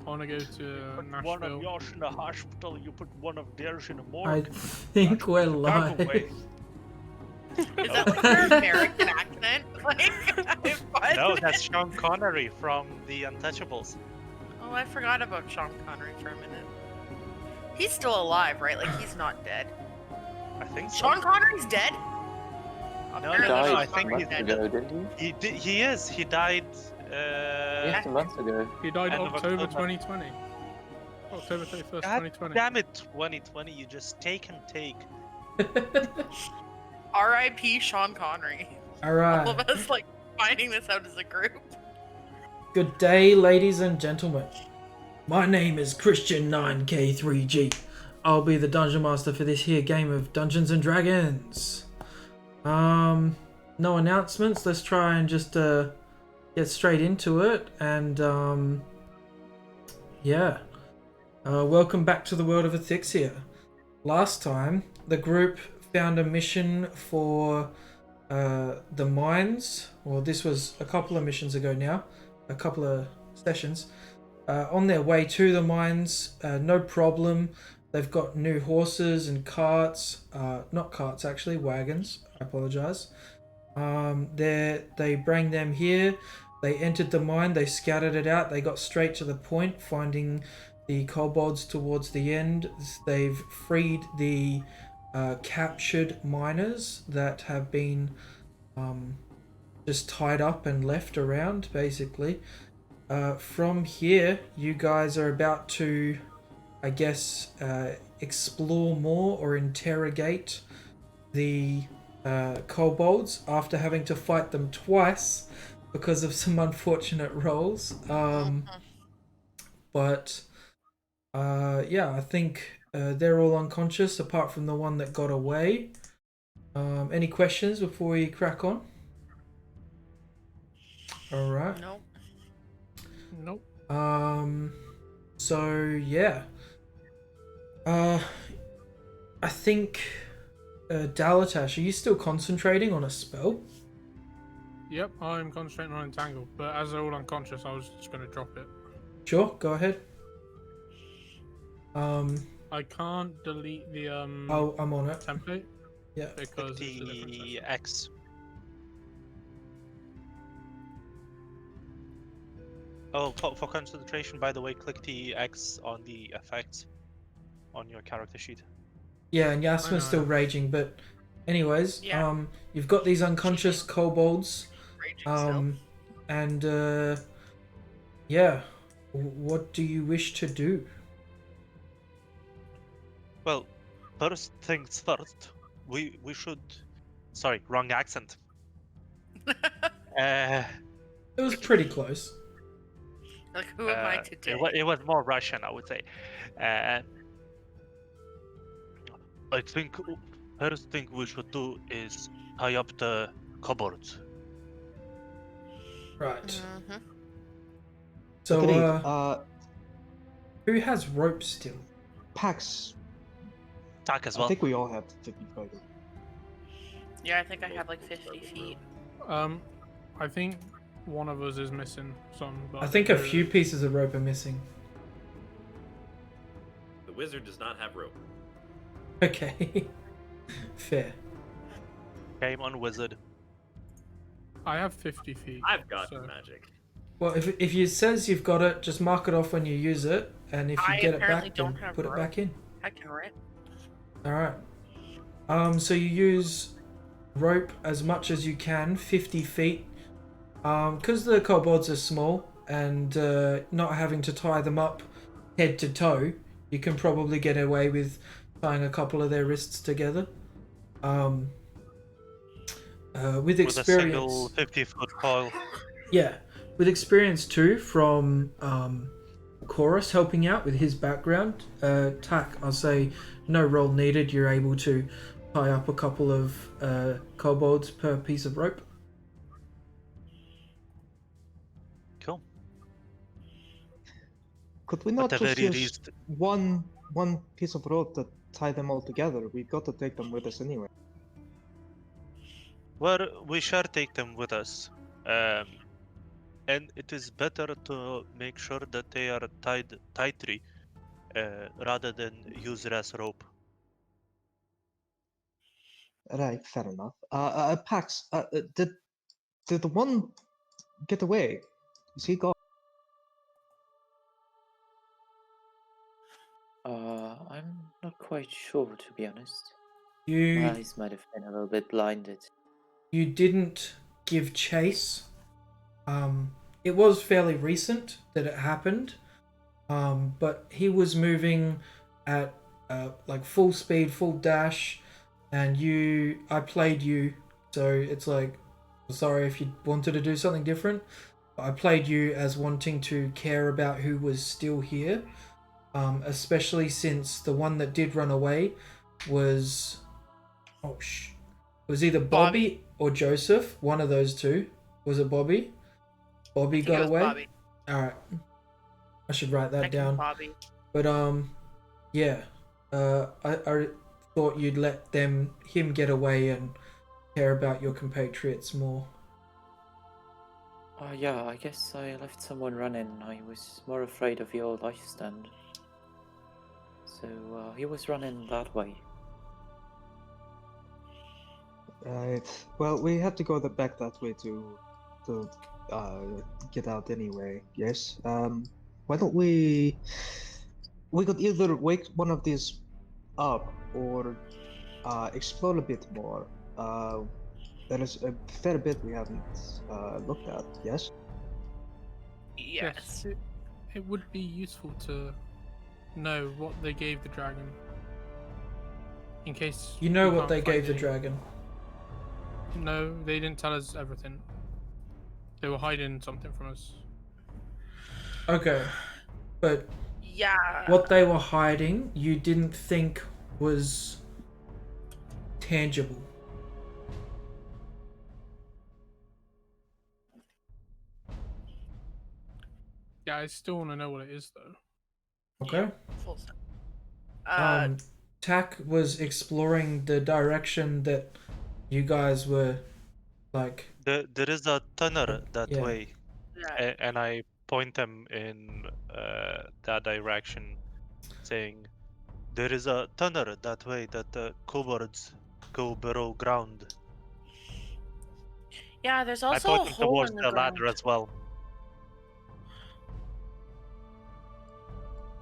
I want to go to Put Nashville. one of yours in the hospital, you put one of theirs in a I morgue. think we're live. Is that like your American accent? Like, what? No, that's Sean Connery from The Untouchables. Oh, I forgot about Sean Connery for a minute. He's still alive, right? Like, he's not dead. I think so. Sean Connery's dead? No, Apparently no, Sean I think Connery's he's dead. ago, didn't he? He is. He died. Yes, a month ago. He died End of October October. 2020. October 31st, God 2020. damn it, 2020. You just take and take. R.I.P. Sean Connery. All All right. of us, like, finding this out as a group. Good day, ladies and gentlemen. My name is Christian9K3G. I'll be the Dungeon Master for this here game of Dungeons and Dragons. No announcements. Let's try and just get straight into it. And yeah. Welcome back to the world of Ethicsia. Last time, the group found a mission for the mines. Well, this was a couple of missions ago now. A couple of sessions. On their way to the mines, no problem. They've got new horses and carts. Not carts, actually, wagons. I apologize. They bring them here. They entered the mine. They scouted it out. They got straight to the point, finding the kobolds towards the end. They've freed the captured miners that have been just tied up and left around, basically. From here, you guys are about to, I guess, explore more or interrogate the kobolds after having to fight them twice because of some unfortunate rolls. But yeah, I think they're all unconscious apart from the one that got away. Any questions before we crack on? All right. Nope. Nope. So yeah. I think Dalatash, are you still concentrating on a spell? Yep, I'm concentrating on Entangle, but as they're all unconscious, I was just going to drop it. Sure, go ahead. I can't delete the Oh, I'm on it. template Yeah. because it's a different The session. X. Oh, for concentration, by the way, click the X on the effects on your character sheet. Yeah, and Yasmin's know. still raging, but anyways, Yeah. you've got these unconscious kobolds, Raging still. and yeah, what do you wish to do? Well, first things first, we should. Sorry, wrong accent. It was pretty close. Like, who am I to do? It was more Russian, I would say. I think first thing we should do is tie up the cupboards. Right. Mhm. So, Okay, who has rope still? Pax. Attack as I well. think we all have 55. Yeah, I think I have like 50 feet. I think one of us is missing some. But I think a few pieces of rope are missing. The wizard does not have rope. Okay. Fair. Game on wizard. I have 50 feet. I've got so- magic. Well, if it says you've got it, just mark it off when you use it, and if you I get it apparently back, then don't have put it rope. back in. I can rip. All right. So you use rope as much as you can, 50 feet. Because the kobolds are small and not having to tie them up head to toe, you can probably get away with tying a couple of their wrists together. With experience, With a single 50-foot coil. yeah, with experience too from Chorus helping out with his background. Tack, I'll say no roll needed. You're able to tie up a couple of kobolds per piece of rope. Cool. Could we not At the just very use least, one piece of rope to tie them all together? We got to take them with us anyway. well, we shall take them with us. and it is better to make sure that they are tied tightly rather than use less rope. Right, fair enough. Pax, did the one get away? Is he gone? I'm not quite sure, to be honest. My You eyes might have been a little bit blinded. didn't give chase. It was fairly recent that it happened. But he was moving at like full speed, full dash, and I played you, so it's like, sorry if you wanted to do something different. But I played you as wanting to care about who was still here, especially since the one that did run away was, was either Bobby or Joseph, one of those two. Was it Bobby? Bobby got away. Bobby. All right. I should write that I think down. Bobby. But yeah. I thought you'd let him get away and care about your compatriots more. Yeah, I guess I left someone running. I was more afraid of your life stand. So, he was running that way. Right. Well, we have to go back that way to get out anyway. Yes. Why don't we? We could either wake one of these up or explore a bit more. There is a fair bit we haven't looked at. Yes. Yes. It would be useful to know what they gave the dragon. In case You know we what they can't find gave the any- dragon. No, they didn't tell us everything. They were hiding something from us. Okay. But Yeah. what they were hiding, you didn't think was tangible. Yeah, I still want to know what it is, though. Okay. Full stop. Tak was exploring the direction that you guys were like. There is a tunnel that Yeah. way, Yeah. and I point them in that direction, saying, "There is a tunnel that way that the kobolds go below ground." Yeah, there's I also a point them hole towards in the the ground. ladder as well.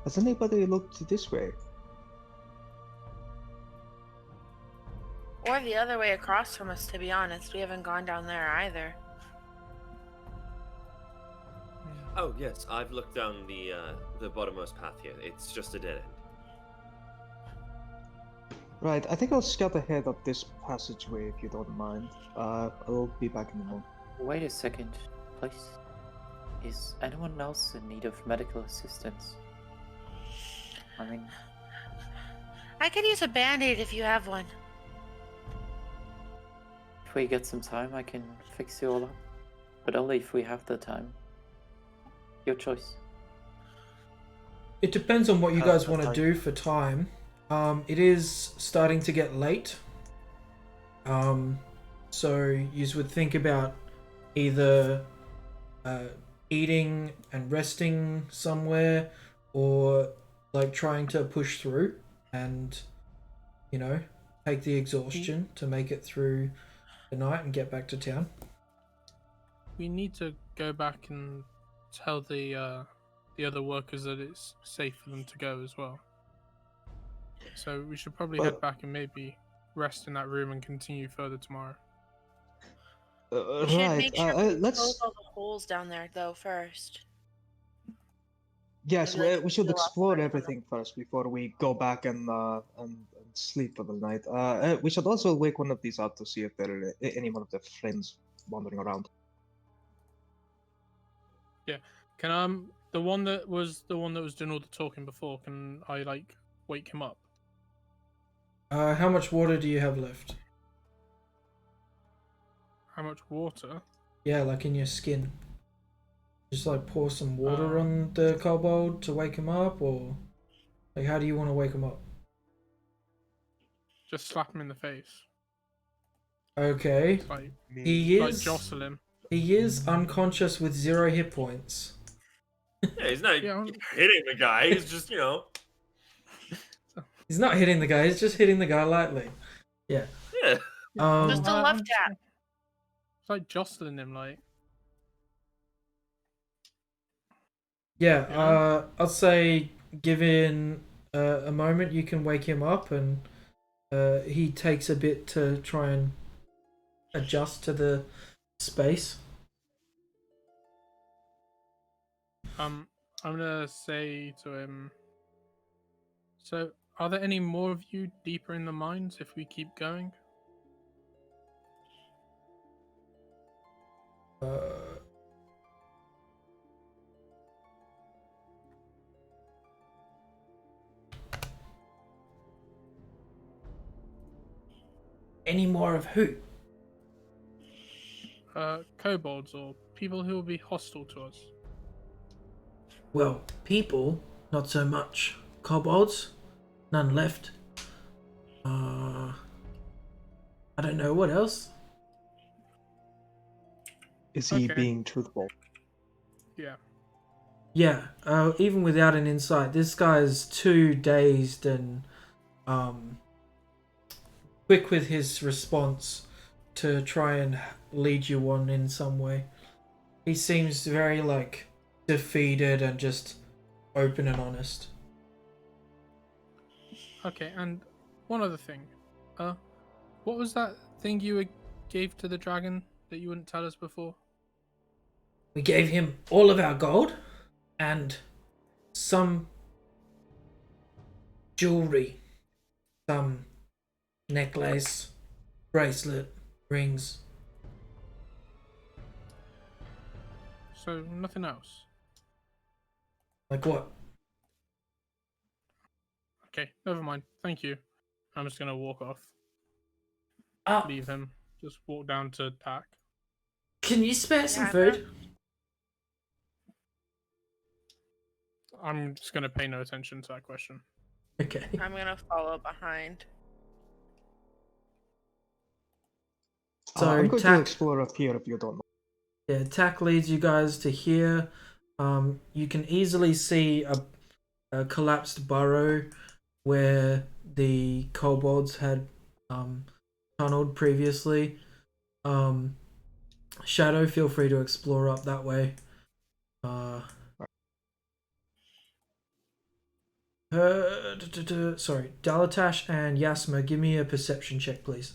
Has anybody looked this way? Or the other way across from us, to be honest. We haven't gone down there either. Oh yes, I've looked down the bottommost path here. It's just a dead end. Right. I think I'll scout ahead up this passageway if you don't mind. I'll be back in a moment. Wait a second, please. Is anyone else in need of medical assistance? I mean, I could use a band-aid if you have one. if we get some time, I can fix you all up. But only if we have the time. Your choice. It depends on what you guys want to time. do for time. It is starting to get late. So you would think about either eating and resting somewhere, or like trying to push through and, you know, take the exhaustion to make it through the night and get back to town. We need to go back and tell the other workers that it's safe for them to go as well. So we should probably head Well- back and maybe rest in that room and continue further tomorrow. We should Right. make sure we Let's. close all the holes down there, though, first. Yes, Maybe, like, we should fill up explore first. everything first before we go back and sleep for the night. We should also wake one of these up to see if there are any one of their friends wandering around. Can the one that was doing all the talking before, can I like wake him up? How much water do you have left? How much water? Yeah, like in your skin. Just like pour some water on the kobold to wake him up, or like how do you want to wake him up? Just slap him in the face. Okay, Like he like is jostle him. He is unconscious with 0 hit points. Yeah, he's not Yeah, hitting the guy. He's just, you know. He's not hitting the guy, he's just hitting the guy lightly. Yeah. Yeah. Just a Um, left tap. It's like jostling him, like. yeah, Yeah. I'll say given a moment you can wake him up, and he takes a bit to try and adjust to the space. I'm gonna say to him. So, are there any more of you deeper in the mines if we keep going? Uh, any more of who? Kobolds or people who will be hostile to us. Well, people, not so much. Kobolds, none left. I don't know what else. Is he Okay. being truthful? Yeah. Yeah, even without an insight, this guy's too dazed and quick with his response to try and lead you on in some way. He seems very like defeated and just open and honest. Okay, and one other thing. What was that thing you gave to the dragon that you wouldn't tell us before? We gave him all of our gold and some jewelry, some necklace, bracelet, rings. So nothing else. Like what? Okay, never mind. Thank you. I'm just gonna walk off. Ah, Leave him. Just walk down to Tack. can you spare some Yeah, food? I'm just gonna pay no attention to that question. Okay. I'm gonna follow behind. So I'm going to Tack, explore up here if you don't mind. yeah, Tack leads you guys to here. You can easily see a collapsed burrow where the kobolds had tunneled previously. Shadow, feel free to explore up that way. Sorry, Dalatash and Yasma, give me a perception check, please.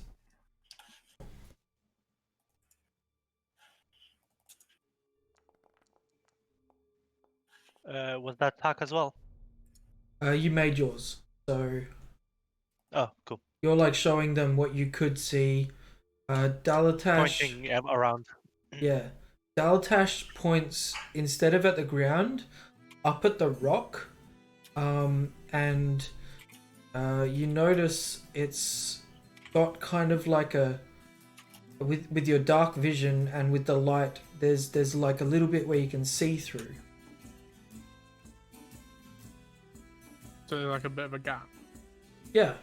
Was that attack as well? You made yours, so Oh, cool. you're like showing them what you could see. Dalatash, Pointing around. yeah, Dalatash points instead of at the ground, up at the rock, and you notice it's got kind of like a with your dark vision and with the light. There's like a little bit where you can see through. So there's like a bit of a gap. Yeah.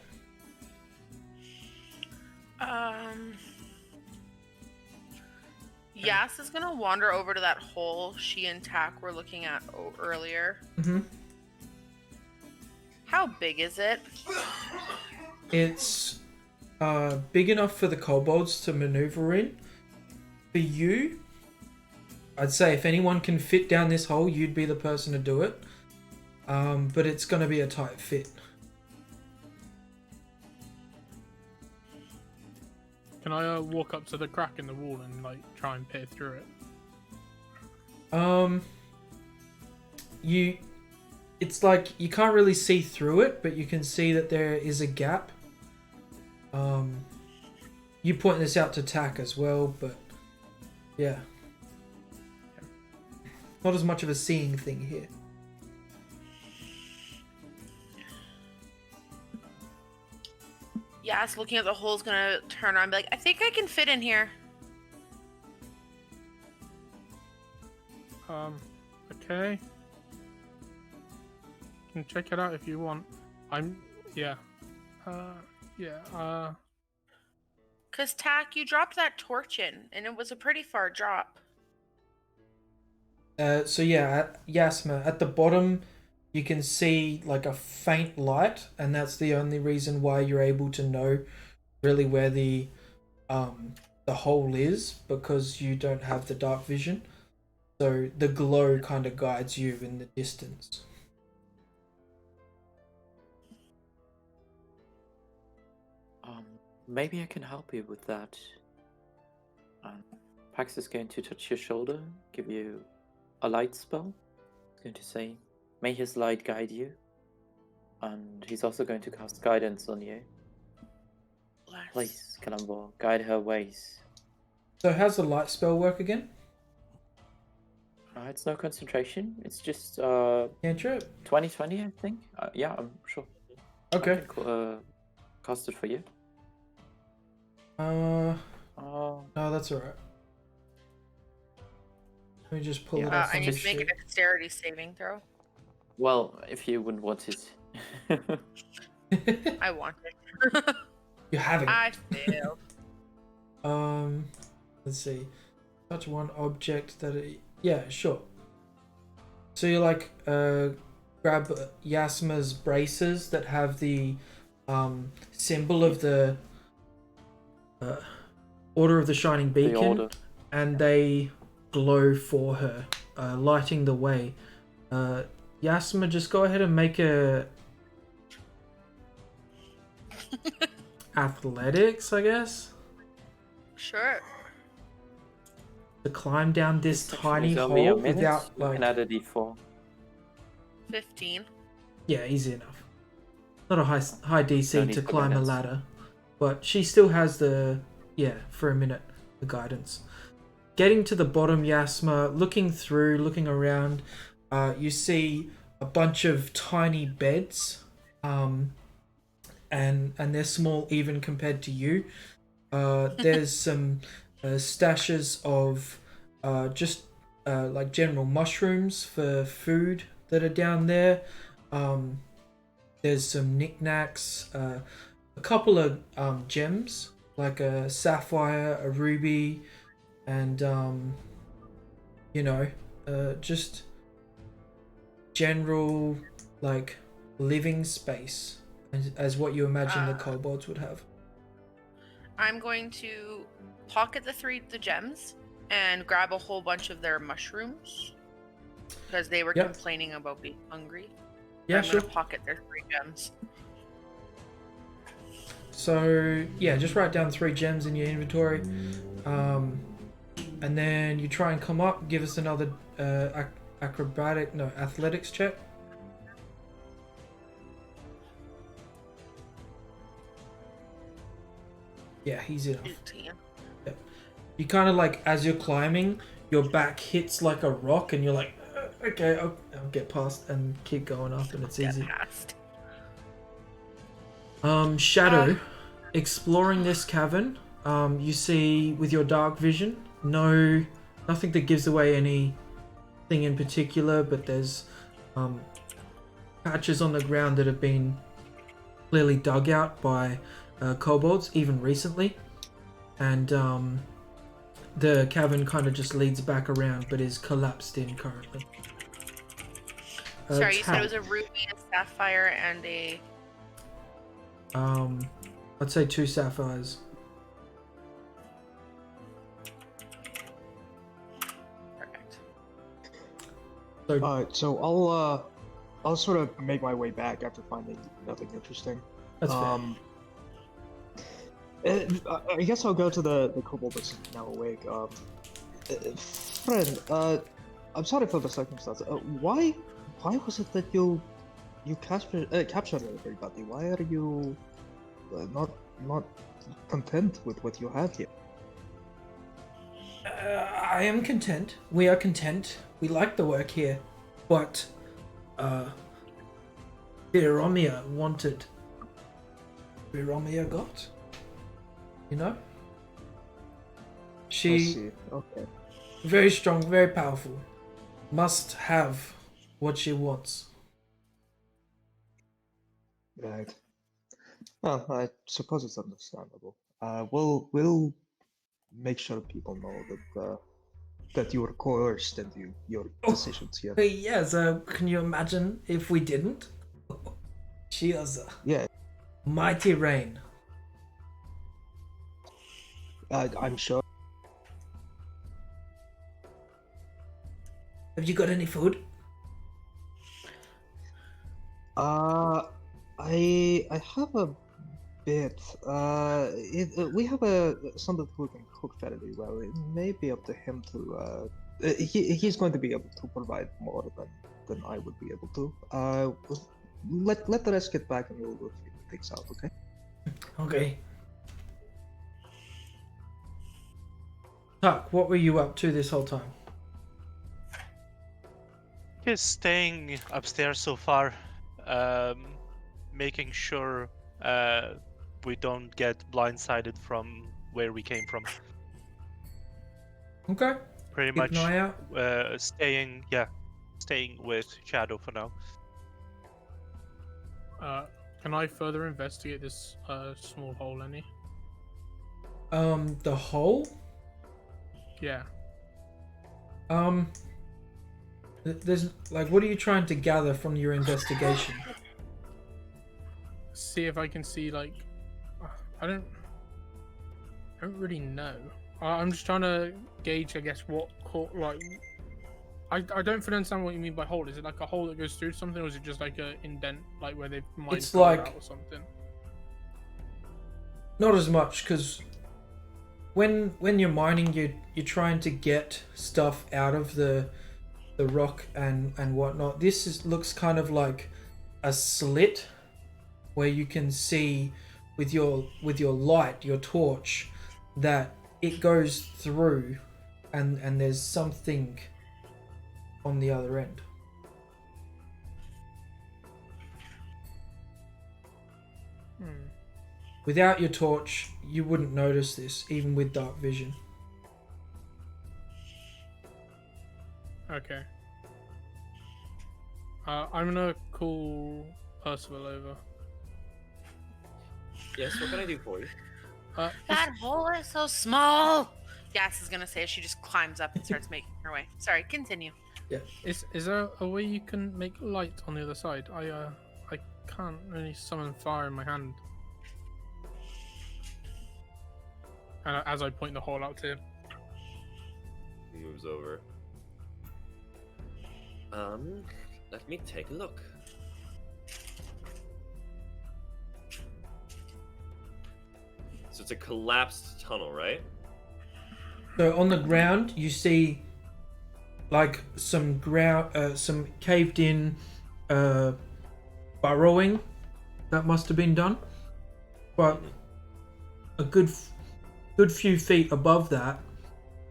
Yas is gonna wander over to that hole she and Tack were looking at earlier. Mm-hmm. How big is it? It's big enough for the kobolds to maneuver in. For you, I'd say if anyone can fit down this hole, you'd be the person to do it. But it's going to be a tight fit. Can I walk up to the crack in the wall and like try and peer through it? It's like you can't really see through it, but you can see that there is a gap. You point this out to Tack as well, but yeah. Not as much of a seeing thing here. Yas, looking at the hole, is gonna turn around and be like, I think I can fit in here. Okay. You can check it out if you want. Yeah. Cause Tack, you dropped that torch in, and it was a pretty far drop. So yeah, Yasma, at the bottom, you can see like a faint light, and that's the only reason why you're able to know really where the hole is, because you don't have the dark vision. So the glow kind of guides you in the distance. Maybe I can help you with that. Pax is going to touch your shoulder, give you a light spell. He's going to say, "May his light guide you." And he's also going to cast guidance on you. Bless. Please, Kalambor, guide her ways. So how's the light spell work again? It's no concentration. It's just Cantrip? 20/20, I think. Yeah, I'm sure. Okay. I can cast it for you. No, that's alright. Let me just pull it up I on need this to make a sheet. dexterity saving throw. Well, if you wouldn't want it. I want it. You're having I it. failed. Let's see. Touch one object that it... Yeah, sure. So you like grab Yasma's braces that have the symbol of the Order of the Shining Beacon, and they glow for her, lighting the way. Yasma, just go ahead and make a athletics, I guess, Sure. to climb down this Section tiny is only a hole minute. without You can add a d4. 15. Yeah, easy enough. Not a high DC No need to for climb a guidance. ladder, but she still has the for a minute the guidance. Getting to the bottom, Yasma, looking around, you see a bunch of tiny beds, and they're small even compared to you. There's some stashes of just like general mushrooms for food that are down there. There's some knickknacks, a couple of gems like a sapphire, a ruby, and just general like living space as what you imagine the kobolds would have. I'm going to pocket the gems and grab a whole bunch of their mushrooms because they were Yep. complaining about being hungry. Yeah, I'm sure. gonna pocket their 3 gems. So yeah, just write down 3 gems in your inventory, and then you try and come up. Give us another athletics check. Yeah, easy enough. 18. You kind of like, as you're climbing, your back hits like a rock, and you're like, okay, I'll get past and keep going up, and it's Get easy. past. Shadow, exploring this cavern, you see with your dark vision, nothing that gives away anything in particular, but there's patches on the ground that have been clearly dug out by kobolds, even recently, and the cavern kind of just leads back around, but is collapsed in currently. Sorry, you said it Tab. was a ruby, a sapphire, and a... I'd say 2 sapphires. Perfect. So, Alright, so I'll sort of make my way back after finding nothing interesting. that's fair. I guess I'll go to the kobold that's now awake. Friend, I'm sorry for the circumstance. Why was it that you captured everybody? Why are you not content with what you have here? I am content. We are content. We like the work here, but Viromia wanted. Viromia got. You know? I She see. Okay. very strong, very powerful. Must have what she wants. Right. Well, I suppose it's understandable. we'll make sure people know that that you were coerced into your decisions here. Yes, can you imagine if we didn't? Cheers. Yeah, Mighty Rain. I'm sure. Have you got any food? I have a bit. We have somebody who can cook fairly well. It may be up to him to. He's going to be able to provide more than I would be able to. Let the rest get back and we'll figure things out. Okay. Okay. Tuck, what were you up to this whole time? Just staying upstairs so far, making sure we don't get blindsided from where we came from. Okay. Pretty Keep an eye much out. staying with Shadow for now. Can I further investigate this small hole any? The hole? Yeah. There's like, what are you trying to gather from your investigation? See if I can see like, I don't really know. I'm just trying to gauge, I guess, what like. I don't fully understand what you mean by hole. Is it like a hole that goes through something, or is it just like a indent, like where they might It's draw like- out or something? Not as much, because when you're mining, you're trying to get stuff out of the rock and whatnot. This looks kind of like a slit where you can see with your light, your torch, that it goes through, and there's something on the other end. Without your torch, you wouldn't notice this, even with dark vision. Okay. I'm gonna call Percival over. Yes, what can I do for you? That hole is so small. Gas is gonna say as she just climbs up and starts making her way. Sorry, continue. Is there a way you can make light on the other side? I can't really summon fire in my hand. And as I point the hole out to him. He moves over. Let me take a look. So it's a collapsed tunnel, right? So on the ground, you see like some caved in burrowing that must have been done, but a good few feet above that,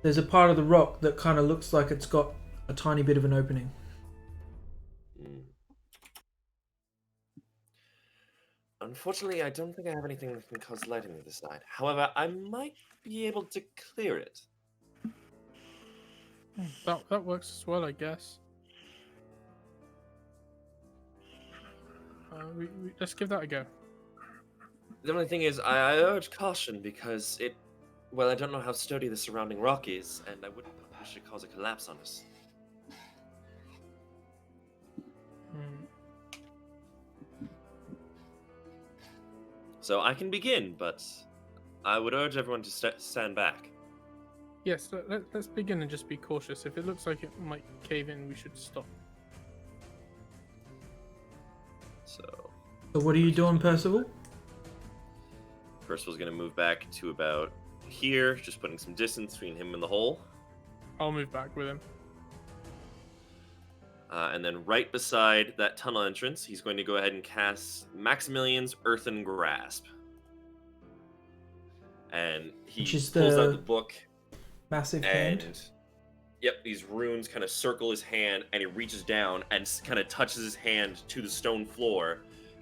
there's a part of the rock that kind of looks like it's got a tiny bit of an opening. Unfortunately, I don't think I have anything that can cause lighting on this side. However, I might be able to clear it. That works as well, I guess. Let's give that a go. The only thing is, I urge caution because well, I don't know how sturdy the surrounding rock is, and I wouldn't wish it cause a collapse on us. So I can begin, but I would urge everyone to stand back. Yes, let's begin and just be cautious. If it looks like it might cave in, we should stop. So what are you doing, Percival? Percival's going to move back to about here, just putting some distance between him and the hole. I'll move back with him. And then right beside that tunnel entrance, he's going to go ahead and cast Maximilian's Earthen Grasp. And he pulls out the book. Massive and hand. Yep, these runes kind of circle his hand, and he reaches down and kind of touches his hand to the stone floor,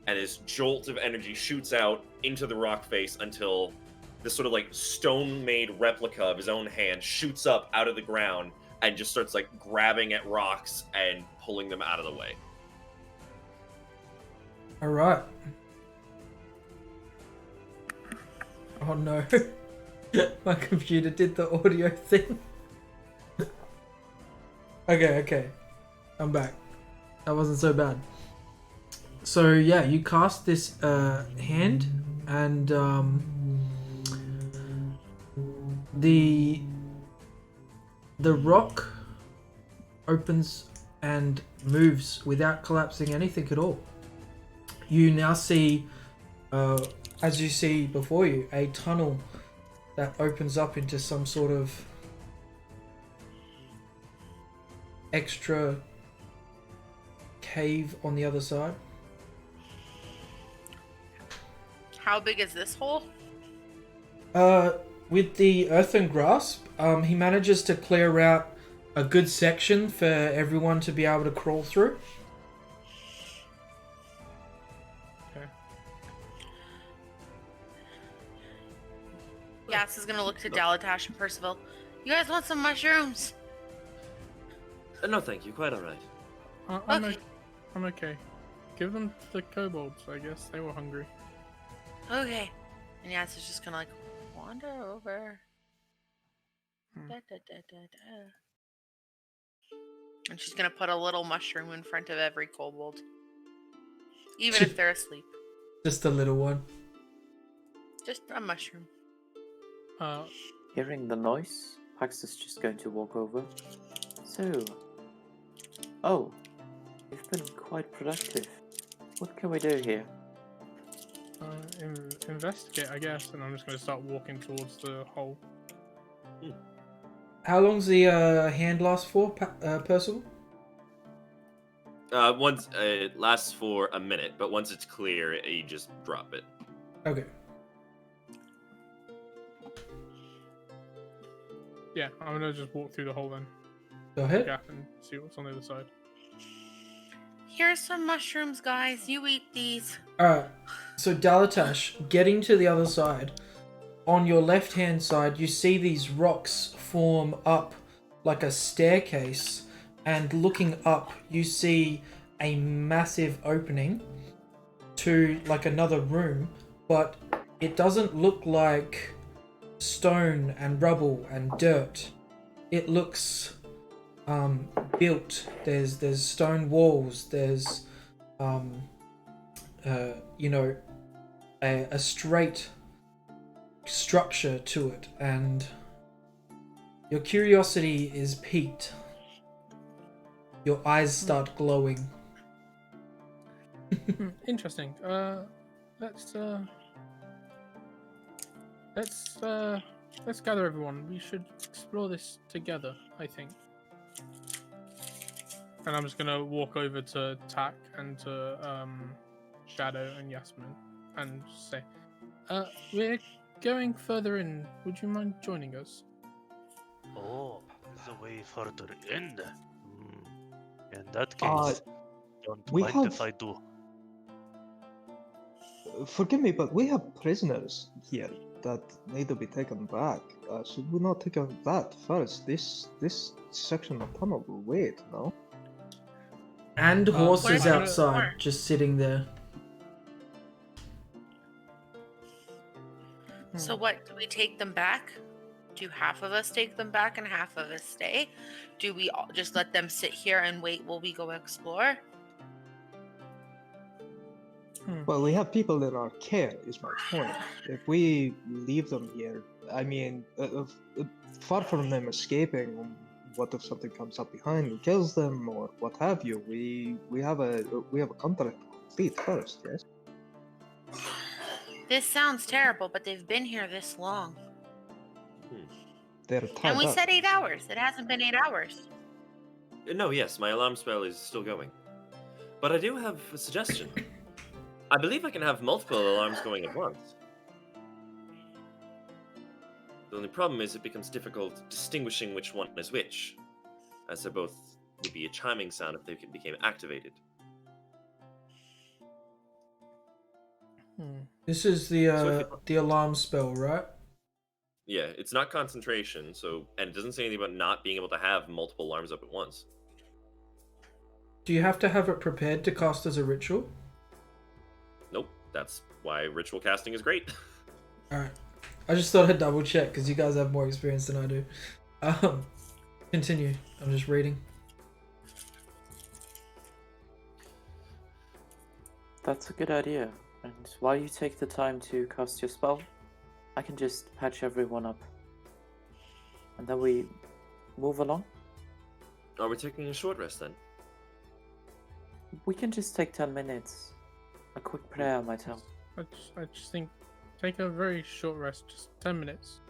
and this jolt of energy shoots out into the rock face until this sort of like stone-made replica of his own hand shoots up out of the ground and just starts like grabbing at rocks and pulling them out of the way. All right. Oh no. My computer did the audio thing. Okay. I'm back. That wasn't so bad. So yeah, you cast this hand, and the rock opens and moves without collapsing anything at all. You now see, as you see before you, a tunnel that opens up into some sort of extra cave on the other side. How big is this hole? With the earthen grasp, he manages to clear out a good section for everyone to be able to crawl through. Okay. Yas is gonna look to Dalatash and Percival. You guys want some mushrooms? No, thank you. Quite all right. I'm okay. Give them to the kobolds, I guess. They were hungry. Okay. And Yas is just gonna like wander over. Da, da, da, da, da. And she's gonna put a little mushroom in front of every kobold. Even if they're asleep. Just a little one. Just a mushroom. Hearing the noise, Pax is just going to walk over. So, oh, you've been quite productive. What can we do here? Investigate, I guess, and I'm just going to start walking towards the hole. How long's the hand last for, Percival? Once it lasts for a minute, but once it's clear, you just drop it. Okay. Yeah, I'm going to just walk through the hole then. Go ahead. Gap and see what's on the other side. Here's some mushrooms, guys. You eat these. Alright, so Dalatash, getting to the other side, on your left hand side you see these rocks form up like a staircase, and looking up you see a massive opening to like another room, but it doesn't look like stone and rubble and dirt. It looks built. There's stone walls, there's you know, a straight structure to it, and your curiosity is piqued. Your eyes start glowing. Interesting. Let's gather everyone. We should explore this together, I think. And I'm just gonna walk over to Tak and to Shadow and Yasmin and say, we're going further in. Would you mind joining us? Oh, the way further in. In that case, don't we mind have- if I do. Forgive me, but we have prisoners here that need to be taken back. Should we not take that first? This section of tunnel will wait, no? And horses what if- outside, just sitting there. So what? Do we take them back? Do half of us take them back and half of us stay? Do we all just let them sit here and wait while we go explore? Well, we have people in our care, is my point. If we leave them here, I mean, far from them escaping, what if something comes up behind and kills them, or what have you? We have a contract to complete first, yes. This sounds terrible, but they've been here this long. They're tied And we up. said 8 hours. It hasn't been 8 hours. No, yes, my alarm spell is still going. But I do have a suggestion. I believe I can have multiple alarms going at once. The only problem is it becomes difficult distinguishing which one is which, as they both would be a chiming sound if they became activated. This is the alarm spell, right? Yeah, it's not concentration, so and it doesn't say anything about not being able to have multiple alarms up at once. Do you have to have it prepared to cast as a ritual? Nope, that's why ritual casting is great. Alright. I just thought I'd double check because you guys have more experience than I do. Continue. I'm just reading. That's a good idea. And while you take the time to cast your spell, I can just patch everyone up. And then we move along. Are we taking a short rest then? We can just take 10 minutes. A quick prayer might help. I just think take a very short rest, just 10 minutes.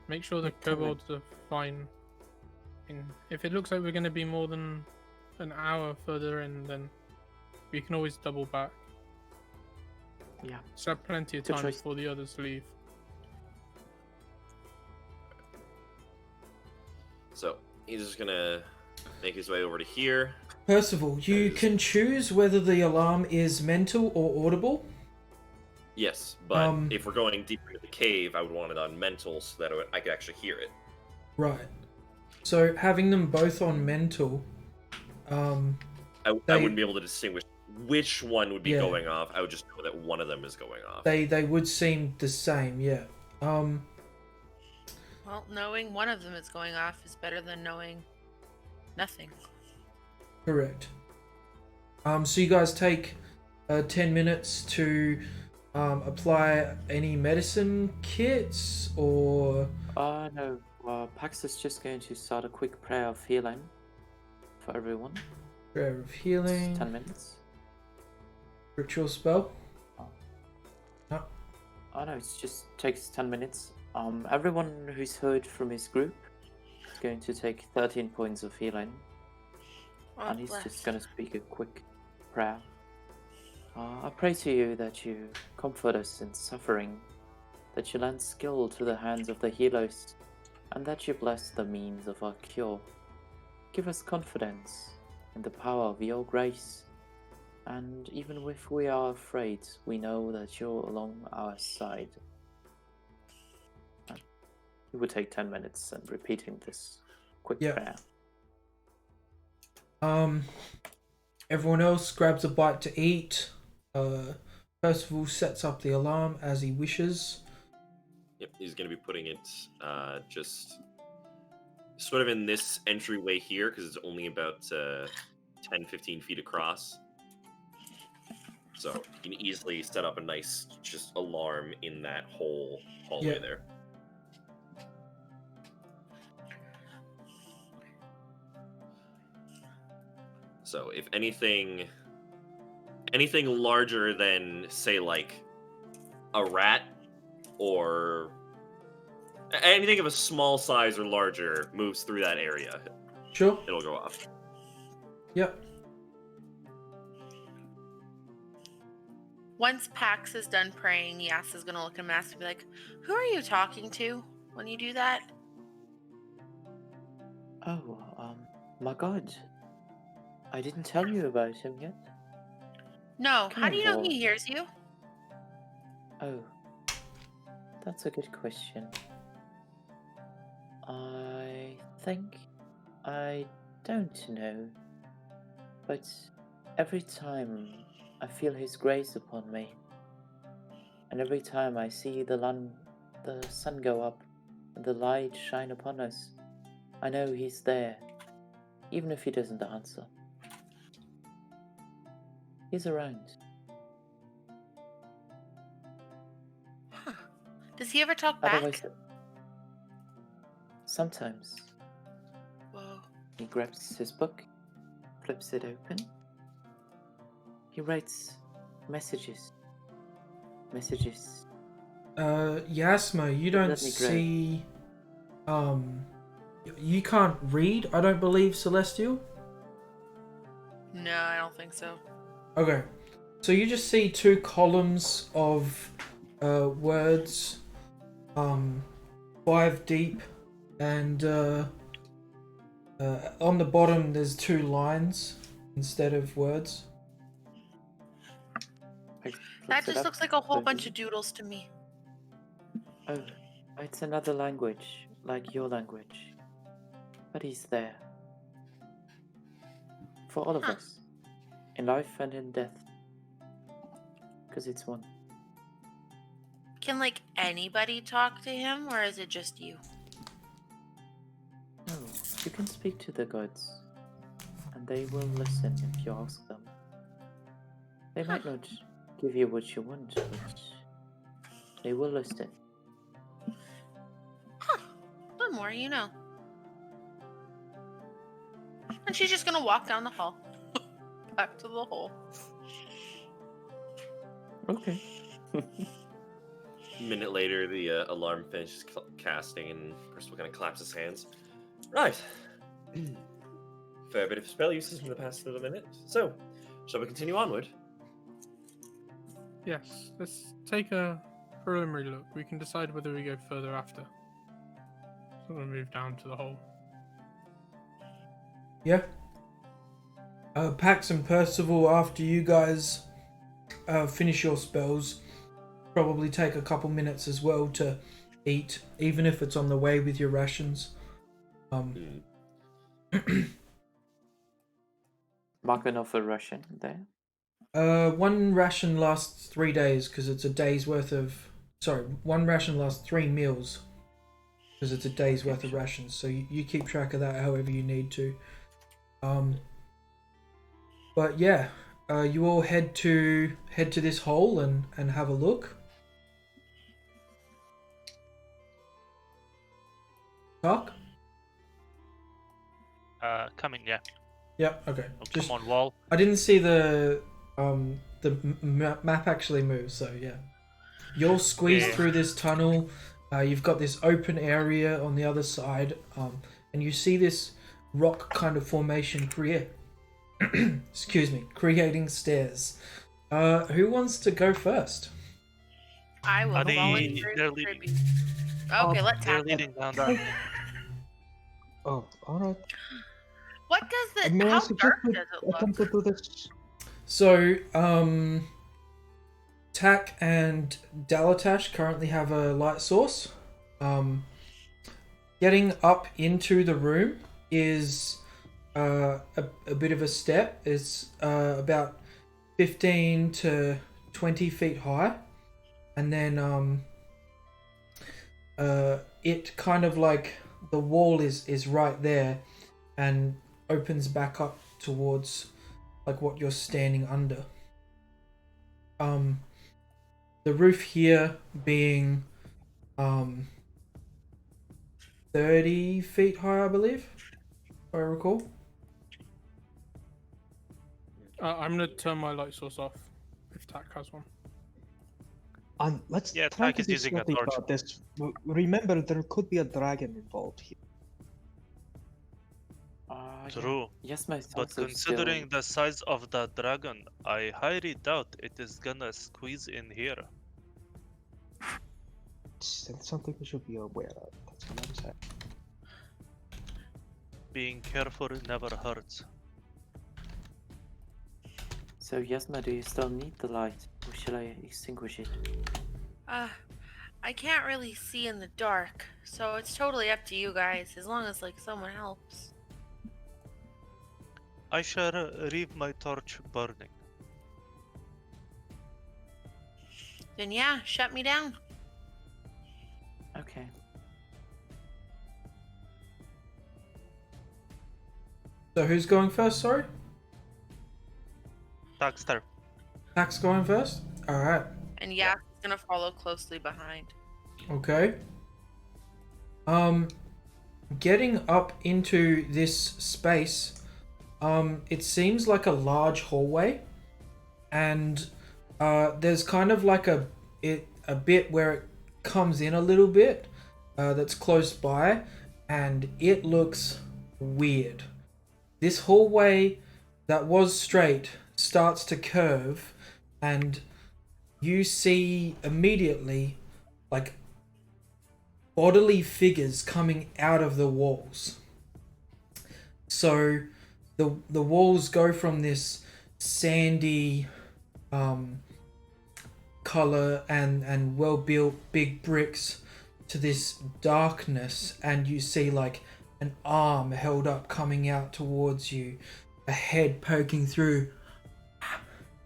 Make sure the 10 kobolds are fine. And if it looks like we're going to be more than an hour further in, then we can always double back. Yeah. So have plenty of Good time choice. before the others leave. So he's just gonna make his way over to here. Percival, you can choose whether the alarm is mental or audible. Yes, but if we're going deeper into the cave, I would want it on mental so that I could actually hear it. Right. So having them both on mental, I wouldn't be able to distinguish which one would be going off. I would just know that one of them is going off. they would seem the same, yeah. Well, knowing one of them is going off is better than knowing nothing. Correct. So you guys take 10 minutes to apply any medicine kits or... No. Pax is just going to start a quick prayer of healing for everyone. Prayer of healing. 10 minutes. Ritual spell. No. Oh no, it just takes 10 minutes. Everyone who's heard from his group is going to take 13 points of healing. Oh, And he's bless. just going to speak a quick prayer. I pray to you that you comfort us in suffering, that you lend skill to the hands of the healers, and that you bless the means of our cure. Give us confidence in the power of your grace, and even if we are afraid, we know that you're along our side. It would take 10 minutes and repeating this quick prayer. Everyone else grabs a bite to eat. Percival sets up the alarm as he wishes. Yep, he's going to be putting it just sort of in this entryway here because it's only about 10-15 feet across. So you can easily set up a nice just alarm in that whole hallway there. So if anything larger than, say, like a rat or anything of a small size or larger moves through that area, sure, it'll go off. Yep. Once Pax is done praying, Yas is gonna look at Master and be like, "Who are you talking to when you do that?" Oh, my god. I didn't tell you about him yet. No, Come how on, do you know boy. he hears you? Oh, that's a good question. I think I don't know, but every time I feel his grace upon me, and every time I see the sun go up and the light shine upon us, I know he's there, even if he doesn't answer. He's around. Huh. Does he ever talk back? Otherwise, sometimes Whoa. he grabs his book, flips it open. He writes messages. Yasma, you don't Let me grab. see... You can't read, I don't believe, Celestial? No, I don't think so. Okay. So you just see two columns of words, 5 deep, and on the bottom there's 2 lines instead of words. That just looks like a whole bunch of doodles to me. Oh, it's another language, like your language. But he's there. For all of us. In life and in death. Because it's one. Can like anybody talk to him, or is it just you? No, you can speak to the gods, and they will listen if you ask them. They might not give you what you want, but they will listen. Huh. The more you know. And she's just gonna walk down the hall. Back to the hole. Okay. A minute later, the alarm finishes casting, and Percival kind of claps his hands. Right. Fair bit of spell uses in the past little minute. So, shall we continue onward? Yes, let's take a preliminary look. We can decide whether we go further after. So we'll move down to the hole. Yeah. Pax and Percival, after you guys finish your spells, probably take a couple minutes as well to eat, even if it's on the way with your rations. Mark enough a ration there. One ration lasts 3 days because it's a day's worth of. Sorry, one ration lasts 3 meals because it's a day's worth of rations. So you keep track of that however you need to. But yeah, you all head to this hole and have a look. Talk. Coming, yeah. Yeah. Okay. Oh, come on, wall. I didn't see the map actually move, so yeah. You're squeezed through this tunnel. You've got this open area on the other side, and you see this rock kind of formation creating stairs. Who wants to go first? I will Are they- volunteer they're to leading- contribute. Okay, let's They're have it. leading down that. Oh, alright. What does the May I how suggest dark we does it attempt look? to do this? So, Tak and Dalatash currently have a light source. Getting up into the room is a bit of a step. It's about 15 to 20 feet high, and then it kind of like the wall is right there and opens back up towards like what you're standing under. The roof here being 30 feet high, I believe, if I recall. I'm gonna turn my light source off if Tak has one. And let's Yeah, try Tak to is be using a stealthy torch. about this. Remember, there could be a dragon involved here. Yeah. True. Yes, my But thoughts are considering still... the size of the dragon, I highly doubt it is gonna squeeze in here. It's something we should be aware of. That's all I'm saying. Being careful never hurts. So, Yasma, do you still need the light, or shall I extinguish it? I can't really see in the dark, so it's totally up to you guys, as long as like someone helps. I shall leave my torch burning. Then yeah, shut me down. Okay. So who's going first, sorry? Baxter. Tak's going first? Alright, And yeah, he's gonna follow closely behind. okay. Getting up into this space, it seems like a large hallway, and there's kind of like a bit where it comes in a little bit that's close by, and it looks weird. This hallway that was straight starts to curve, and you see immediately like bodily figures coming out of the walls. So the walls go from this sandy color and well built big bricks to this darkness, and you see like an arm held up coming out towards you, a head poking through,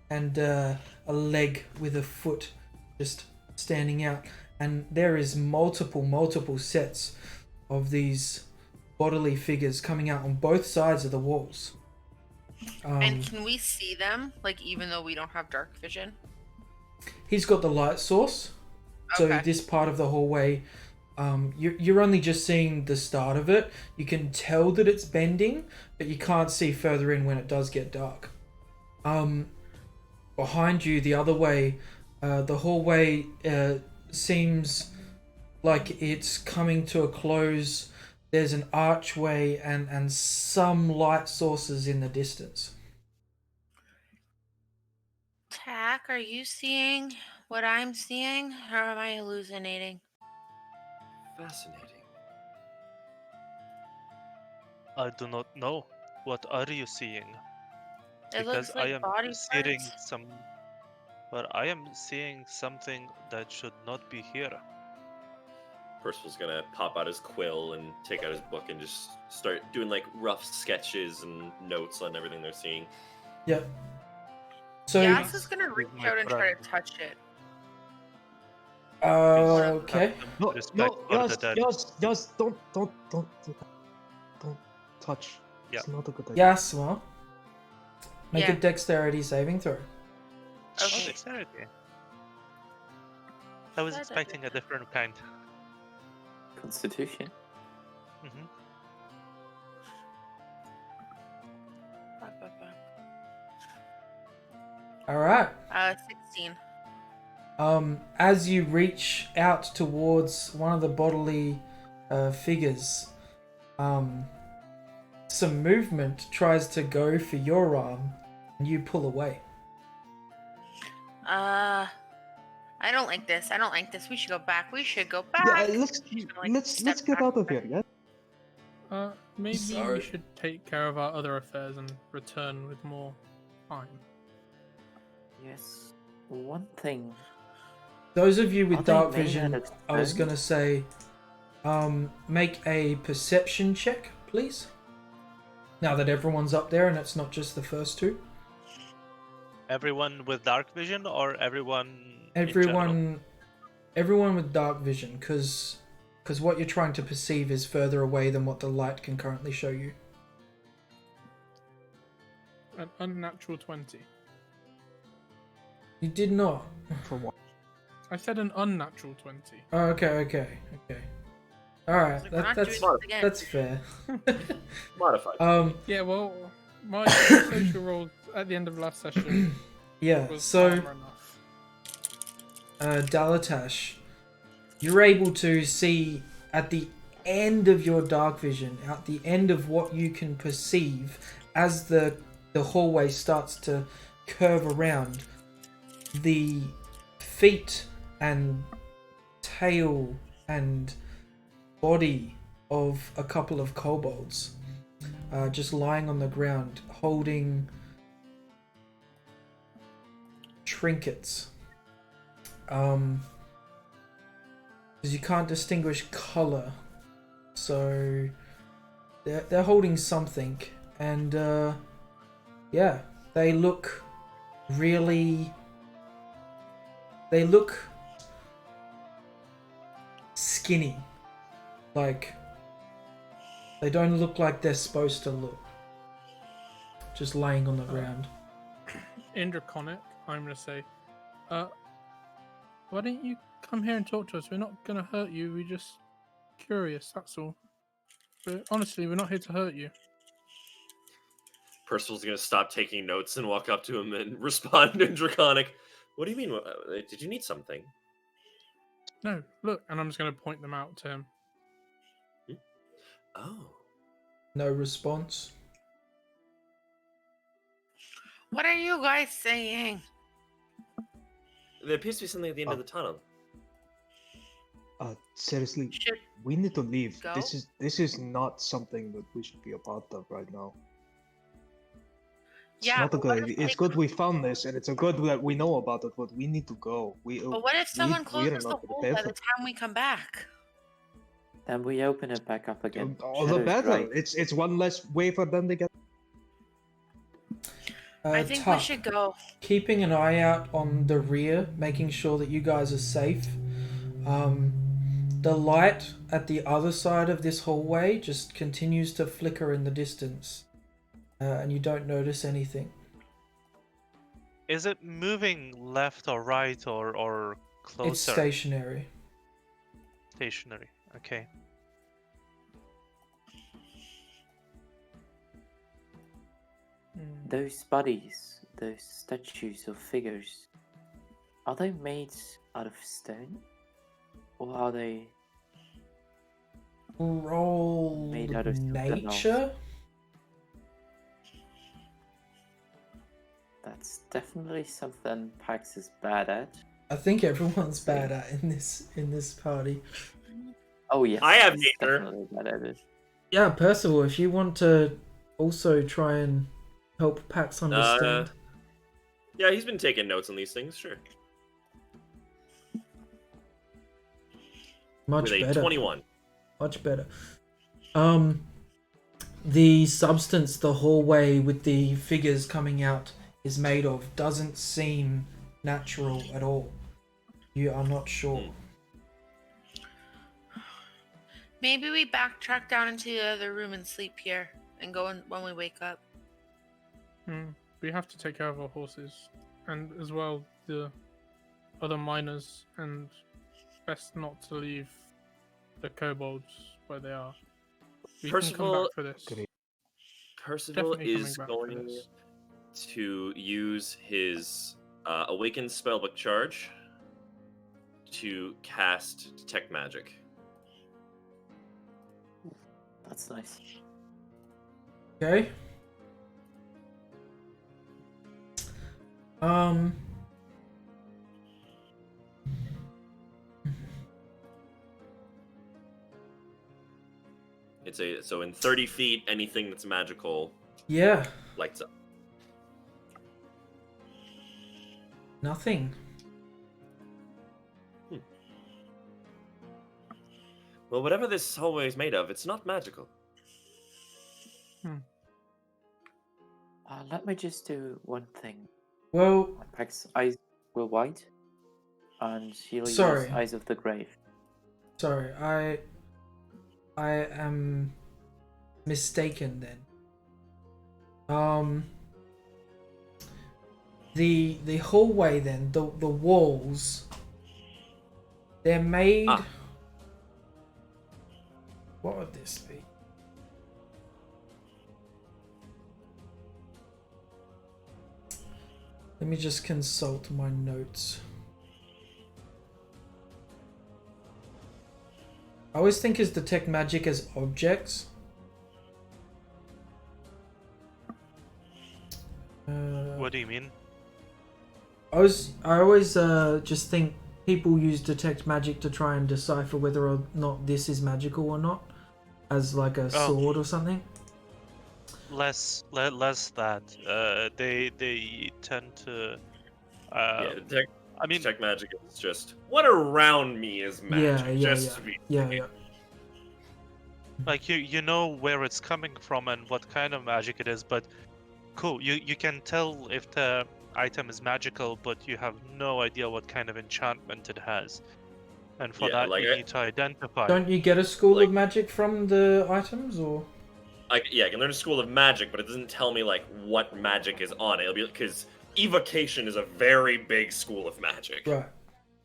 and a leg with a foot just standing out, and there is multiple sets of these bodily figures coming out on both sides of the walls. And can we see them, like, even though we don't have dark vision? He's got the light source, so Okay. this part of the hallway, you're only just seeing the start of it. You can tell that it's bending, but you can't see further in when it does get dark. Behind you, the other way, the hallway seems like it's coming to a close. There's an archway and some light sources in the distance. Tack, are you seeing what I'm seeing, or am I hallucinating? Fascinating. I do not know. What are you seeing? It Because looks like I am body seeing parts. some. But I am seeing something that should not be here. Percival's gonna pop out his quill and take out his book and just start doing like rough sketches and notes on everything they're seeing. Yep. So Yas is gonna reach my out and try to friend. touch it. okay. Have some No, respect no, for the dead. just don't do that. Don't touch. Yeah. It's not a good idea. Yes, well, make a Yeah. dexterity saving throw. Oh, Okay. dexterity. I was expecting a different kind. Constitution. Hmm. All right. 16. As you reach out towards one of the bodily figures, some movement tries to go for your arm, and you pull away. I don't like this. I don't like this. We should go back. We should go back. Yeah, let's She's gonna, like, let's step get back. out of here. Yeah. Maybe Sorry. we should take care of our other affairs and return with more time. Yes. One thing. Those of you with Are they dark made out vision, of I was stone? gonna say, make a perception check, please. Now that everyone's up there and it's not just the first two. Everyone with dark vision or everyone? in general? Everyone with dark vision, because what you're trying to perceive is further away than what the light can currently show you. An unnatural 20. You did not. For what? I said an unnatural 20. Oh, okay. All right, Like, we're not doing that's this again. that's fair. Modified. Yeah, well, my social roll at the end of last session Yeah. was So, armor enough. Dalatash, you're able to see at the end of your dark vision, at the end of what you can perceive, as the hallway starts to curve around, the feet and tail and body of a couple of kobolds just lying on the ground holding trinkets. Because you can't distinguish color, so they're holding something, and yeah, they look skinny, like they don't look like they're supposed to look, just laying on the ground. In Draconic, I'm gonna say, why don't you come here and talk to us? We're not gonna hurt you. We're just curious. That's all. But honestly, we're not here to hurt you. Percival's gonna stop taking notes and walk up to him and respond in Draconic. What do you mean? Did you need something? No, look, and I'm just gonna point them out to him. Oh. No response. What are you guys saying? There appears to be something at the end of the tunnel. Seriously, Should we need to leave. go? This is not something that we should be a part of right now. It's Yeah, not a but what good if, idea. It's like- good we found this, and it's a good that we know about it, but we need to go. But what if someone we're closes the not hole prepared by for the time we come back? Then we open it back up again. all the Shadows better. right. It's one less way for them to get. I think Tuck, we should go. keeping an eye out on the rear, making sure that you guys are safe. The light at the other side of this hallway just continues to flicker in the distance, and you don't notice anything. Is it moving left or right or closer? It's stationary. Stationary. Okay. Those bodies, those statues or figures, are they made out of stone? Or are they Roll made out of something else? nature. That's definitely something Pax is bad at. I think everyone's bad at in this party. Oh yes, I have he's nature. definitely bad at it. Yeah, Percival, if you want to also try and help Pax understand. Yeah, he's been taking notes on these things, sure. Much With a better. 21. Much better. The substance the hallway with the figures coming out is made of doesn't seem natural at all. You are not sure. Maybe we backtrack down into the other room and sleep here, and go in when we wake up. We have to take care of our horses, and as well the other miners, and best not to leave the kobolds where they are. We can come Percival- back for this. Percival Definitely coming is back for going this. to use his Awakened Spellbook Charge to cast Detect Magic. That's nice. Okay. So in 30 feet, anything that's magical Yeah, lights up. nothing. Well, whatever this hallway is made of, it's not magical. Let me just do one thing. Well, Pax's eyes were white, and she'll Sorry. use Eyes of the Grave. sorry, I am mistaken then. The hallway then, the walls, they're made. What would this be? Let me just consult my notes. I always think is detect magic as objects. What do you mean? I always just think people use detect magic to try and decipher whether or not this is magical or not, as like a sword or something. Less that. They tend to. Yeah, I mean, Detect Magic is just what around me is magic. Yeah. like you know where it's coming from and what kind of magic it is, but cool. You can tell if the item is magical, but you have no idea what kind of enchantment it has, and for that you need to identify. Don't you get a school of magic from the items, or? I can learn a school of magic, but it doesn't tell me like what magic is on it. It'll be because evocation is a very big school of magic. Right.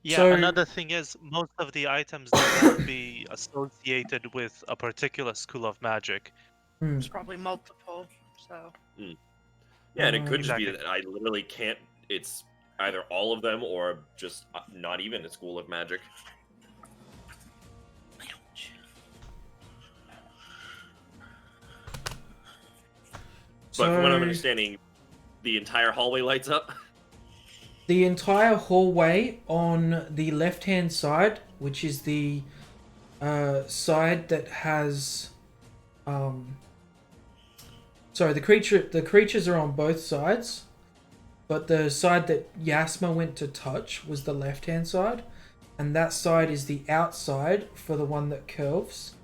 Yeah, So- another thing is most of the items they won't be associated with a particular school of magic. There's probably multiple, so. Yeah, and it could just be Exactly. that I literally can't. It's either all of them or just not even a school of magic. But from what I'm understanding, the entire hallway lights up. The entire hallway on the left-hand side, which is the side that has, sorry, the creatures are on both sides, but the side that Yasma went to touch was the left-hand side, and that side is the outside for the one that curves,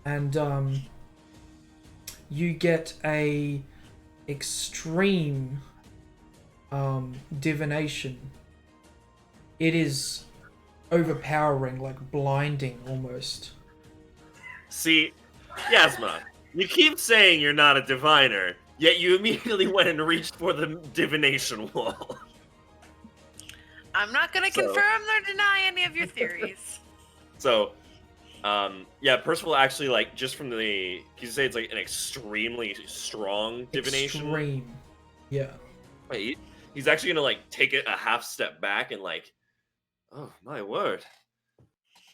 and you get a extreme divination, it is overpowering, like blinding almost. See, Yasma, you keep saying you're not a diviner, yet you immediately went and reached for the divination wall. I'm not gonna So- confirm or deny any of your theories. So, yeah, Percival actually, like, just from the... You say it's, like, an extremely strong divination? Extreme. Yeah. Wait, he's actually gonna, like, take it a half step back and, like... Oh, my word.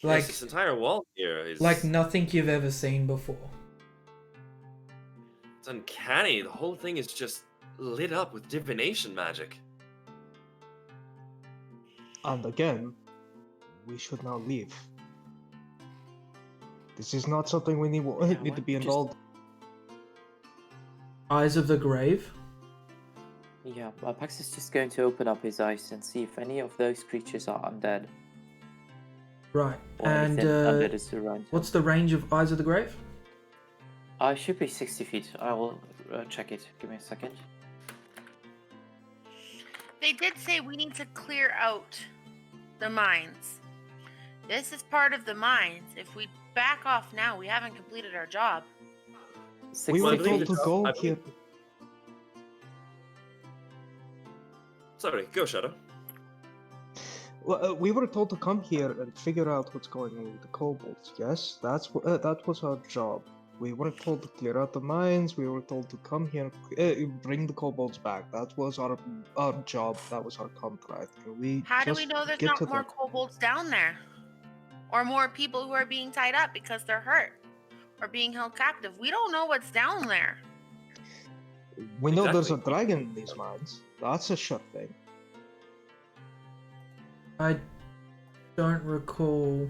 Like, Yes, this entire wall here is... like nothing you've ever seen before. It's uncanny. The whole thing is just lit up with divination magic. And again, we should not leave. This is not something we need why to don't be we just- involved. Eyes of the Grave. Yeah, Pax is just going to open up his eyes and see if any of those creatures are undead. Right. Or And anything undead is around him. what's the range of Eyes of the Grave? It should be 60 feet. I will check it. Give me a second. They did say we need to clear out the mines. This is part of the mines. If we back off now, we haven't completed our job. We 60 were I believe told feet. to it's- go I here. believe- Sorry, go, Shadow. Well, we were told to come here and figure out what's going on with the kobolds. Yes, that was our job. We weren't told to clear out the mines. We were told to come here, bring the kobolds back. That was our job. That was our contract. Can we How do just we know there's get not to more that? kobolds down there? Or more people who are being tied up because they're hurt or being held captive? We don't know what's down there. We know there's a Exactly. dragon in these mines. That's a sure thing. I don't recall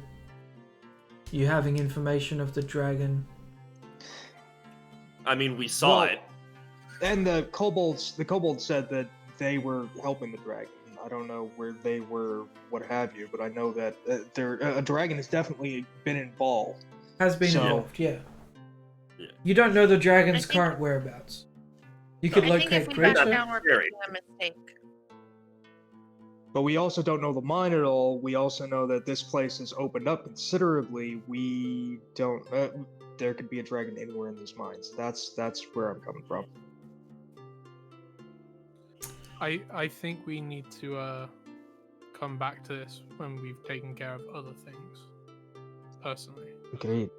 you having information of the dragon. I mean, we saw Well, it. And the kobolds said that they were helping the dragon. I don't know where they were, what have you, but I know that a dragon has definitely been involved. Has been So- involved, yeah. Yeah. You don't know the dragon's I think- current whereabouts. You could I think locate if we back creature. down, we're Scary. making a mistake. But we also don't know the mine at all. We also know that this place has opened up considerably. We don't. There could be a dragon anywhere in these mines. That's where I'm coming from. I think we need to come back to this when we've taken care of other things. Personally, Agreed.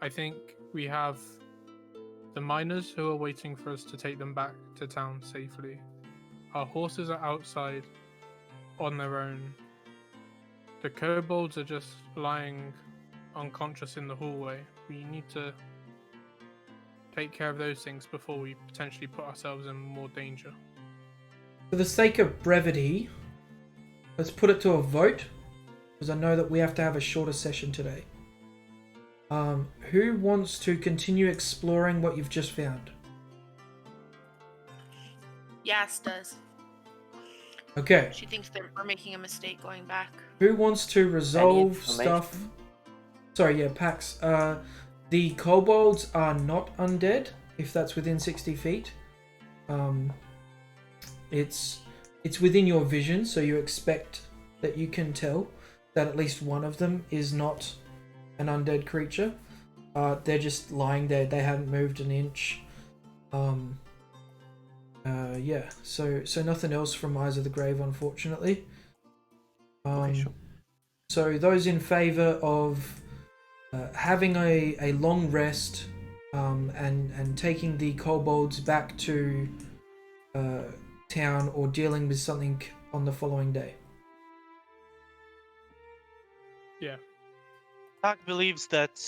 I think we have the miners who are waiting for us to take them back to town safely. Our horses are outside on their own. The kobolds are just lying unconscious in the hallway. We need to take care of those things before we potentially put ourselves in more danger. For the sake of brevity, let's put it to a vote, because I know that we have to have a shorter session today. Who wants to continue exploring what you've just found? Yas does. Okay. She thinks that we're making a mistake going back. Who wants to resolve information? stuff? Sorry, yeah, Pax. The kobolds are not undead, if that's within 60 feet. It's within your vision, so you expect that you can tell that at least one of them is not an undead creature. They're just lying there. They haven't moved an inch. Yeah. So nothing else from Eyes of the Grave, unfortunately. So those in favour of having a long rest and taking the kobolds back to town or dealing with something on the following day. Yeah. Doc believes that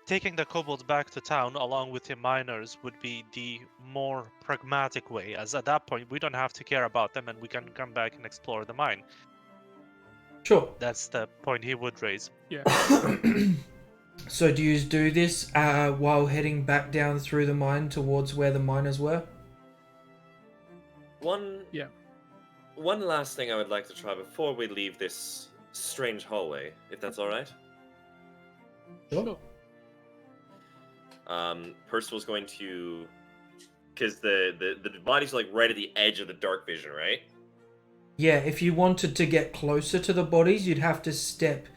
taking the kobolds back to town along with the miners would be the more pragmatic way, as at that point we don't have to care about them and we can come back and explore the mine. Sure. That's the point he would raise. Yeah. So do you do this while heading back down through the mine towards where the miners were? One last thing I would like to try before we leave this strange hallway, if that's all right. Sure. Percival's going to because the bodies are like right at the edge of the dark vision, right? Yeah, if you wanted to get closer to the bodies, you'd have to step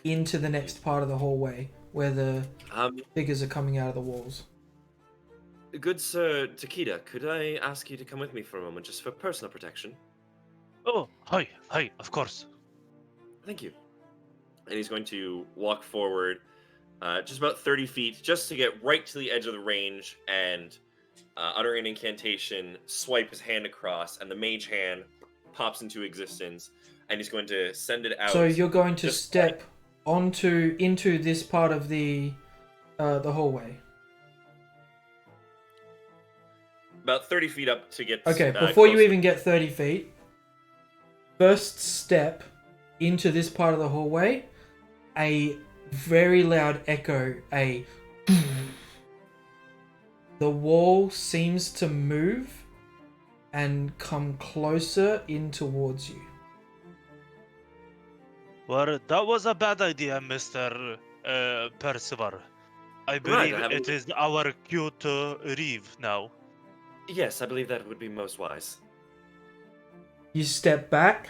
into the next part of the hallway where the figures are coming out of the walls. Good Sir Takeda, could I ask you to come with me for a moment, just for personal protection? Oh, hi, of course. Thank you. And he's going to walk forward just about 30 feet, just to get right to the edge of the range, and uttering an incantation, swipe his hand across, and the mage hand pops into existence, and he's going to send it out. So you're going to step into this part of the hallway. About 30 feet up to get. Okay, before you even get 30 feet, first step into this part of the hallway, a very loud echo, the wall seems to move and come closer in towards you. Well, that was a bad idea, Mr. Percival. I believe it is our cue to leave now. Yes, I believe that would be most wise. You step back,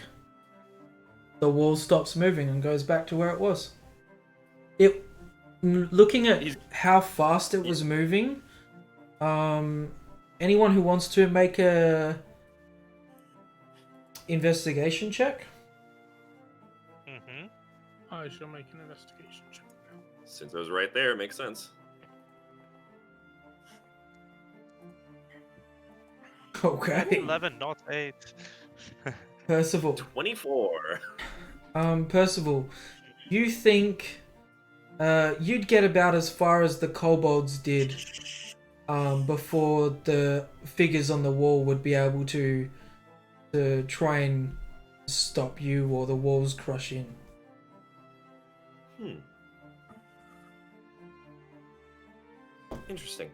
the wall stops moving and goes back to where it was. Looking at how fast it was moving, anyone who wants to make a investigation check? Mm-hmm. I shall make an investigation check. Since I was right there, it makes sense. Okay. 11, not 8. Percival. 24. Percival, you think you'd get about as far as the kobolds did before the figures on the wall would be able to try and stop you or the walls crush in. Interesting.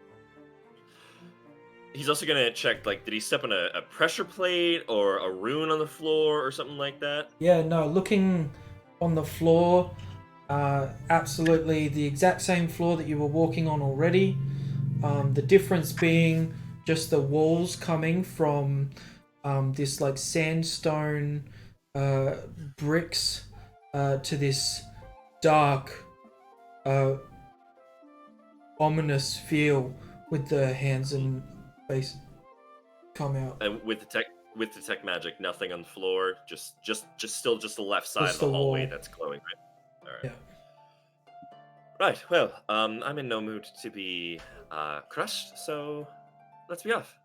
He's also gonna check, like, did he step on a pressure plate or a rune on the floor or something like that? Yeah, no, looking on the floor, absolutely the exact same floor that you were walking on already. The difference being just the walls coming from this like sandstone bricks to this dark, ominous feel with the hands and face come out. And with the tech magic, nothing on the floor, just the left side Just of the the hallway wall. that's glowing, right? All right. Yeah. Right. Well, I'm in no mood to be crushed, so let's be off.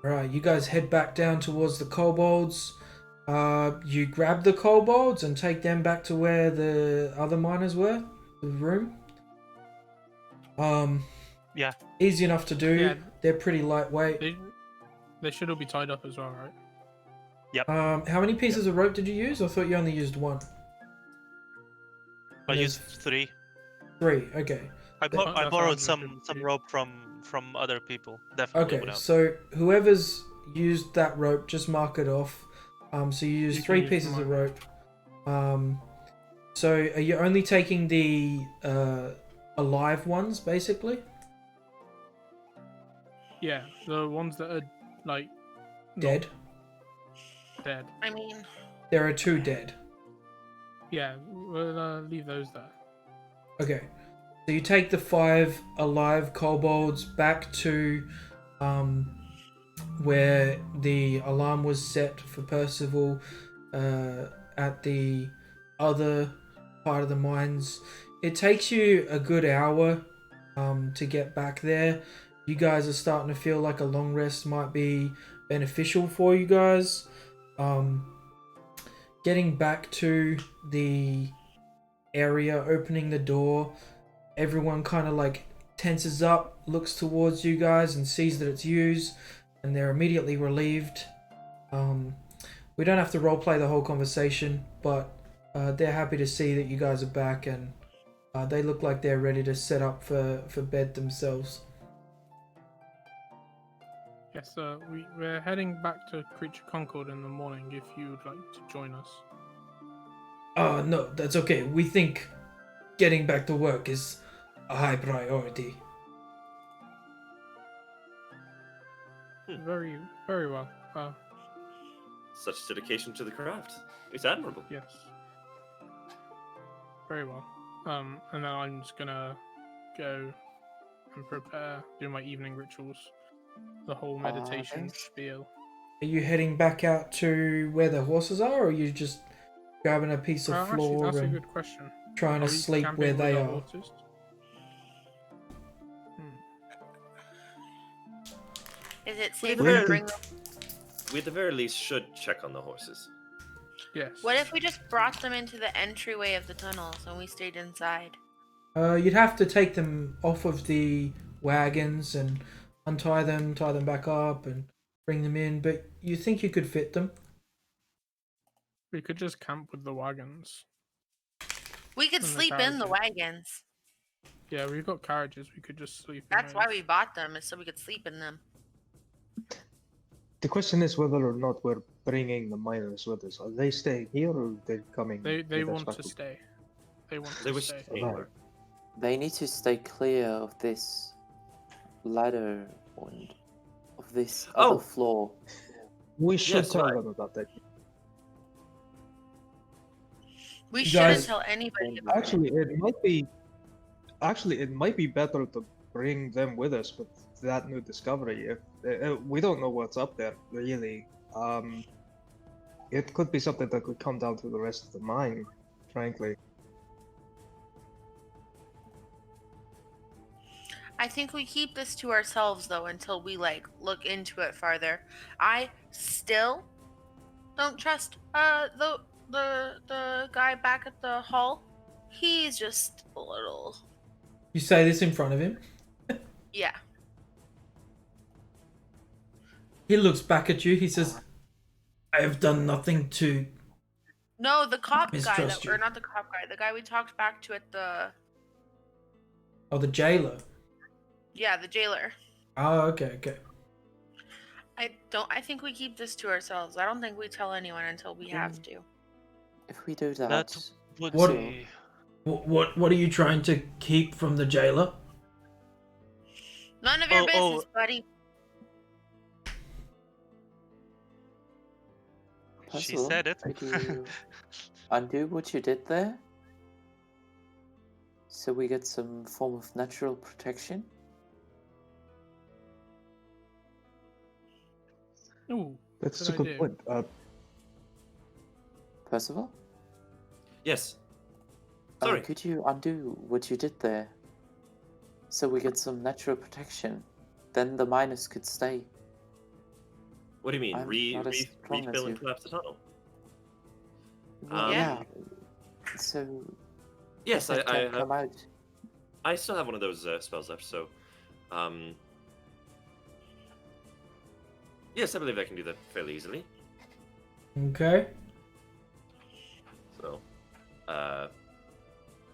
Alright, you guys head back down towards the kobolds. You grab the kobolds and take them back to where the other miners were, the room. Yeah. Easy enough to do. Yeah. They're pretty lightweight. They should all be tied up as well, right? Yep. How many pieces of rope did you use? I thought you only used one. I used 3. 3, okay. I That's borrowed 150. some rope from other people. Definitely Okay, would help. so whoever's used that rope, just mark it off. So you use You 3 can use pieces mine. of rope. So are you only taking the alive ones, basically? Yeah, the ones that are like not Dead? dead. I mean, There are 2 dead. Yeah, we'll leave those there. Okay. So you take the 5 alive kobolds back to where the alarm was set for Percival at the other part of the mines. It takes you a good hour to get back there. You guys are starting to feel like a long rest might be beneficial for you guys. Getting back to the area, opening the door, everyone kind of like tenses up, looks towards you guys and sees that it's yous, and they're immediately relieved. We don't have to roleplay the whole conversation, but they're happy to see that you guys are back, and they look like they're ready to set up for bed themselves. Yes, we're heading back to Creature Concord in the morning if you would like to join us. No, that's okay. We think getting back to work is a high priority. Very, very well. Such dedication to the craft. It's admirable. Yes. Very well. And then I'm just gonna go and prepare, do my evening rituals, the whole meditation thanks. spiel. Are you heading back out to where the horses are, or are you just grabbing a piece of Actually, floor that's a and good question. trying Are to we sleep camping where with they our are? horses? Is it safe Where to bring did- them? We at the very least should check on the horses. Yes. What if we just brought them into the entryway of the tunnels and we stayed inside? You'd have to take them off of the wagons and untie them, tie them back up, and bring them in. But you think you could fit them? We could just camp with the wagons. We could And the sleep in the carriages. wagons. Yeah, we've got carriages. We could just sleep. That's in why those. we bought them, is so we could sleep in them. The question is whether or not we're bringing the miners with us. Are they staying here or are they coming? They with us want back to stay. They want They to were stay. staying Right. there. They need to stay clear of this ladder and of this Oh! other floor. We should Yes, tell right. them about that. We You shouldn't guys- tell anybody about it. Actually, it might be better to bring them with us with that new discovery. If we don't know what's up there, really, it could be something that could come down to the rest of the mine. Frankly, I think we keep this to ourselves though until we look into it farther. I still don't trust the guy back at the hall. He's just a little You say this in front of him. yeah. He looks back at you. He says, "I have done nothing to." No, the cop guy Mistrust you. or not the cop guy, the guy we talked back to at the Oh, the jailer. the jailer. Oh, okay. I think we keep this to ourselves. I don't think we tell anyone until we have to. If we do that, That would What- be. What are you trying to keep from the jailer? None of your Oh, business, buddy. She Puzzle, said it. could you undo what you did there? So we get some form of natural protection? Ooh, that's Good a good idea. point. Percival? Yes. Sorry. Could you undo what you did there? So we get some natural protection. Then the miners could stay. What do you mean? I'm not as strong as Refill and you. collapse the tunnel? Well, Yeah. So Yes, that can come out. I still have one of those spells left, so yes, I believe I can do that fairly easily. Okay. So,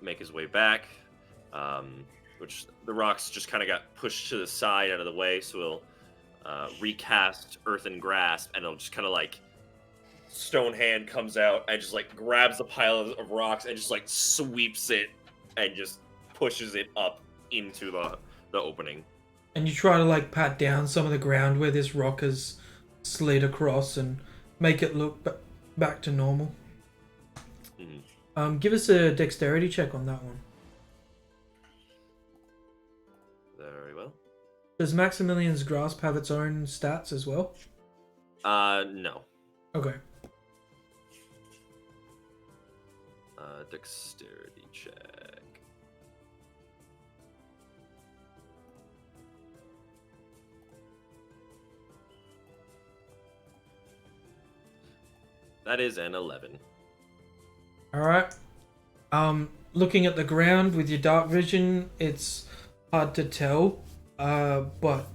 make his way back, which the rocks just kind of got pushed to the side out of the way, so we'll recast Earthen Grasp, and it'll just kind of like Stone Hand comes out and just like grabs the pile of rocks and just like sweeps it and just pushes it up into the opening. And you try to pat down some of the ground where this rock has slid across and make it look back to normal. Mhm. Give us a dexterity check on that one. Very well. Does Maximilian's Grasp have its own stats as well? No. Okay. Dexterity check. That is an 11. Alright. Looking at the ground with your dark vision, it's hard to tell. But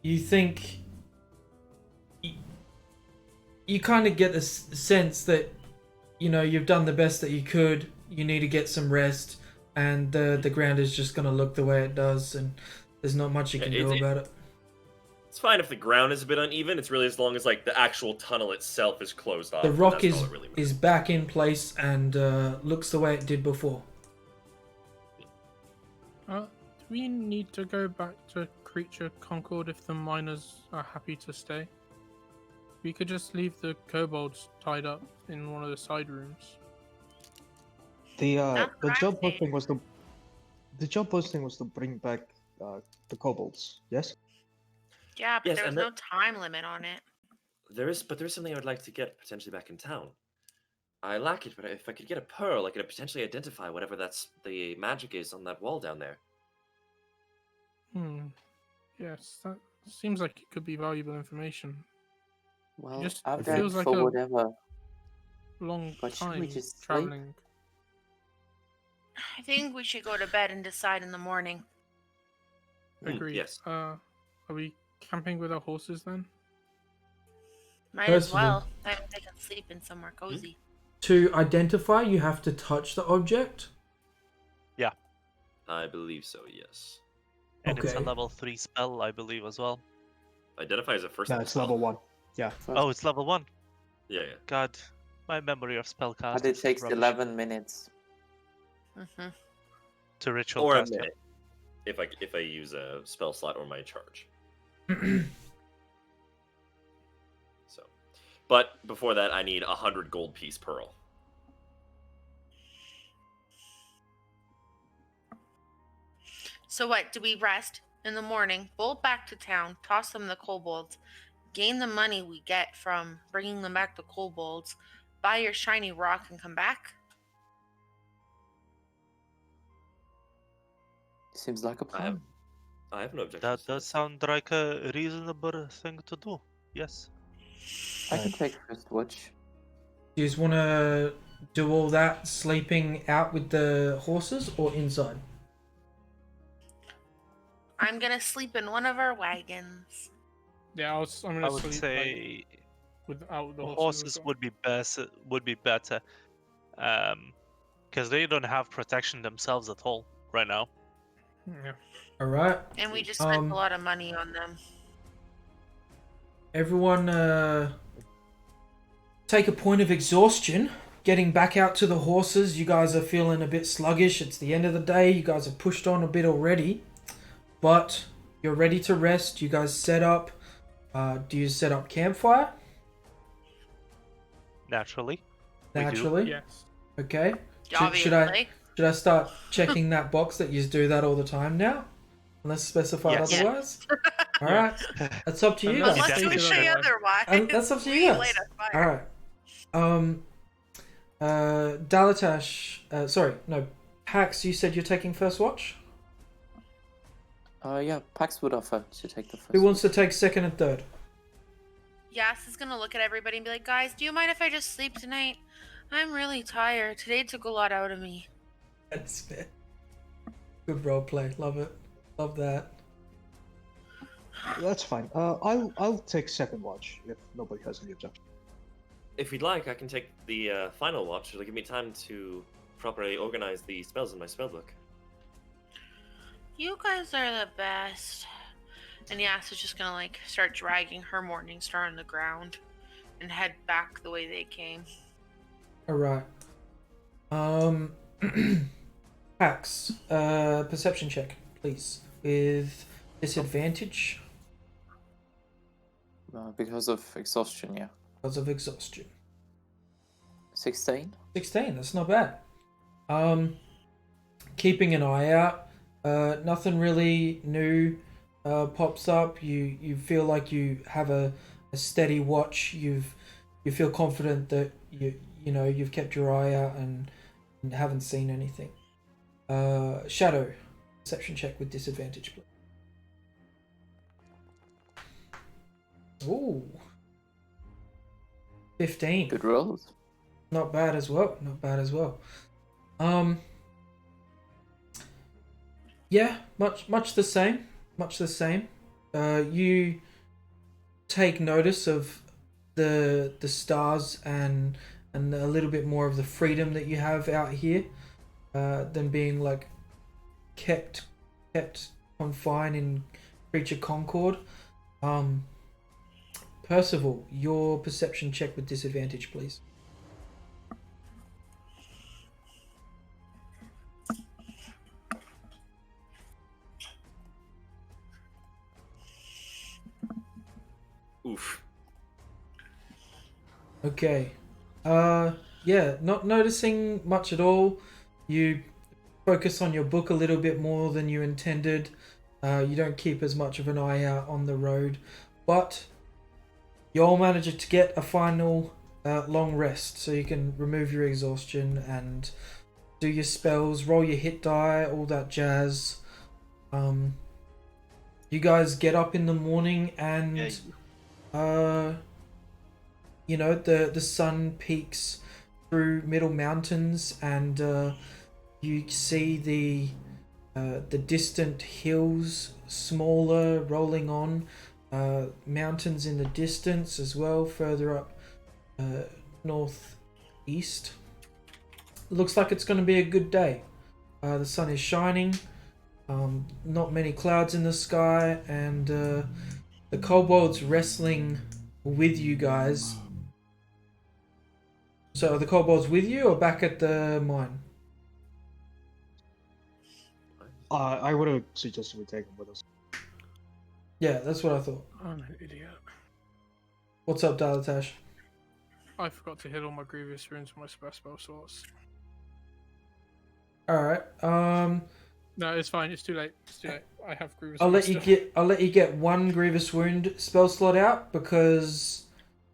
you think you kind of get the sense that, you know, you've done the best that you could. You need to get some rest, and the ground is just gonna look the way it does, and there's not much you can do about it. It's fine if the ground is a bit uneven. It's really as long as like the actual tunnel itself is closed off. The rock That's all it really matters. is back in place and looks the way it did before. To we need to go back to Creature Concord if the miners are happy to stay? We could just leave the kobolds tied up in one of the side rooms. The That's what I'm job saying. posting was the job posting was to bring back the kobolds. Yes. Yeah, but Yes, there was and no time limit on it. There's something I would like to get potentially back in town. I lack it, but if I could get a pearl, I could potentially identify whatever the magic is on that wall down there. Yes, that seems like it could be valuable information. Well, just I've it got feels like for a- whatever. Long But should we time just sleep? traveling. I think we should go to bed and decide in the morning. Agreed. Yes. Are we camping with our horses then? Might as Personally. well. That way they can sleep in somewhere cozy. To identify, you have to touch the object. I believe so, yes. And it's a Okay. level 3 spell, I believe, as well. Identify as a first No, level it's spell. level 1. Yeah. First, Oh, it's level 1. Yeah. God, my memory of spellcast but it is takes rubbish. 11 minutes. Mm-hmm. To ritual Or a cast, yeah. minute. If I use a spell slot or my charge. So, but before that, I need 100 gold piece pearl. So what? Do we rest in the morning, bolt back to town, toss them the kobolds, gain the money we get from bringing them back to kobolds, buy your shiny rock, and come back? Seems like a plan. I have no objection. That does sound like a reasonable thing to do. Yes. I can take first watch. Do you just want to do all that sleeping out with the horses or inside? I'm gonna sleep in one of our wagons. Yeah, I'm I gonna would sleep say without the horses as well. would be better, because they don't have protection themselves at all right now. Yeah. All right. And we just spent Um, a lot of money on them. Everyone, take a point of exhaustion. Getting back out to the horses, you guys are feeling a bit sluggish. It's the end of the day. You guys have pushed on a bit already, but you're ready to rest. You guys set up. Do you set up campfire? Naturally. We do. Naturally. Yes. Okay. Obviously. Should I start checking that box that you do that all the time now? Unless specified Yes. otherwise? All Yeah. right. That's up to you Unless guys. Unless we Definitely. say otherwise. That's up to we you guys. light a fire. All right. Dalatash, sorry, no, Pax, you said you're taking first watch? Yeah, Pax would offer to take the first. Who wants to take second and third? Yas is gonna look at everybody and be like, guys, do you mind if I just sleep tonight? I'm really tired. Today took a lot out of me. That's fair. Good role play. Love it. Love that. That's fine. I'll take second watch if nobody has any objection. If you'd like, I can take the final watch. It'll give me time to properly organize the spells in my spellbook. You guys are the best. And Yas is just gonna like start dragging her morning star on the ground and head back the way they came. All right. Pax, perception check, please, with disadvantage Because of exhaustion, yeah. because of exhaustion. 16. 16, that's not bad. Keeping an eye out. Nothing really new pops up. You feel like you have a steady watch. You feel confident that you've kept your eye out and haven't seen anything. Shadow, perception check with disadvantage, please. Ooh. 15. Good rolls. Not bad as well. Not bad as well. Yeah, much the same. Much the same. You take notice of the stars and a little bit more of the freedom that you have out here, than being like kept confined in Creature Concord. Percival, your perception check with disadvantage, please. Oof. Okay. Yeah, not noticing much at all. You focus on your book a little bit more than you intended. You don't keep as much of an eye out on the road, but you all manage to get a final long rest, so you can remove your exhaustion and do your spells, roll your hit die, all that jazz. You guys get up in the morning and you know, the sun peaks through Middle Mountains, and you see the distant hills, smaller, rolling on, mountains in the distance as well, further up northeast. Looks like it's going to be a good day. The sun is shining, not many clouds in the sky, and the kobolds wrestling with you guys. So are the kobolds with you or back at the mine? I would have suggested we take them with us. Yeah, that's what I thought. I'm an idiot. What's up, Dalatash? I forgot to hit all my grievous runes with my spell slots. All right. No, it's fine. It's too late. It's too late. I have grievous. I'll wounds let you get one grievous wound spell slot out because,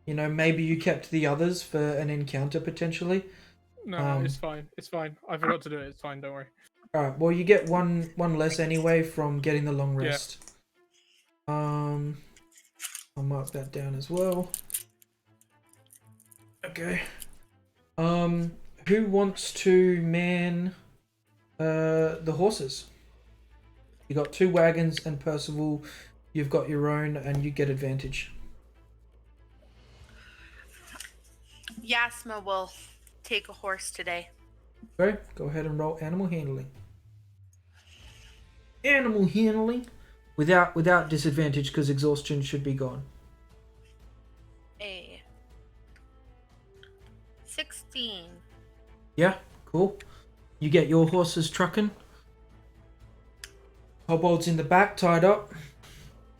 you know, maybe you kept the others for an encounter potentially. No, it's fine. It's fine. I forgot to do it. It's fine. Don't worry. All right. Well, you get one less anyway from getting the long rest. I'll mark that down as well. Okay. Who wants to man the horses? You got 2 wagons, and Percival, you've got your own, and you get advantage. Yasma will take a horse today. Okay, go ahead and roll animal handling. Animal handling, without disadvantage because exhaustion should be gone. A 16. Yeah, cool. You get your horses trucking. Kobolds in the back, tied up.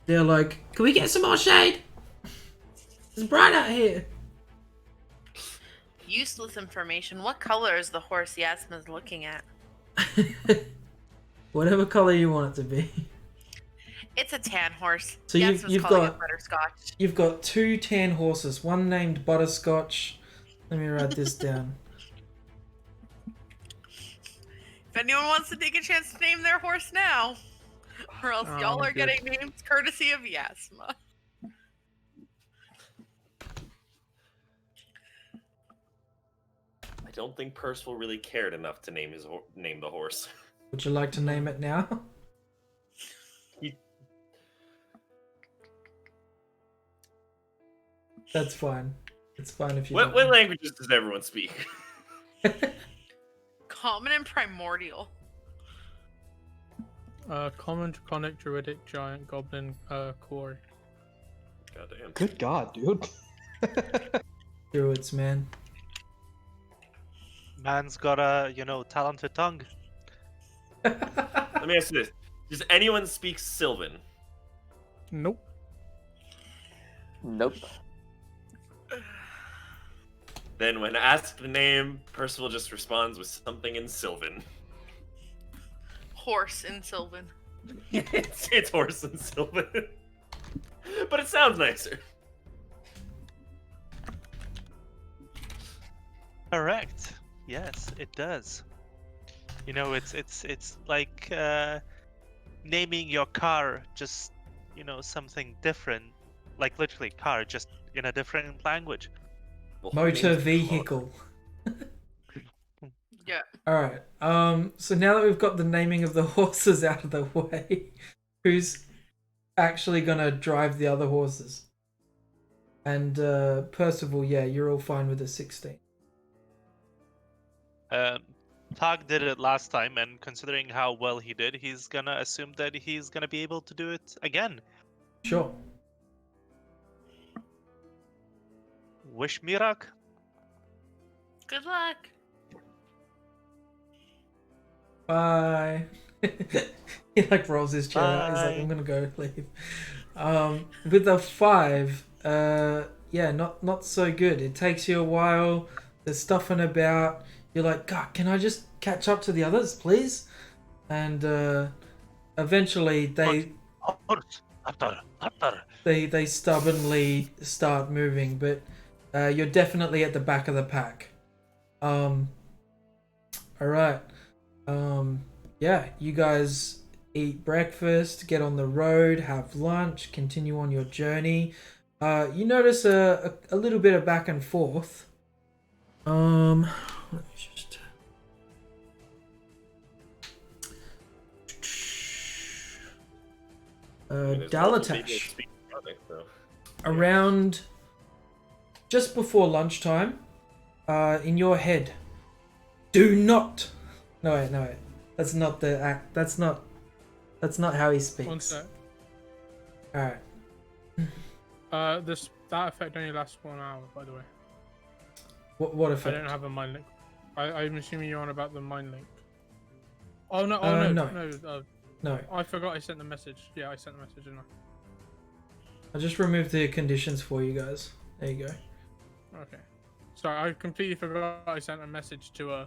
They're like, "Can we get some more shade? It's bright out here." Useless information. What color is the horse Yasma's looking at? Whatever color you want it to be. It's a tan horse. So Yasma's you've calling got it butterscotch. You've got 2 tan horses, one named Butterscotch. Let me write this down. If anyone wants to take a chance to name their horse now, or else y'all are good. getting names courtesy of Yasma. I don't think Percival really cared enough to name the horse. Would you like to name it now? That's fine. It's fine if you What don't. languages does everyone speak? Common and primordial. Common, draconic, druidic, giant, goblin, quarry. Goddamn. Good God, dude. Druids, man. Man's got a, talented tongue. Let me ask you this: does anyone speak Sylvan? Nope. Nope. Then, when asked the name, Percival just responds with something in Sylvan. Horse in Sylvan. it's horse in Sylvan, but it sounds nicer. Correct. Yes, it does. It's like naming your car just something different, like literally car, just in a different language. Well, Motor name's vehicle. Yeah. Alright, so now that we've got the naming of the horses out of the way, who's actually gonna drive the other horses? And Percival, yeah, you're all fine with the 16. Tog did it last time, and considering how well he did, he's gonna assume that he's gonna be able to do it again. Sure. Wish me luck. Good luck. Bye. He like rolls his chair out. He's like, Bye. I'm gonna go leave. With a 5, yeah, not so good. It takes you a while. There's stuffing about. You're like, God, can I just catch up to the others, please? And eventually they stubbornly start moving, but you're definitely at the back of the pack. All right. Yeah, you guys eat breakfast, get on the road, have lunch, continue on your journey. You notice a little bit of back and forth. Let me just. There's multiple people Dalatash. speaking Arabic, so. Around just before lunchtime, in your head, do not. No wait. That's not the act. That's not how he speaks. One sec. All right. That effect only lasts 1 hour, by the way. What I effect? don't have a mind link. I'm assuming you're on about the mind link. Oh no! No. I forgot I sent the message. Yeah, I sent the message, didn't I? I just removed the conditions for you guys. There you go. Okay. Sorry, I completely forgot I sent a message to a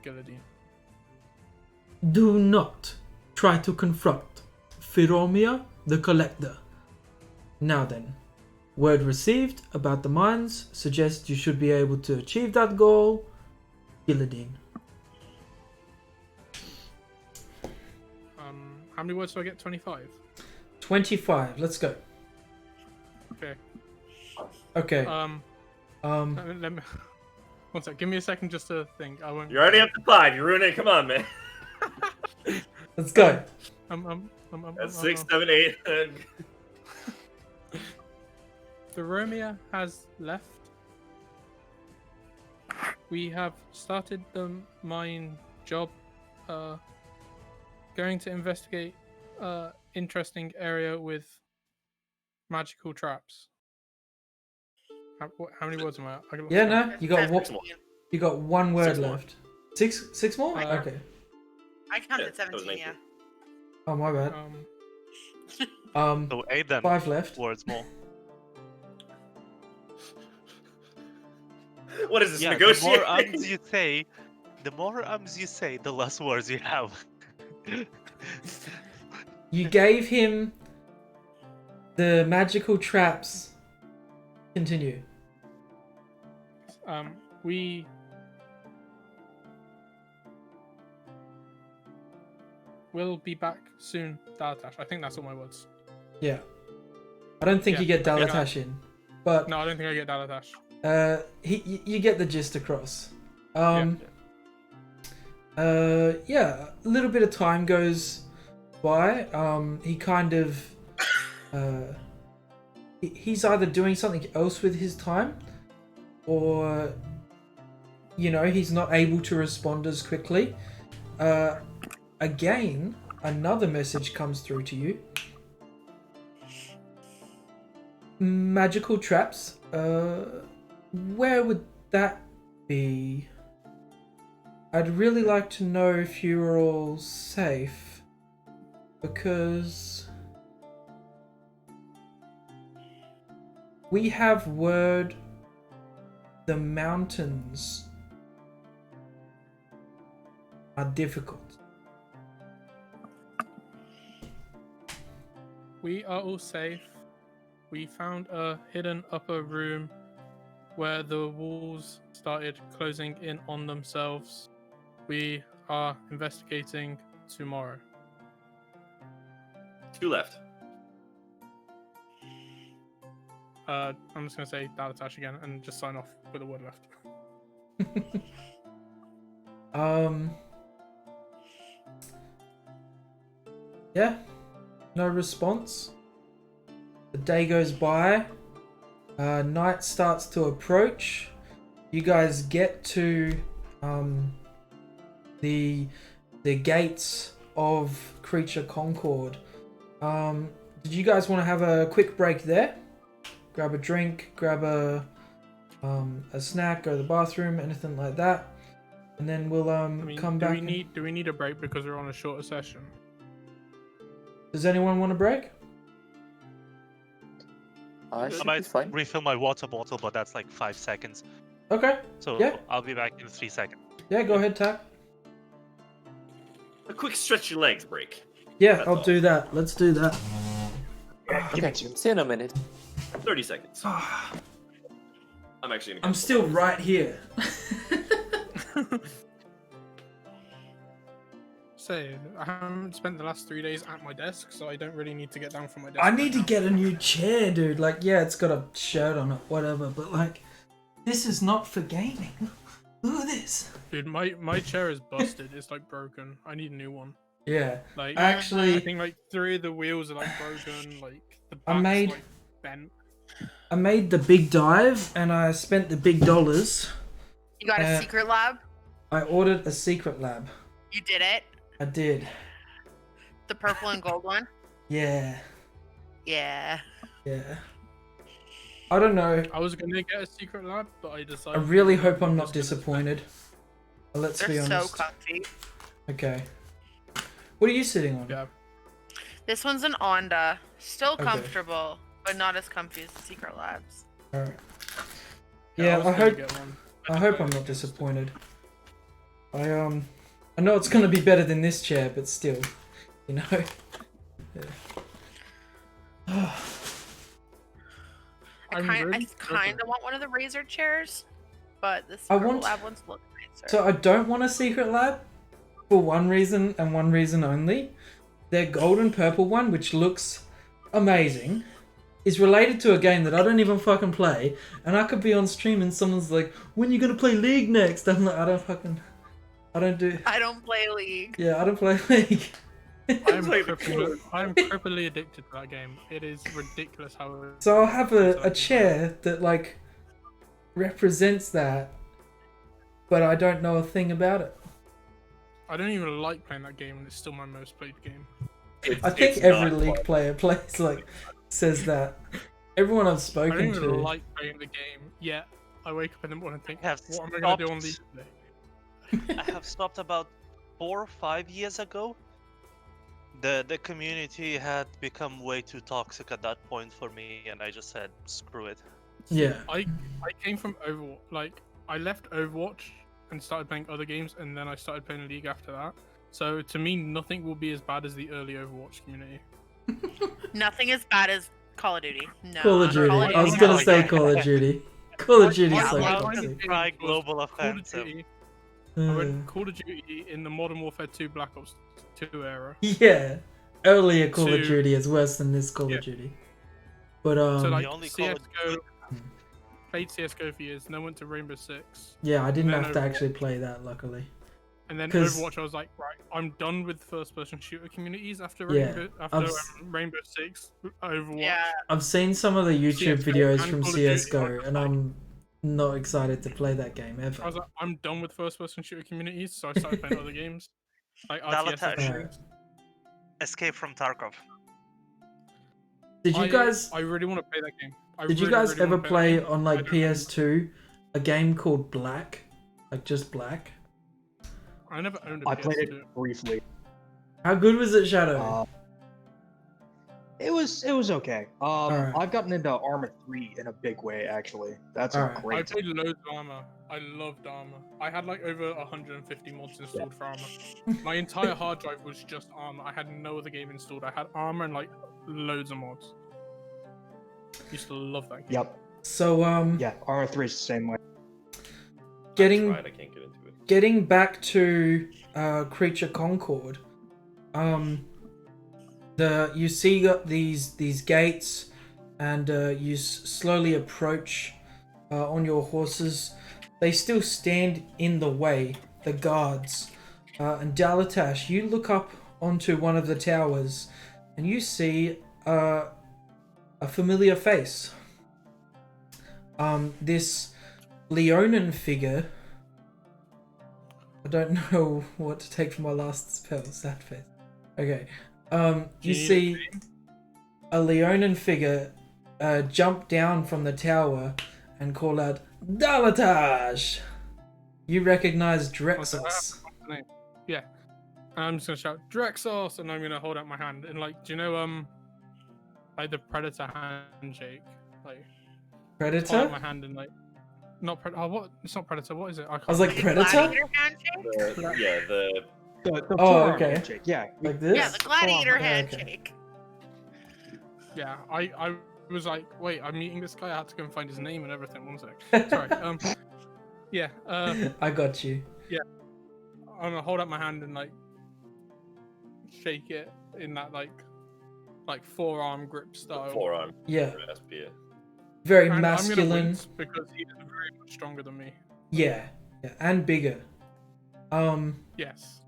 Guillotine. Do not try to confront Phiromia the Collector. Now then, word received about the mines suggests you should be able to achieve that goal. Guillotine. How many words do I get? 25. 25. Let's go. Okay. Okay. Let me. One sec. Give me a second just to think. I won't. You're already up to 5. You're ruining it. Come on, man. Let's go. That's 6, 7, 8. Phiromia has left. We have started the mine job. Going to investigate interesting area with magical traps. How many words am I at? Yeah, no, you got Six more. you got one word 6 more. left. Six more? Okay. I counted that was 17, yeah. 19. Oh my bad. So 8 then. 5 left. Words more. What is this, Yeah, negotiating? the more ums you say, the less words you have. You gave him the magical traps. Continue. We will be back soon, Dalatash. I think that's all my words. Yeah. I don't think Yeah, you get okay, no. Dalatash in, but No, I don't think I get Dalatash. you get the gist across. Yeah. Yeah, a little bit of time goes by. He kind of he's either doing something else with his time, or he's not able to respond as quickly. Again, another message comes through to you. Magical traps. Where would that be? I'd really like to know if you are all safe, because we have word the mountains are difficult. We are all safe. We found a hidden upper room where the walls started closing in on themselves. We are investigating tomorrow. 2 left. I'm just gonna say Dalatash again and just sign off with a word left. Yeah, no response. The day goes by. Night starts to approach. You guys get to the gates of Creature Concord. Did you guys want to have a quick break there? Grab a drink, grab a snack, go to the bathroom, anything like that, and then we'll come back. Do we need a break because we're on a shorter session? Does anyone want a break? I Should be might fine. refill my water bottle, but that's like 5 seconds. Okay. So Yeah. I'll be back in 3 seconds. Yeah, go ahead, Tak. A quick stretch your legs break. Yeah, That's I'll all. do that. Let's do that. Give Okay, it to me. see you in a minute. 30 seconds. I'm actually gonna. I'm still right here. Say, I haven't spent the last 3 days at my desk, so I don't really need to get down from my desk. I right need to now. get a new chair, dude. Like, yeah, it's got a shirt on it, whatever, but like, this is not for gaming. Look at this. Dude, my chair is busted. It's like broken. I need a new one. Yeah. Like, Actually- I think like 3 of the wheels are like broken. Like the I back's made- like bent. I made the big dive and I spent the big dollars. You got a secret lab? I ordered a secret lab. You did it? I did. The purple and gold one? Yeah. Yeah. Yeah. I don't know. I was gonna get a secret lab, but I I decided. really hope I'm not disappointed. But let's be They're so honest. comfy. Okay. What are you sitting on? Yeah. This one's an Onda. Still Okay. comfortable, but not as comfy as the secret labs. Alright. I Yeah, was I gonna hope get one. I hope I'm not disappointed. I know it's gonna be better than this chair, but still, you know. Yeah. I'm I really kind of want one of the Razer chairs, but the I secret want- lab ones look nicer. So I don't want a secret lab for one reason and one reason only. Their gold and purple one, which looks amazing, is related to a game that I don't even fucking play, and I could be on stream and someone's like, "When are you gonna play League next?" I'm like, I don't do. I don't play League. Yeah, I don't play League. I'm Play the cripply addicted to that game. It is ridiculous how. So I'll have a chair that like represents that, but I don't know a thing about it. I don't even like playing that game, and it's still my most played game. I think every League player plays like says that. Everyone I've I don't spoken even to. like playing the game. Yet I wake up in the morning and think, Have what am I gonna do on stopped. League today? I have stopped about 4 or 5 years ago. The community had become way too toxic at that point for me, and I just said, screw it. Yeah. I came from Overwatch. Like I left Overwatch and started playing other games, and then I started playing League after that. So to me, nothing will be as bad as the early Overwatch community. Nothing as bad as Call of Duty. No. Call of Duty. Call of I was Duty. gonna say Call of Duty. Call of Duty is Yeah, so like- toxic. Try global Call of offensive. Duty. I went Call of Duty in the Modern Warfare 2 Black Ops 2 era. Yeah. Earlier Call of To- Duty is worse than this Call Yeah. of Duty. But So like The only Call of CS:GO, played CS:GO for years, then went to Rainbow Six, yeah, I didn't then have to Overwatch. actually play that, luckily. and then 'Cause- Overwatch. I was like, right, I'm done with first-person shooter communities after Yeah, Rainbow, I've- Rainbow Six, Overwatch. Yeah. I've seen some of the YouTube CS:GO videos and from Call of Duty, CSGO, I was and like- I'm not excited to play that game I ever. was like, I'm done with first-person shooter communities, so I started playing other games, like RTS. Dalatash. Alright. Escape from Tarkov. Did you guys I really want to play that game. did you guys ever wanna play that game. on I like don't know. PS2 a game called Black? Like just Black? I never owned a I played PS2. it briefly. How good was it, Shadow? It was okay. Alright. I've gotten into Arma 3 in a big way actually. That's Alright. a I great. played loads of Arma. I loved Arma. I had like over 150 mods installed for Arma. My entire hard drive was just Arma. I had no other game installed. I had Arma and like loads of mods. Used to love that game. Yep. So Yeah, Arma 3 is the same way. getting I can't get into it. getting back to Creature Concord, you see these gates, and you slowly approach on your horses. They still stand in the way, the guards. And Dalatash, you look up onto one of the towers, and you see a familiar face. This Leonin figure. I don't know what to take from my last spell. Sad face. Okay. You see a Leonin figure jump down from the tower and call out, "Dalatash!" You recognize Drexus. Yeah. And I'm just gonna shout Drexos, and I'm gonna hold out my hand and like, do you know like the Predator handshake? like hold Predator? out my hand and like not predator. Oh, what? It's not predator. What is it? I was like, Like a Predator? gladiator handshake? The The Oh, forearm okay. handshake, yeah. Like this? Yeah, the gladiator Okay, okay. handshake. yeah. I was like, wait, I'm meeting this guy. I had to go and find his name and everything. One sec. Sorry. Yeah. I got you. I'm gonna hold up my hand and like shake it in that like forearm grip style. forearm. Yeah. Raspia. Very And I'm gonna masculine. wince because he is very much stronger than me. Yeah. And bigger. Yes.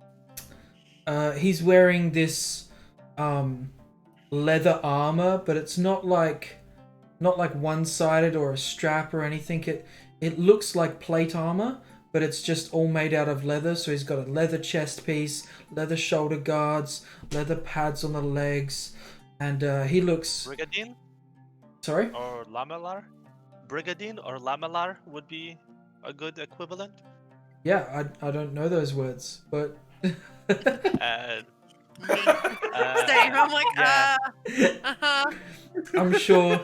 He's wearing this leather armor, but it's not like one-sided or a strap or anything. It looks like plate armor, but it's just all made out of leather. So he's got a leather chest piece, leather shoulder guards, leather pads on the legs, and he looks. Brigadine Sorry. or lamellar? Brigadine or lamellar would be a good equivalent. Yeah, I don't know those words, but. Uh, Same. I'm like, yeah. I'm sure.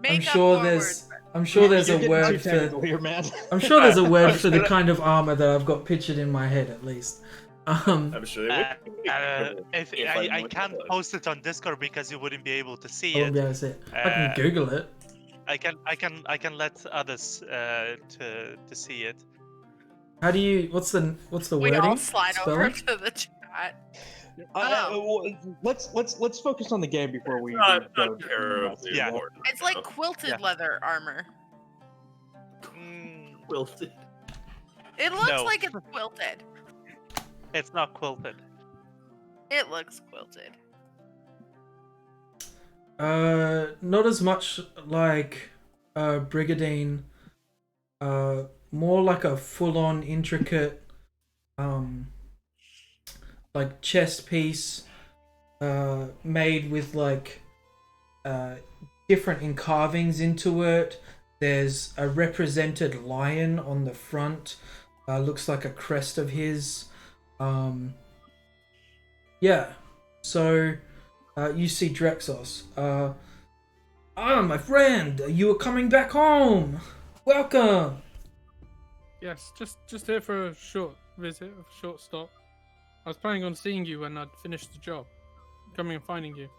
Make I'm up sure more there's. words. I'm sure there's You're a getting word too for. technical here, man. I'm sure there's a word for the kind of armor that I've got pictured in my head, at least. I'm sure they would. if If I, I I know can't it. post it on Discord because you wouldn't be able to see I won't it. be able to say it. I can Google it. I can let others to see it. How do you? What's the We wording? all slide over Spelling? to the chat. Let's focus on the game before we. Not go terribly Yeah. important, It's like though. quilted Yeah. leather armor. Quilted. It looks No. like it's quilted. It's not quilted. It looks quilted. Not as much like Brigadine. More like a full-on intricate, like chest piece, made with like different carvings into it. There's a represented lion on the front. Looks like a crest of his. Yeah. So you see Drexos. My friend, you are coming back home. Welcome. Yes. Just here for a short visit, a short stop. I was planning on seeing you when I'd finished the job. Coming and finding you.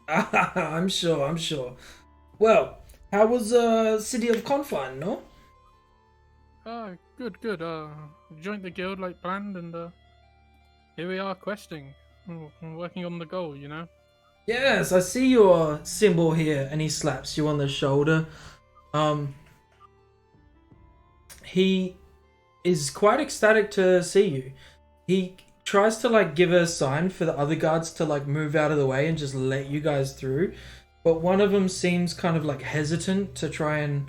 I'm sure. Well, how was City of Confine, no? Good. Joined the guild like planned, and here we are questing. I'm working on the goal, you know. Yes, I see your symbol here, and he slaps you on the shoulder. He is quite ecstatic to see you. He tries to like give a sign for the other guards to like move out of the way and just let you guys through, but one of them seems kind of like hesitant to try and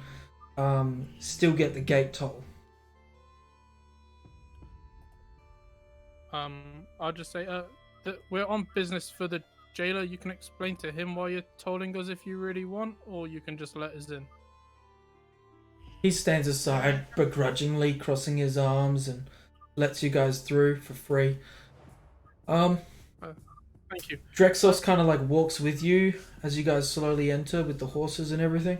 still get the gate toll. I'll just say that we're on business for the jailer. You can explain to him why you're tolling us if you really want, or you can just let us in. He stands aside begrudgingly, crossing his arms, and lets you guys through for free. Thank you. Drexos kind of like walks with you as you guys slowly enter with the horses and everything.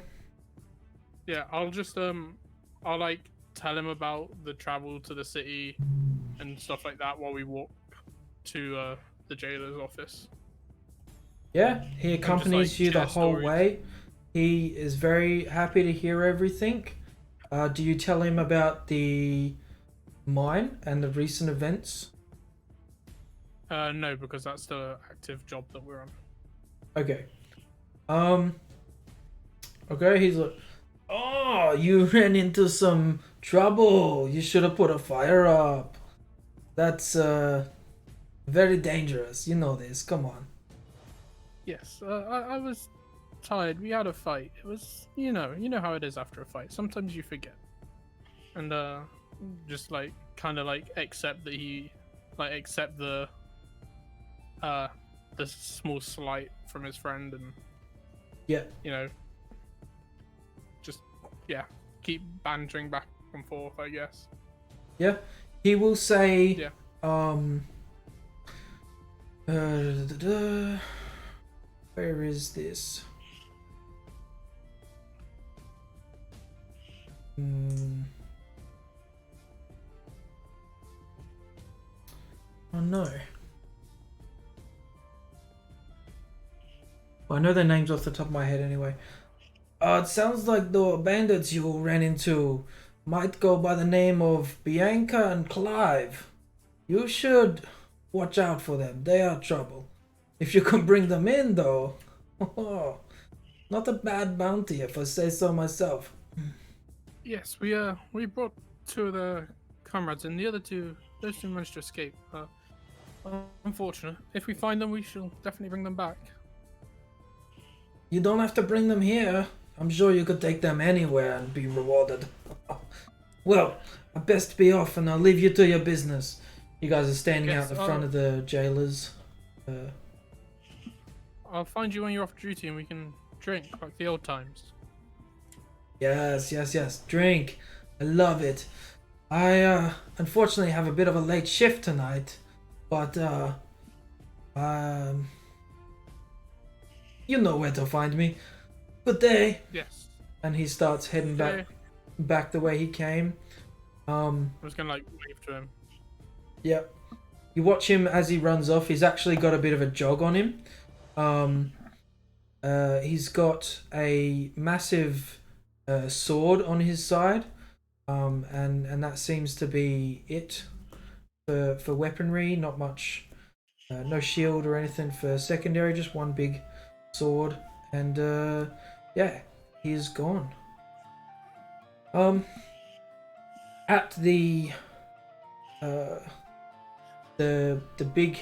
Yeah, I'll just I'll like tell him about the travel to the city and stuff like that while we walk to the jailer's office. Yeah, he accompanies like, you the share whole stories. way. He is very happy to hear everything. Do you tell him about the mine and the recent events? No, because that's the active job that we're on. Okay. Okay, he's like, oh, you ran into some trouble. You should have put a fire up. That's very dangerous. You know this. Come on. Yes, I was tired. We had a fight. It was, you know how it is after a fight. Sometimes you forget, and just like kind of like accept that accept the small slight from his friend, and Yeah. just keep bantering back and forth, I guess. Yeah. He will say, Yeah. Where is this? Hmm. Oh no. Well, I know their names off the top of my head anyway. It sounds like the bandits you ran into might go by the name of Bianca and Clive. You should watch out for them. They are trouble. If you can bring them in, though, not a bad bounty if I say so myself. Yes, we brought two of the comrades, and the other two, those two managed to escape. Unfortunate. If we find them, we shall definitely bring them back. You don't have to bring them here. I'm sure you could take them anywhere and be rewarded. Well, I best be off, and I'll leave you to your business. You guys are standing Yes, out the front of the jailers. I'll find you when you're off duty, and we can drink like the old times. Yes. Drink. I love it. I unfortunately have a bit of a late shift tonight, but you know where to find me. Good day. Yes. And he starts heading back the way he came. I was gonna like wave to him. Yep. You watch him as he runs off. He's actually got a bit of a jog on him. He's got a massive sword on his side, and that seems to be it for weaponry. Not much, no shield or anything for secondary. Just one big sword, and yeah, he's gone. At the big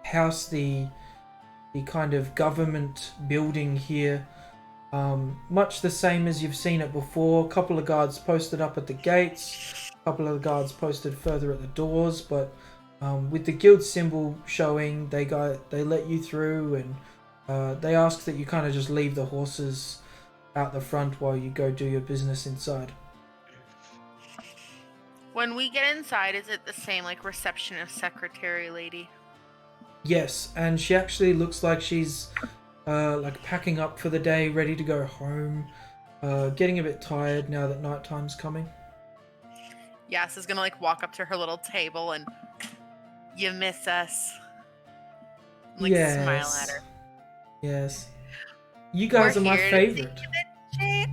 house, the kind of government building here, much the same as you've seen it before. A couple of guards posted up at the gates, a couple of guards posted further at the doors, but with the guild symbol showing, they let you through, and they ask that you kind of just leave the horses out the front while you go do your business inside. When we get inside, is it the same like receptionist secretary lady? Yes, and she actually looks like she's like packing up for the day, ready to go home, getting a bit tired now that nighttime's coming. Yas is gonna like walk up to her little table and, you miss us. Like smile at her. Yes. You guys We're are my here to favorite. see the jail.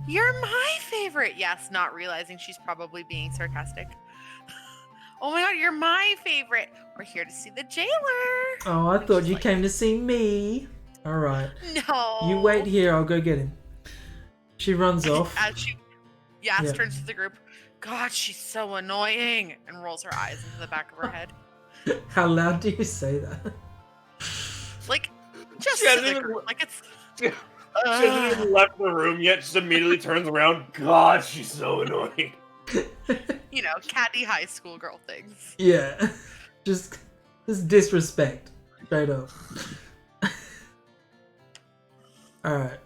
You're my favorite. Yes, not realizing she's probably being sarcastic. Oh my god, you're my favorite. We're here to see the jailer. Oh, I And thought she's you like, came to see me. All right. No. You wait here. I'll go get him. She runs off. As Yas Yeah. turns to the group. God, she's so annoying, and rolls her eyes into the back of her head. How loud do you say that? Like, just She to hasn't the even- group. Like it's. She hasn't even left the room yet. Just immediately turns around. God, she's so annoying. You know, catty high school girl things. Yeah. Just disrespect. Straight up. Alright.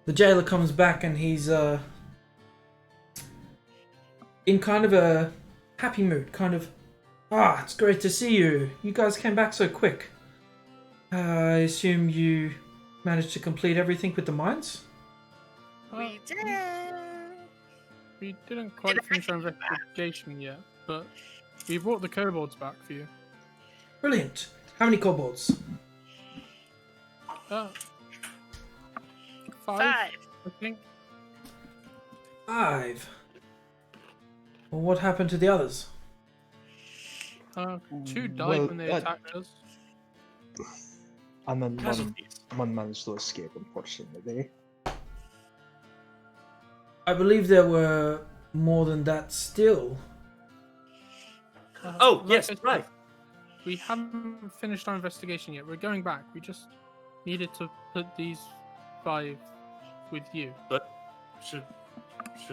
The jailer comes back and he's in kind of a happy mood, kind of, it's great to see you. You guys came back so quick. I assume you managed to complete everything with the mines? We did. We didn't quite finish our investigation yet, but we brought the kobolds back for you. Brilliant. How many kobolds? 5, Five. I think. 5. Well, what happened to the others? 2 died Well, when they attacked us. And then Casualties. one managed to escape, unfortunately. I believe there were more than that still. Oh, Like yes, I said, right. We haven't finished our investigation yet. We're going back. We just needed to put these 5 with you. But should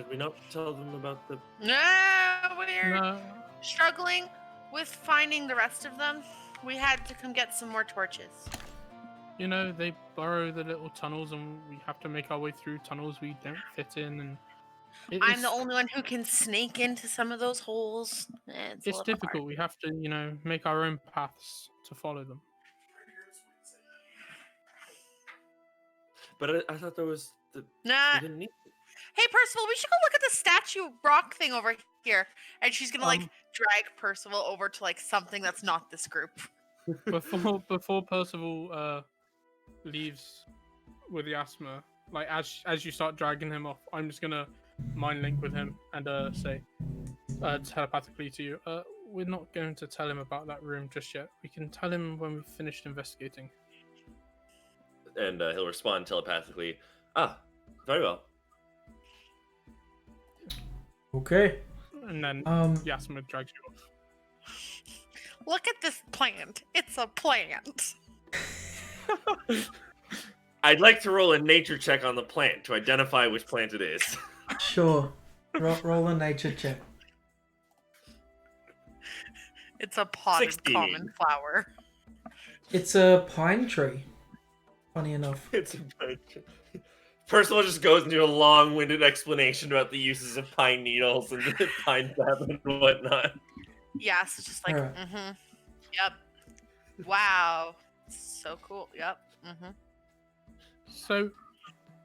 we not tell them about the? No, we're No, struggling with finding the rest of them. We had to come get some more torches. you know, they burrow the little tunnels and we have to make our way through tunnels we don't fit in. And I'm the only one who can sneak into some of those holes. It's a It's little difficult. hard. We have to, make our own paths to follow them. But I thought there was the. Nah. We didn't need. Hey, Percival, we should go look at the statue rock thing over here. And she's gonna like drag Percival over to like something that's not this group. Before Percival leaves with the asthma, like as you start dragging him off, I'm just gonna mind link with him and say telepathically to you, we're not going to tell him about that room just yet. We can tell him when we've finished investigating. And he'll respond telepathically. Ah, very well. Okay. And then Yasma drags you off. Look at this plant. It's a plant. I'd like to roll a nature check on the plant to identify which plant it is. Sure. Roll a nature check. It's a potted 16. common flower. It's a pine tree. Funny enough. It's a pine tree. Percival just goes into a long-winded explanation about the uses of pine needles and pine sap and whatnot. Yeah, it's just like, Alright. Yep. Wow. So cool. Yep. So,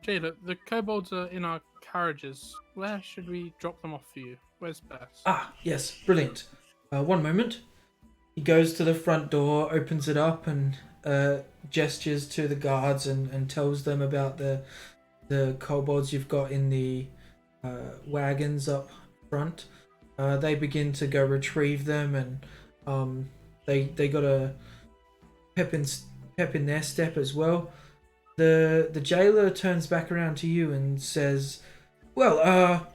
Jayla, the kobolds are in our carriages. Where should we drop them off for you? Where's best? Ah, yes, brilliant. One moment. He goes to the front door, opens it up, and gestures to the guards and tells them about the kobolds you've got in the wagons up front. They begin to go retrieve them, and they got a pep in their step as well. The jailer turns back around to you and says, "Well,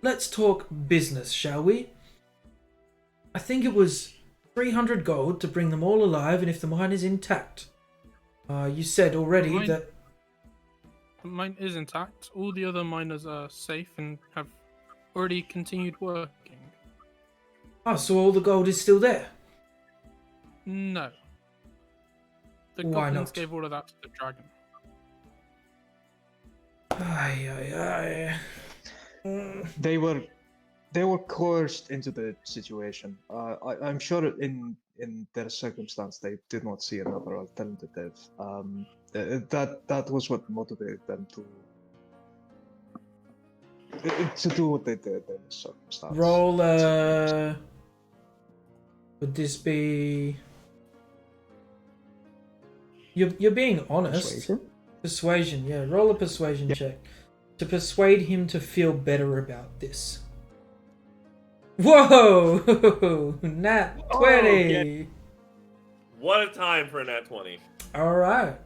let's talk business, shall we? I think it was 300 gold to bring them all alive, and if the mine is intact. You said already that The mine is intact. All the other miners are safe and have already continued working. Oh, so all the gold is still there? No. The Why goblins not? gave all of that to the dragon. They were coerced into the situation. I'm sure in their circumstance they did not see another alternative. That was what motivated them to do what they did in this circumstance. Roll, would this be... You're being honest. Persuasion, yeah. Roll a persuasion check. To persuade him to feel better about this. Whoa! Nat 20! What a time for a nat 20. Alright.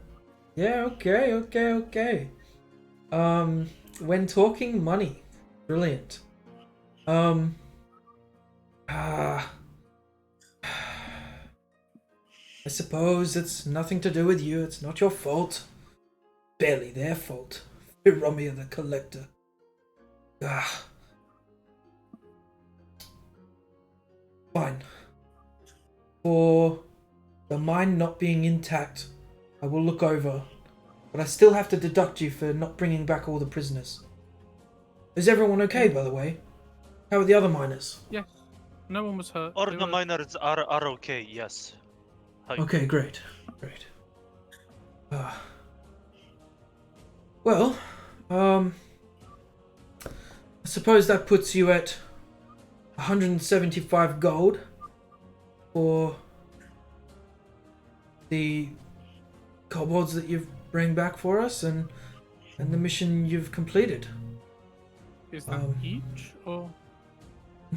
Yeah, okay. When talking money. Brilliant. I suppose it's nothing to do with you. It's not your fault. Barely their fault. Firomia the Collector. Fine. For the mine not being intact, I will look over. But I still have to deduct you for not bringing back all the prisoners. Is everyone okay, by the way? How are the other miners? Yes. No one was hurt. Or They the were- miners are okay, yes. Okay, great. Well, I suppose that puts you at 175 gold for the kobolds that you've bring back for us and the mission you've completed. Is that each or?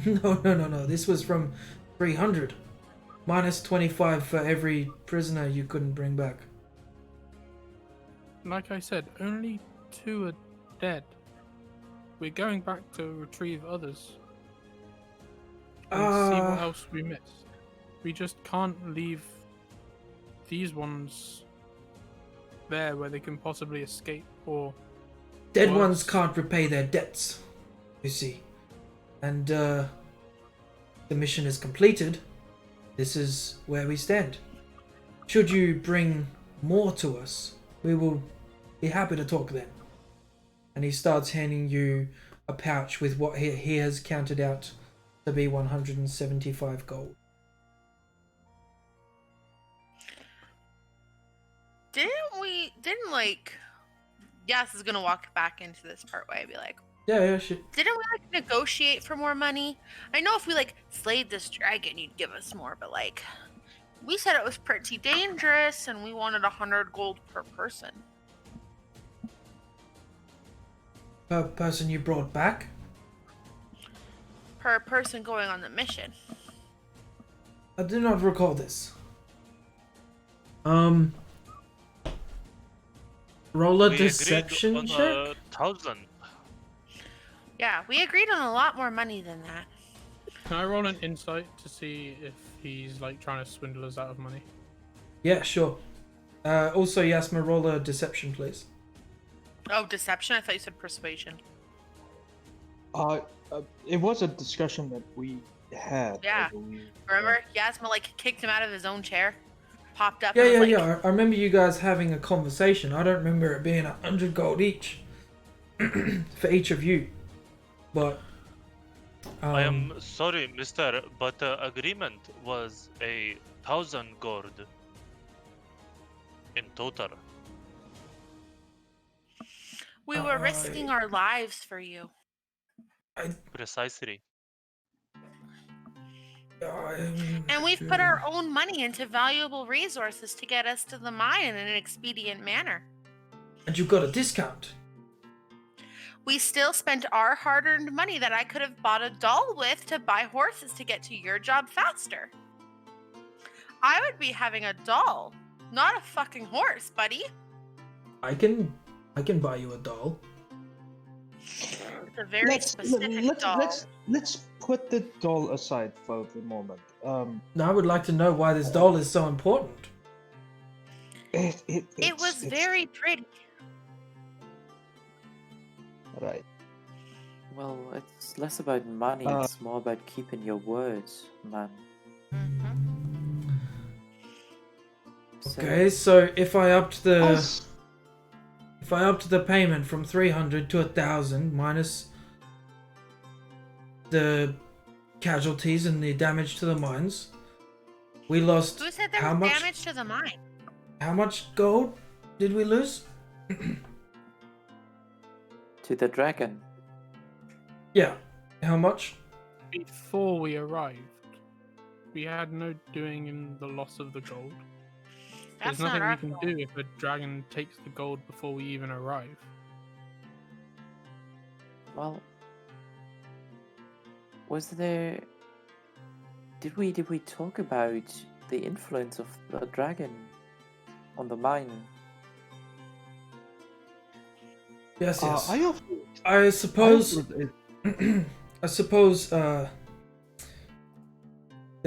No. This was from 300. Minus 25 for every prisoner you couldn't bring back. Like I said, only 2 are dead. We're going back to retrieve others. And see what else we missed. We just can't leave these ones there where they can possibly escape or... Dead worse. ones can't repay their debts, you see. And the mission is completed. This is where we stand. Should you bring more to us, we will be happy to talk then. And he starts handing you a pouch with what he has counted out to be 175 gold. Didn't like Yas is gonna walk back into this part way and be like, Yeah, shit. didn't we like negotiate for more money? I know if we like slayed this dragon, you'd give us more, but like, we said it was pretty dangerous and we wanted 100 gold per person. Per person you brought back? Per person going on the mission. I do not recall this. Roll a We deception agreed on check? 1,000. Yeah, we agreed on a lot more money than that. Can I roll an insight to see if he's like trying to swindle us out of money? Yeah, sure. Also, Yasma, roll a deception, please. Oh, deception? I thought you said persuasion. It was a discussion that we had. Yeah. I believe. Remember? Yasma like kicked him out of his own chair, popped up. Yeah, and yeah, was like, yeah. I remember you guys having a conversation. I don't remember it being 100 gold each for each of you. But I am sorry, mister, but the agreement was 1,000 gold in total. we were risking our lives for you. Precisely. And we've put our own money into valuable resources to get us to the mine in an expedient manner. And you got a discount. We still spent our hard-earned money that I could have bought a doll with to buy horses to get to your job faster. I would be having a doll, not a fucking horse, buddy. I can buy you a doll. It's a very specific doll. Let's put the doll aside for the moment. Now I would like to know why this doll is so important. It was very pretty. Right. Well, it's less about money, it's more about keeping your words, man. Okay, so if I upped the payment from 300 to 1,000 minus the casualties and the damage to the mines, we lost. Who said there how was much damage to the mine? How much gold did we lose? To the dragon. Yeah. How much? Before we arrived, we had no doing in the loss of the gold. That's There's not nothing our we can fault. do if a dragon takes the gold before we even arrive. Well, was there... Did we talk about the influence of the dragon on the mine? Yes, yes. I I suppose. offered I suppose the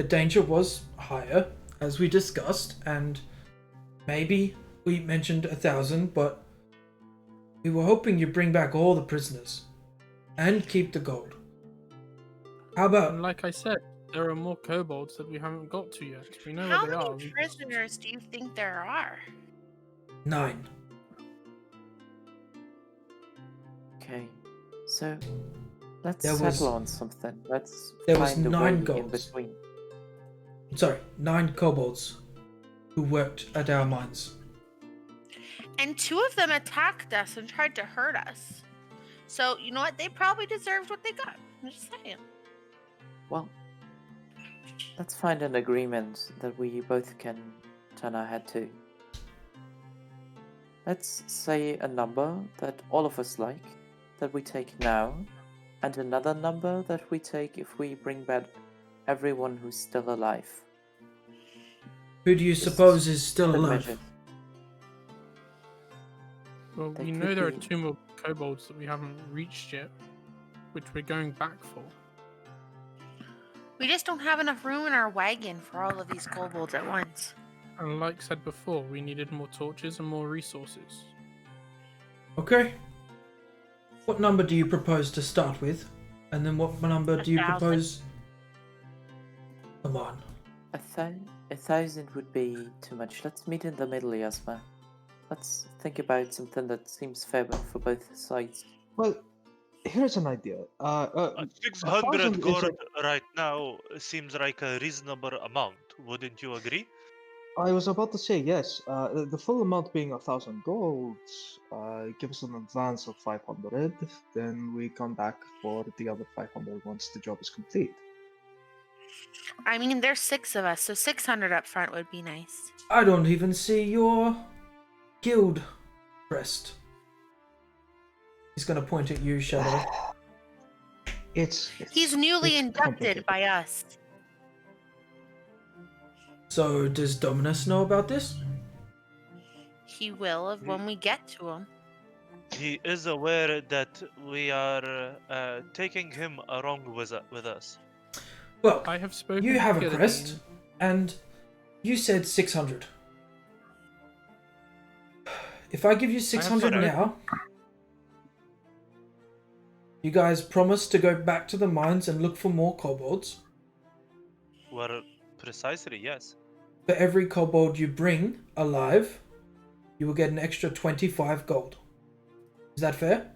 danger was higher, as we discussed, and maybe we mentioned 1,000, but we were hoping you'd bring back all the prisoners and keep the gold. How about? And like I said, there are more kobolds that we haven't got to yet. We know How where they are. many prisoners do you think there are? 9. Okay, so let's There settle was- on something. Let's there was find a 9 way in goals. between. Sorry, 9 kobolds who worked at our mines. And 2 of them attacked us and tried to hurt us. So, you know what? They probably deserved what they got. I'm just saying. Well, let's find an agreement that we both can turn our head to. Let's say a number that all of us like, that we take now, and another number that we take if we bring back everyone who's still alive. Who do you suppose is still Good alive? measure. Well, They we could know there are be- 2 more kobolds that we haven't reached yet, which we're going back for. We just don't have enough room in our wagon for all of these kobolds at once. And like said before, we needed more torches and more resources. Okay. What number do you propose to start with? And then what number do you 1,000. propose? Come on. 1,000 would be too much. Let's meet in the middle, Yasma. Let's think about something that seems fair for both sides. Well, here's an idea. 600 1,000 is gold right now seems like a reasonable amount. Wouldn't you agree? I was about to say yes. The full amount being 1,000 gold gives an advance of 500. Then we come back for the other 500 once the job is complete. I mean, there's 6 of us, so 600 up front would be nice. I don't even see your guild crest. He's gonna point at you, Shadow. He's newly it's inducted complicated. by us. So does Dominus know about this? He will when we get to him. He is aware that we are taking him along with us. Well, I have spoken. you to have a Gilligan. crest, and you said 600. If I give you 600 spoken. now, you guys promise to go back to the mines and look for more kobolds. Well, precisely, yes. For every kobold you bring alive, you will get an extra 25 gold. Is that fair?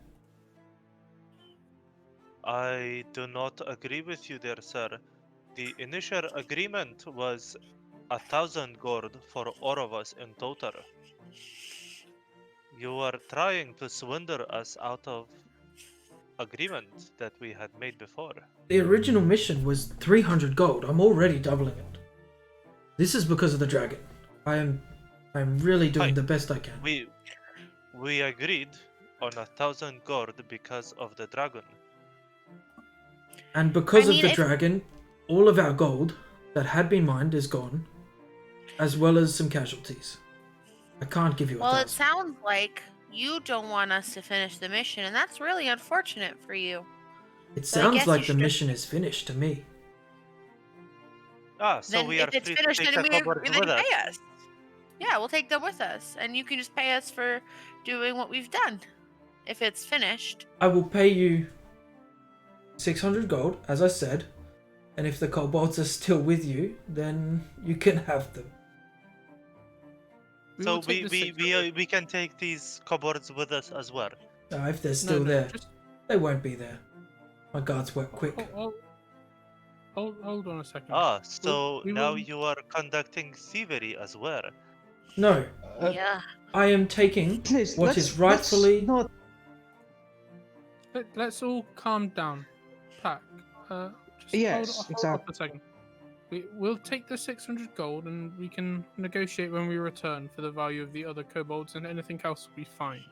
I do not agree with you there, sir. The initial agreement was 1,000 gold for all of us in total. You are trying to swindle us out of agreement that we had made before. The original mission was 300 gold. I'm already doubling it. This is because of the dragon. I'm really doing the best I can. We agreed on 1,000 gold because of the dragon. And because of the dragon, all of our gold that had been mined is gone, as well as some casualties. I can't give you a Well, it 1,000. sounds like you don't want us to finish the mission, and that's really unfortunate for you. It So I sounds guess like you the should- mission is finished to me. Ah, so Then we are if it's free finished, to take then the we kobolds then with us. pay us. Yeah, we'll take them with us, and you can just pay us for doing what we've done. If it's finished. I will pay you 600 gold, as I said, and if the kobolds are still with you, then you can have them. We So will take the 600. we can take these kobolds with us as well. If they're still there, Just they won't be there. My guards work quick. hold on a second. Ah, so we now will- you are conducting thievery as well. No, Yeah. I am taking Please, what let's- is rightfully. let's not. Let's all calm down. Pack. Just Yes, hold exactly. up a second. We'll take the 600 gold and we can negotiate when we return for the value of the other kobolds and anything else we find.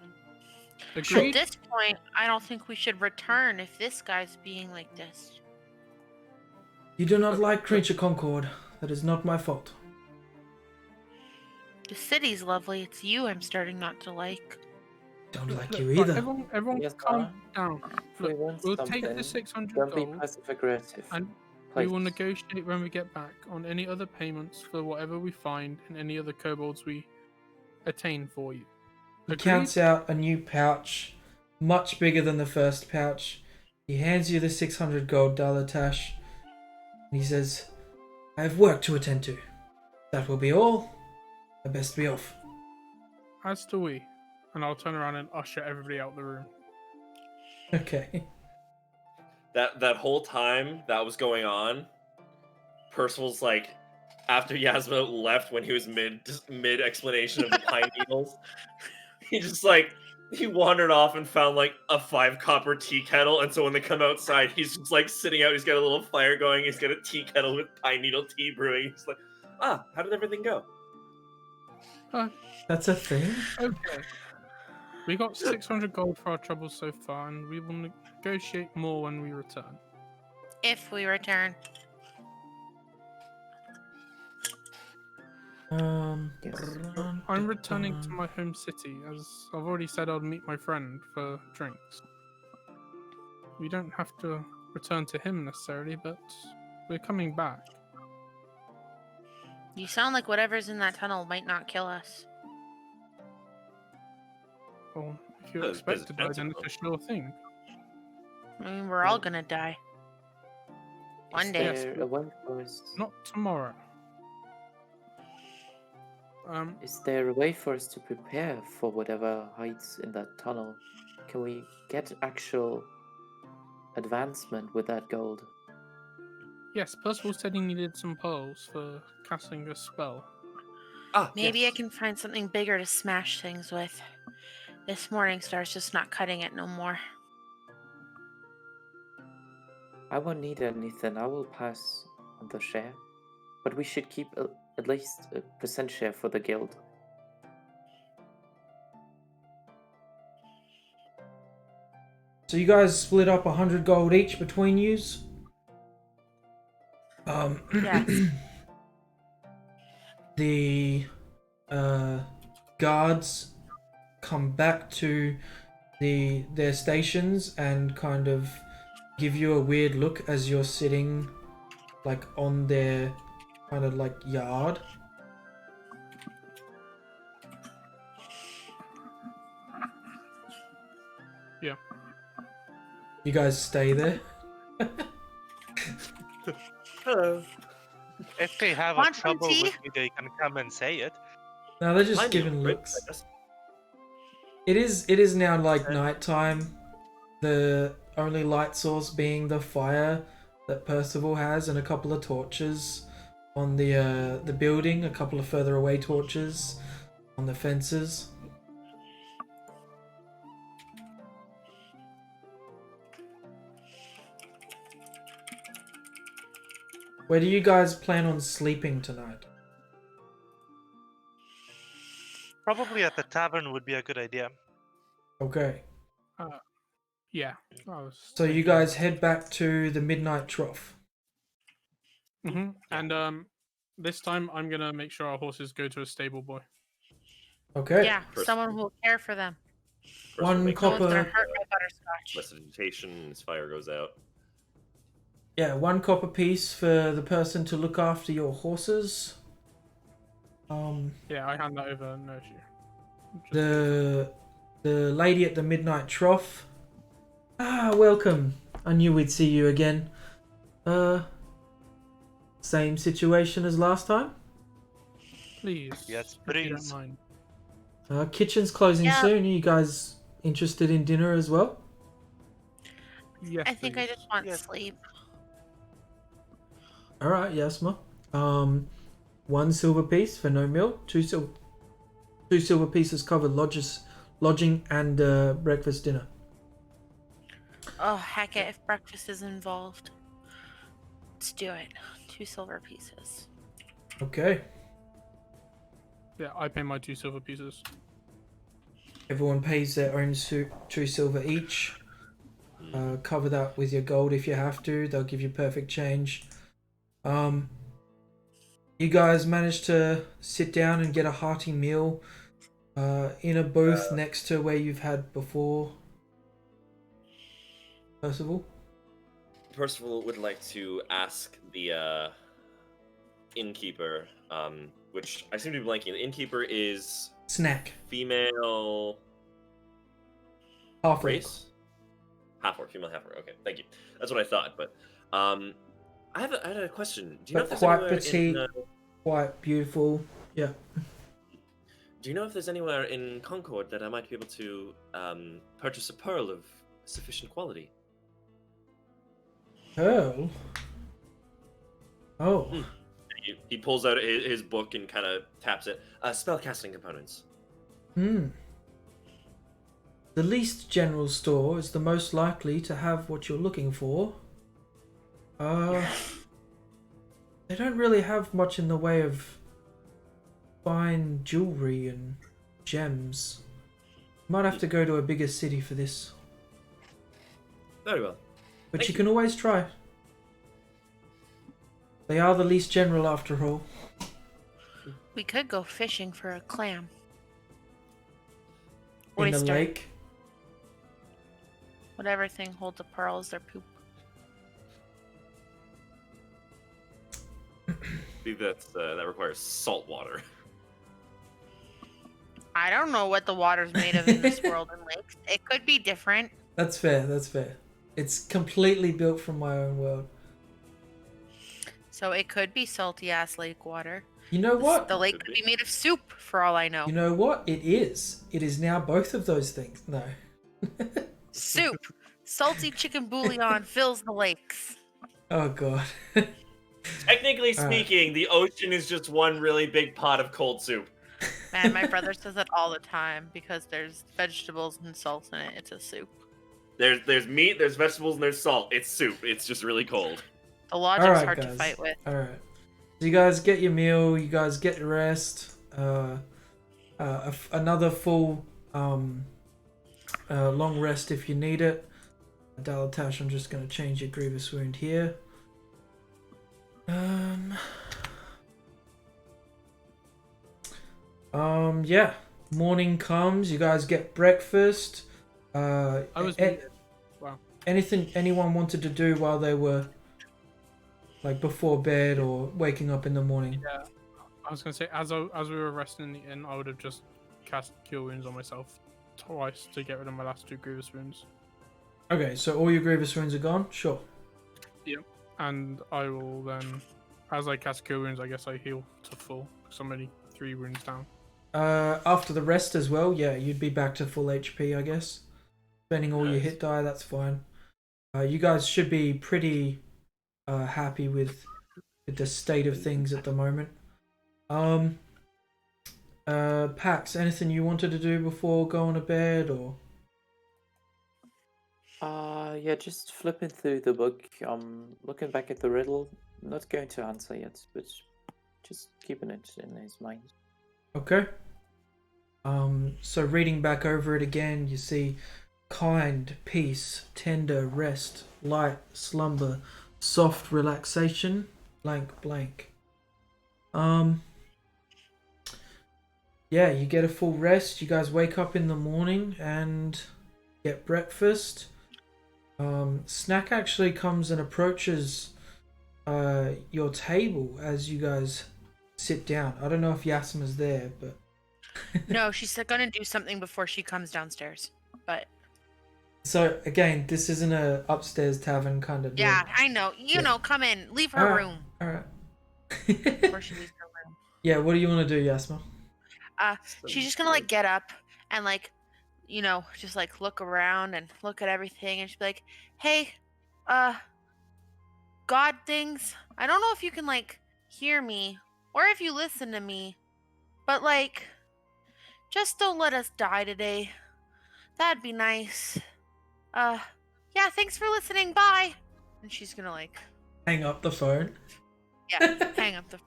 At Agreed? this point, I don't think we should return if this guy's being like this. You do not like Creature Concord. That is not my fault. The city's lovely. It's you I'm starting not to like. Don't like Look, you right, either. everyone Yes, calm down. We Look, want we'll take the something. 600 Don't be gold passive aggressive. and Please. we will negotiate when we get back on any other payments for whatever we find and any other kobolds we attain for you. He Agreed? counts out a new pouch, much bigger than the first pouch. He hands you the 600 gold, Dalatash. And he says, I have work to attend to. That will be all. I best be off. As do we. And I'll turn around and usher everybody out the room. Okay. That whole time that was going on, Percival's like, after Yasma left when he was mid explanation of the pine needles, he wandered off and found like a 5 copper tea kettle, and so when they come outside, he's just like sitting out, he's got a little fire going, he's got a tea kettle with pine needle tea brewing. He's like, how did everything go? That's a thing? Okay. We got 600 gold for our troubles so far, and we will negotiate more when we return. If we return. I'm returning to my home city, as I've already said I'll meet my friend for drinks. We don't have to return to him necessarily, but we're coming back. You sound like whatever's in that tunnel might not kill us. Well, if you There's expect to die, then potential. it's a sure thing. I mean, we're all gonna die. One Is day. there a way for us? Not tomorrow. Is there a way for us to prepare for whatever hides in that tunnel? Can we get actual advancement with that gold? Yes, Percival said he needed some pearls for casting a spell. Maybe yes. I can find something bigger to smash things with. This morning star's just not cutting it no more. I won't need anything. I will pass on the share. But we should keep at least a percent share for the guild. So you guys split up 100 gold each between yous. Yes. The guards come back to their stations and kind of give you a weird look as you're sitting like on their kind of like yard. Yeah. You guys stay there. Hello. If they have Want a some trouble tea? with me, they can come and say it. No, they're just Mind you, giving right, looks. I guess. It is now like nighttime. The only light source being the fire that Percival has and a couple of torches on the building, a couple of further away torches on the fences. Where do you guys plan on sleeping tonight? Probably at the tavern would be a good idea. Okay. Yeah. I was So you thinking guys that. head back to the Midnight Trough. And this time I'm gonna make sure our horses go to a stable boy. Okay. Yeah, First- someone who will care for them. First we'll One make No one's copper. gonna hurt my butterscotch. prestidigitation, and his fire goes out. Yeah, 1 copper piece for the person to look after your horses. Yeah, I hand that over. No issue. Just- The lady at the Midnight Trough. Ah, welcome. I knew we'd see you again. Same situation as last time. Please. Yes, if you don't please. mind. Kitchen's closing Yeah. soon. Are you guys interested in dinner as well? Yes. I think I please. just want Yes. sleep. All right, Yasma. 1 silver piece for no meal. 2 silver pieces cover lodging and breakfast dinner. Oh, heck it, if breakfast is involved. Let's do it. 2 silver pieces. Okay. Yeah, I pay my 2 silver pieces. Everyone pays their own 2 silver each. Cover that with your gold if you have to. They'll give you perfect change. You guys managed to sit down and get a hearty meal in a booth next to where you've had before. Percival? Percival would like to ask the innkeeper, which I seem to be blanking. The innkeeper is Snack. female Half race? Half-orc, female half-orc. Okay, thank you. That's what I thought, but I had a question. Do you know But if there's quite anywhere petite. in, Quite beautiful. Yeah. do you know if there's anywhere in Concord that I might be able to purchase a pearl of sufficient quality? Pearl? Oh. He pulls out his book and kind of taps it. Spellcasting components. The least general store is the most likely to have what you're looking for. They don't really have much in the way of fine jewelry and gems. Might have to go to a bigger city for this, Very well. but Thank you you. can always try. They are the least general after all. We could go fishing for a clam. In the Oyster. lake. Whatever thing holds the pearls, their poop. I think that requires salt water. I don't know what the water's made of in this world and lakes. It could be different. That's fair, that's fair. It's completely built from my own world. So it could be salty ass lake water. You know what? The lake could be made of soup for all I know. You know what? It is. It is now both of those things. No. Soup. Salty chicken bouillon fills the lakes. Oh god. Technically All right. speaking, the ocean is just one really big pot of cold soup. Man, my brother says that all the time because there's vegetables and salt in it. It's a soup. There's meat, there's vegetables, and there's salt. It's soup. It's just really cold. The logic's Alright, hard to guys. fight with. Alright. So you guys get your meal, you guys get rest. Another full long rest if you need it. Dalatash, I'm just going to change your grievous wound here. Yeah. Morning comes, you guys get breakfast. Wow. Anything anyone wanted to do while they were like before bed or waking up in the morning? Yeah, I was gonna say as we were resting in the inn, I would have just cast Cure Wounds on myself twice to get rid of my last 2 grievous wounds. Okay, so all your grievous wounds are gone? Sure. Yeah, and I will then, as I cast Cure Wounds, I guess I heal to full because I'm only 3 wounds down. After the rest as well, yeah, you'd be back to full HP, I guess. Spending all your hit die, that's fine. You guys should be pretty happy with the state of things at the moment. Pax, anything you wanted to do before going to bed, or? Yeah, just flipping through the book. Looking back at the riddle. Not going to answer yet, but just keeping it in his mind. Okay. So reading back over it again, you see kind, peace, tender, rest, light, slumber, soft relaxation, blank, blank. Yeah, you get a full rest. You guys wake up in the morning and get breakfast. Snack actually comes and approaches your table as you guys sit down. I don't know if Yasma's there, but No, she's gonna do something before she comes downstairs. But so again, this isn't a upstairs tavern kind of deal. yeah, I know. You know, come in. Leave her room. Alright. Before she leaves her room. Yeah, what do you want to do, Yasma? She's just gonna like get up and like, you know, just like look around and look at everything and she'll be like, hey, God things, I don't know if you can like hear me or if you listen to me, but like, just don't let us die today. That'd be nice. Yeah, thanks for listening. Bye. And she's gonna like Hang up the phone. Yeah, hang up the phone.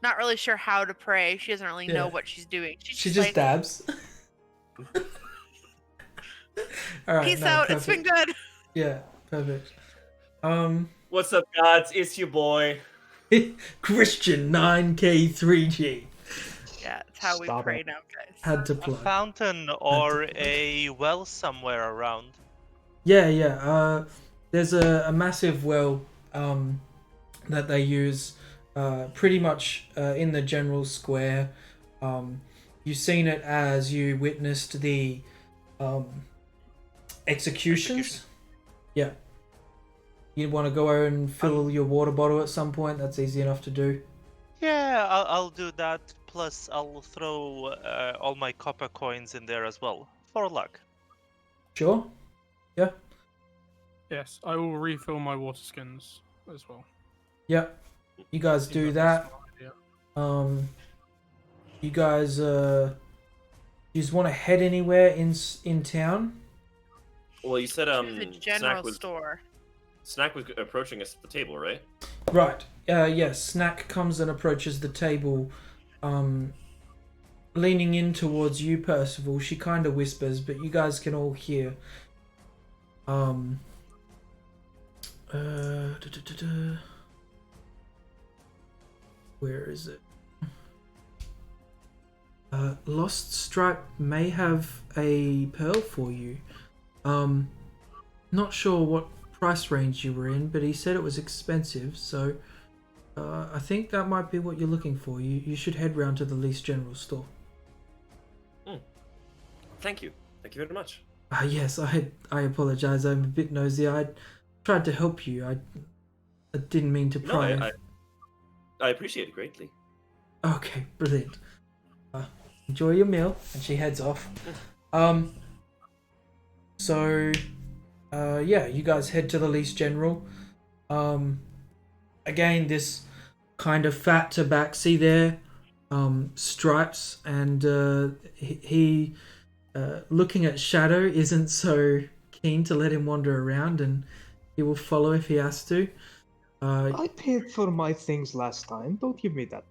Not really sure how to pray. She doesn't really know what she's doing. She just like, dabs. Alright, peace out. It's been good. Yeah, perfect. What's up, gods? It's your boy. Christian 9K3G. Yeah, it's how Stop we pray it. now, guys. Had to A plug. fountain or a well somewhere around. Yeah. There's a massive well that they use pretty much in the general square. You've seen it as you witnessed the executions. Yeah. You want to go over and fill your water bottle at some point? That's easy enough to do. Yeah, I'll do that. Plus, I'll throw all my copper coins in there as well for luck. Sure. Yeah. Yes, I will refill my water skins as well. Yeah. You guys do that. You guys you just want to head anywhere in town? Well, you said The general store. Snack was approaching us at the table, right? Right. Yes, Snack comes and approaches the table, leaning in towards you, Percival. She kind of whispers, but you guys can all hear. Where is it? Lost Stripe may have a pearl for you. Not sure what price range you were in, but he said it was expensive, so I think that might be what you're looking for. You should head round to the Least General store. Thank you very much. Yes, I apologize. I'm a bit nosy. I tried to help you. I didn't mean to pry. No, I appreciate it greatly. Okay, brilliant. Enjoy your meal, and she heads off. So, yeah, you guys head to the Least General. again, this kind of fat tabaxi there, Stripes, and he looking at Shadow isn't so keen to let him wander around, and he will follow if he has to. I paid for my things last time. Don't give me that.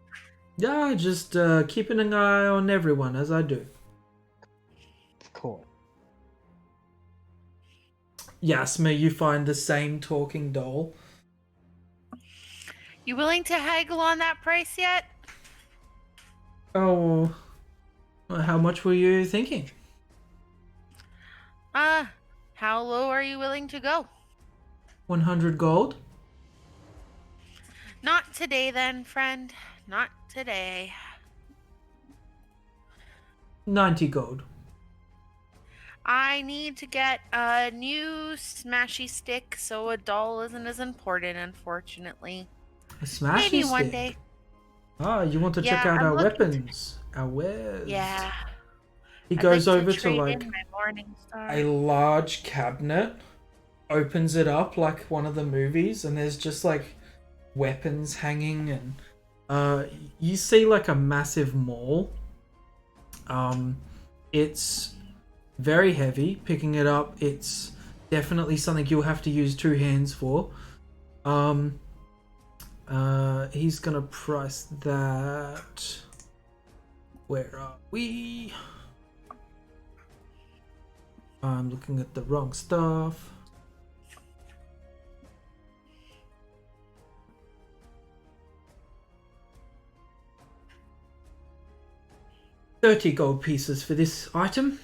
Yeah, just keeping an eye on everyone as I do. Of course. Yasma, you find the same talking doll. You willing to haggle on that price yet? Oh, how much were you thinking? How low are you willing to go? 100 gold? Not today then, friend. Not today. 90 gold. I need to get a new smashy stick, so a doll isn't as important, unfortunately. A smashy Maybe stick? one day. Ah, you want to check Yeah, out I'm our looking weapons, our wares. Yeah. He I'd goes like over to trade like in my morning star. a large cabinet, opens it up like one of the movies, and there's just like weapons hanging, and you see like a massive maul. It's very heavy. Picking it up, it's definitely something you'll have to use 2 hands for. He's gonna price that. Where are we? I'm looking at the wrong stuff. $30 gold pieces for this item.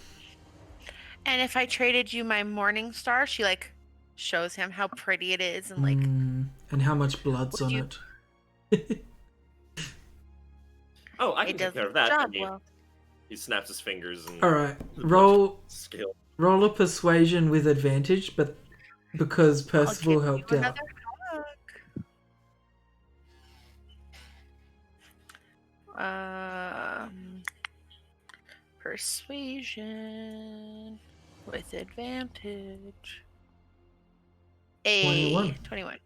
And if I traded you my morning star, she like shows him how pretty it is and like And how much blood's Would on you- it. Oh, I it can does take care of the that. job I mean, well. he snaps his fingers and Alright, roll skill. a persuasion with advantage, but because Percival I'll give helped you out. another hug. Persuasion with advantage. 21. 21.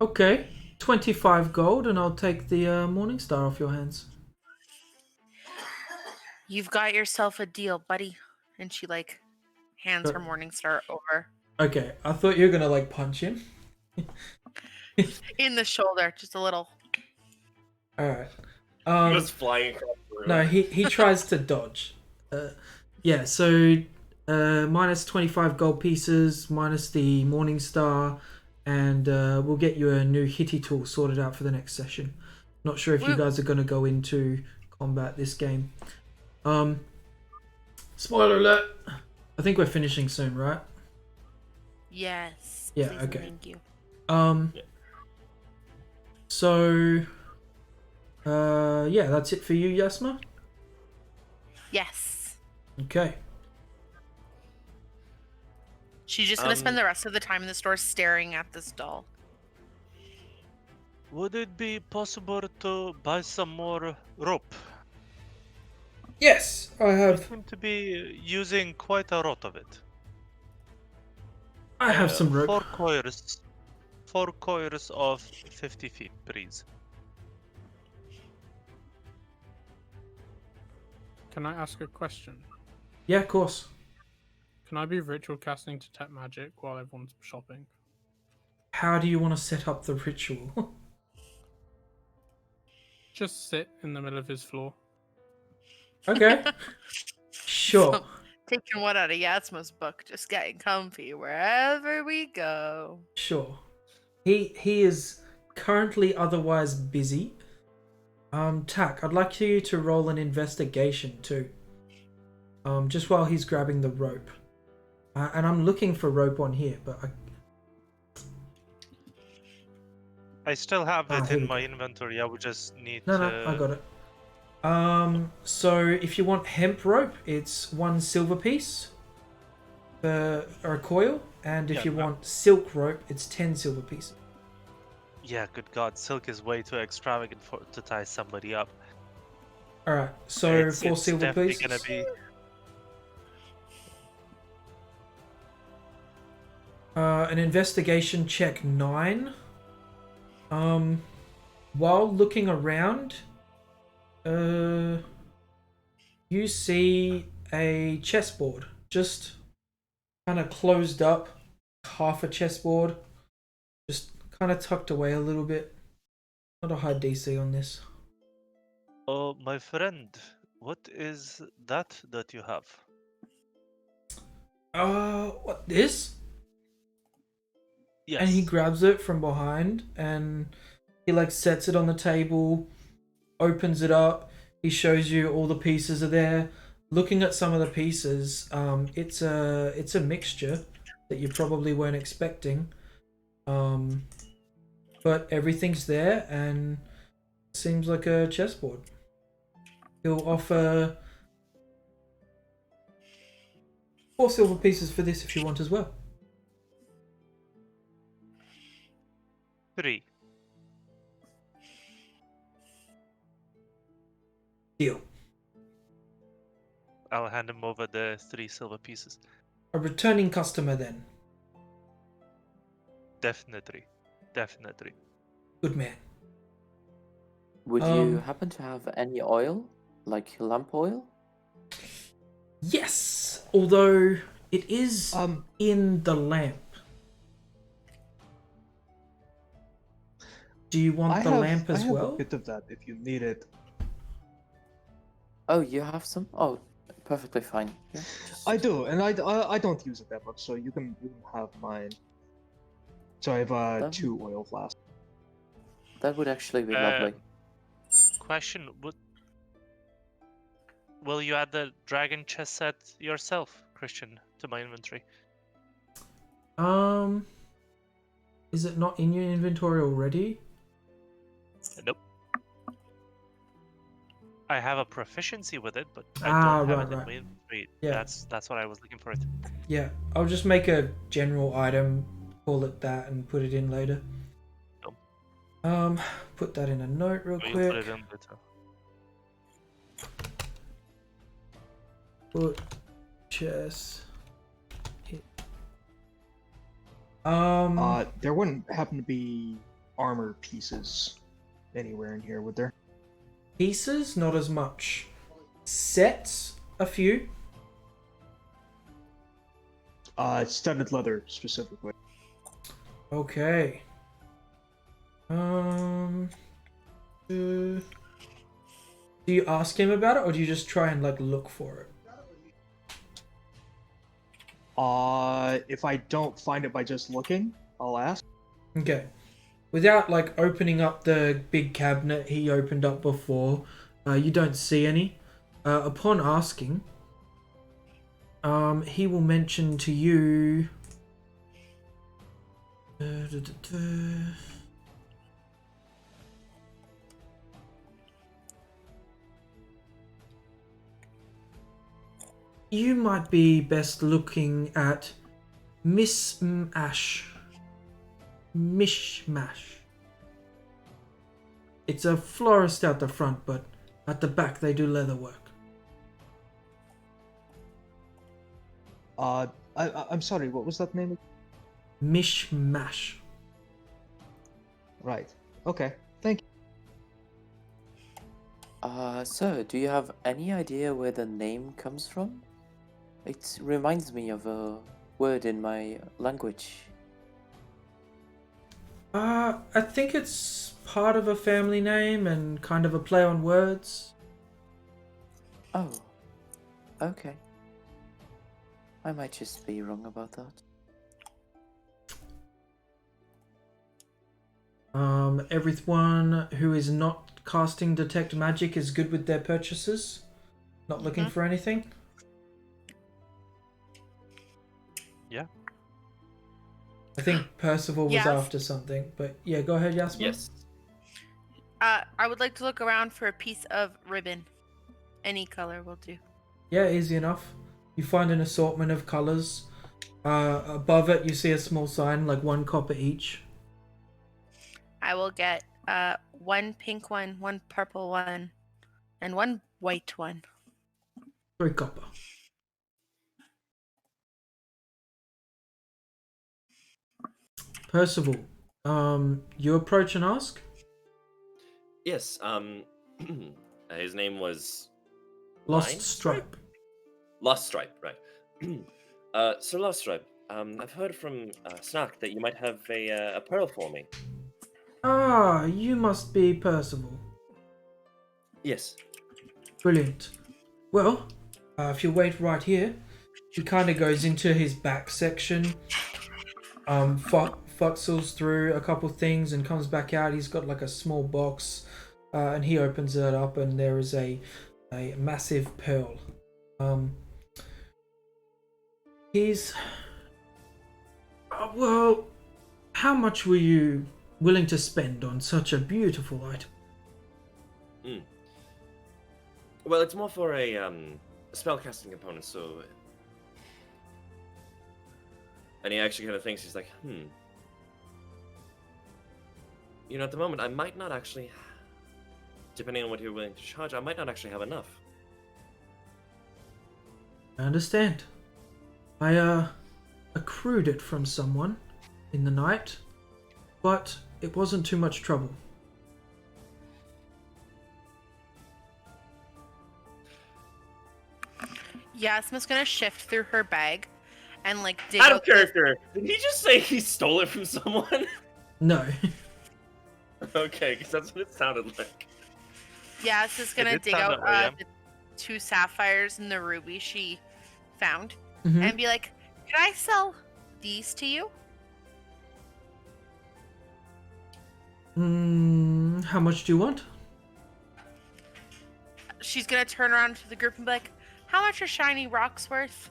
Okay, 25 gold, and I'll take the Morning Star off your hands. You've got yourself a deal, buddy. And she like hands her morning star over. Okay, I thought you were gonna like punch him. In the shoulder, just a little. Alright. He was flying across the room. No, he tries to dodge. Yeah, so minus 25 gold pieces, minus the Morning Star, and we'll get you a new hitty tool sorted out for the next session. Not sure if you guys are going to go into combat this game. Spoiler alert! I think we're finishing soon, right? Yes. Yeah, please and okay. Thank you. So, yeah, that's it for you, Yasma? Yes. Okay. She's just gonna spend the rest of the time in the store staring at this doll. Would it be possible to buy some more rope? Yes, I I have. seem to be using quite a lot of it. I have some rope. 4 coils. 4 coils of 50 feet, please. Can I ask a question? Yeah, of course. Can I be ritual casting detect magic while everyone's shopping? How do you want to set up the ritual? Just sit in the middle of his floor. Okay. Sure. So, taking one out of Yatsma's book, just getting comfy wherever we go. Sure. He is currently otherwise busy. Tak, I'd like you to roll an investigation too. Just while he's grabbing the rope. And I'm looking for rope on here, but I still have it here we in my go. inventory. I would just need No, to. I got it. So if you want hemp rope, it's 1 silver piece or a coil, and if Yeah, you no. want silk rope, it's 10 silver pieces. Yeah, good God, silk is way too extravagant to tie somebody up. All right, so It's 4 silver definitely pieces. gonna be. An investigation check 9. While looking around, you see a chessboard just kind of closed up, half a chessboard, just kind of tucked away a little bit. Not a high DC on this. Oh, my friend, what is that you have? What, this? Yes. And he grabs it from behind and he like sets it on the table, opens it up. He shows you all the pieces are there. Looking at some of the pieces, it's a mixture that you probably weren't expecting. But everything's there and seems like a chessboard. He'll offer 4 silver pieces for this if you want as well. 3. Deal. I'll hand him over the 3 silver pieces. A returning customer then. Definitely. Good man. Would you happen to have any oil? Like lamp oil? Yes, although it is in the lamp. Do you want the lamp as well? I have a bit of that if you need it. Oh, you have some? Oh, perfectly fine. Yeah, I do, and I don't use it that much, so you can have mine. So I have 2 oil flasks. That would actually be lovely. Question: Will you add the dragon chess set yourself, Christian, to my inventory? Is it not in your inventory already? Nope. I have a proficiency with it, but I don't have it in my inventory. Yeah. That's what I was looking for. It. Yeah, I'll just make a general item, call it that, and put it in later. Nope. Put that in a note real You'll quick. put it in later. Put chess. There wouldn't happen to be armor pieces anywhere in here, would there? Pieces, not as much. Sets, a few. Studded leather specifically. Okay. Do you ask him about it, or do you just try and like look for it? If I don't find it by just looking, I'll ask. Okay. Without like opening up the big cabinet he opened up before, you don't see any. Upon asking, he will mention to you. You might be best looking at Mishmash. It's a florist out the front, but at the back they do leather work. I'm sorry, what was that name? Mishmash. Right. Okay. Thank you. So, do you have any idea where the name comes from? It reminds me of a word in my language. I think it's part of a family name and kind of a play on words. Oh, okay. I might just be wrong about that. Everyone who is not casting detect magic is good with their purchases. Not looking for anything. Yeah. I think Percival was Yes. after something, but yeah, go ahead, Yasmin. Yes. I would like to look around for a piece of ribbon. Any color will do. Yeah, easy enough. You find an assortment of colors. Above it, you see a small sign, like 1 copper each. I will get 1 pink one, 1 purple one, and 1 white one. 3 copper. Percival, You approach and ask? Yes. His name was Lost Nine Stripe. Lost Stripe, right? Sir Lost Stripe. I've heard from Snack that you might have a pearl for me. Ah, you must be Percival. Yes. Brilliant. Well, if you wait right here, he kind of goes into his back section, futzels through a couple things and comes back out. He's got like a small box, and he opens it up, and there is a massive pearl. He's... well, how much were you willing to spend on such a beautiful item? Well, it's more for a spellcasting component, so... And he actually kind of thinks, he's like, You know, at the moment, I might not actually... Depending on what you're willing to charge, I might not actually have enough. I understand. I accrued it from someone in the night, but it wasn't too much trouble. Yasmina's gonna shift through her bag and like dig Out of out the- character! Did he just say he stole it from someone? No. Okay, because that's what it sounded like. Yas is gonna did dig sound out that way, yeah. the 2 sapphires and the ruby she found Mhm. and be like, "Can I sell these to you?" How much do you want? She's gonna turn around to the group and be like, "How much are shiny rocks worth?"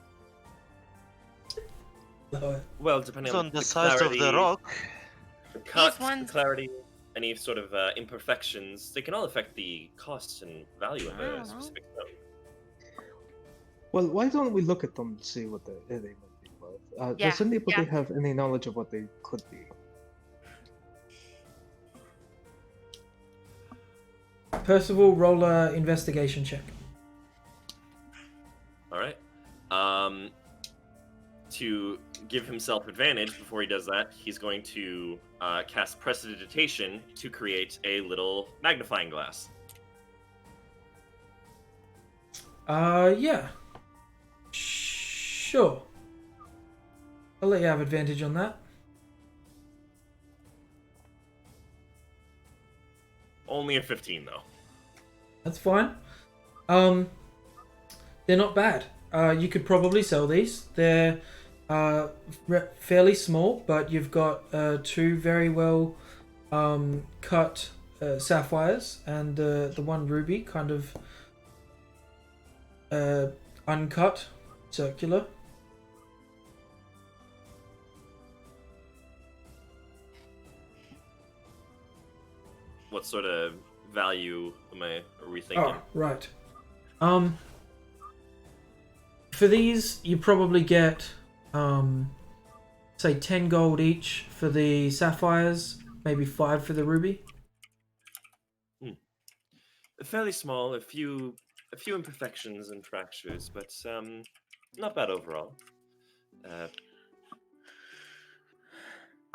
Well, depending It's on on the size clarity, of the rock. the cut, the ones- clarity, any sort of imperfections, they can all affect the cost and value of I don't a know. specific stone. Well, why don't we look at them and see what they might be worth? Yeah, Does anybody yeah. have any knowledge of what they could be? Percival, roll a investigation check. All right. To give himself advantage before he does that, he's going to cast Prestidigitation to create a little magnifying glass. Yeah. Sure. I'll let you have advantage on that. Only a 15, though. That's fine. They're not bad. You could probably sell these. They're fairly small, but you've got 2 very well cut sapphires and the one ruby kind of uncut, circular. What sort of value are we thinking? Oh, right. For these, you probably get, say 10 gold each for the sapphires, maybe 5 for the ruby. Fairly small, a few imperfections and fractures, but not bad overall.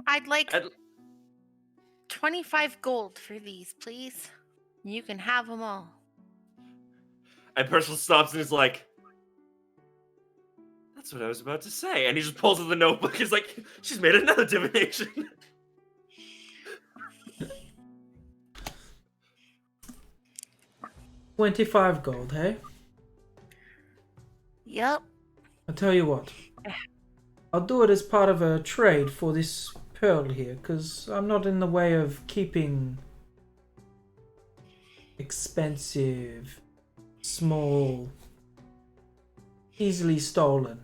I'd like I'd- 25 gold for these, please. You can have them all. And Percival stops and is like, "That's what I was about to say." And he just pulls out the notebook. He's like, "She's made another divination." 25 gold, hey? Yep. I'll tell you what. I'll do it as part of a trade for this pearl here, because I'm not in the way of keeping expensive, small, easily stolen.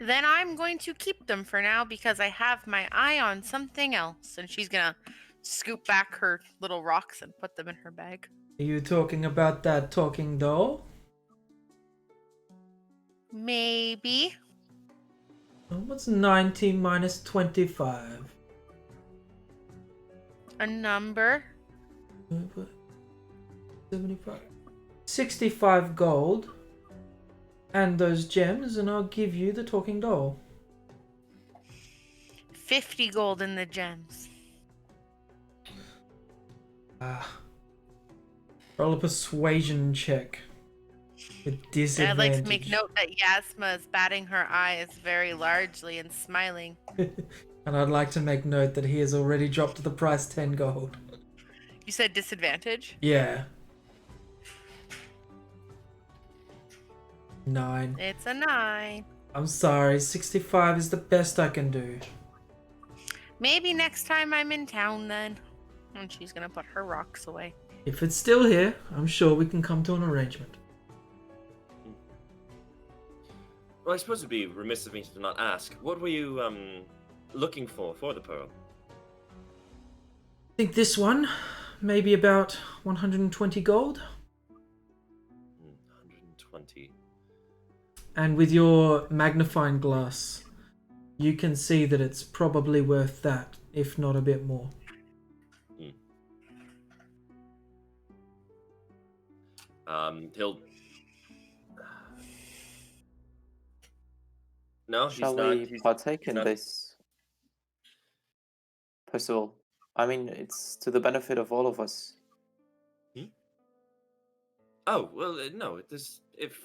Then I'm going to keep them for now because I have my eye on something else. And she's gonna scoop back her little rocks and put them in her bag. Are you talking about that talking doll? Maybe. What's 90 minus 25? A number. 75. 65 gold. And those gems, and I'll give you the talking doll. 50 gold in the gems. Roll a persuasion check. With disadvantage. I'd like to make note that Yasma is batting her eyes very largely and smiling. And I'd like to make note that he has already dropped the price 10 gold. You said disadvantage? Yeah. 9. It's a 9. I'm sorry, 65 is the best I can do. Maybe next time I'm in town then. And she's gonna put her rocks away. If it's still here, I'm sure we can come to an arrangement. Well, I suppose it'd be remiss of me to not ask. What were you looking for the pearl? I think this one, maybe about 120 gold. 120. And with your magnifying glass, you can see that it's probably worth that, if not a bit more. He'll. No, Shall he's not. we partake in not- this? Percival, I mean, it's to the benefit of all of us. Oh well, no. It is if.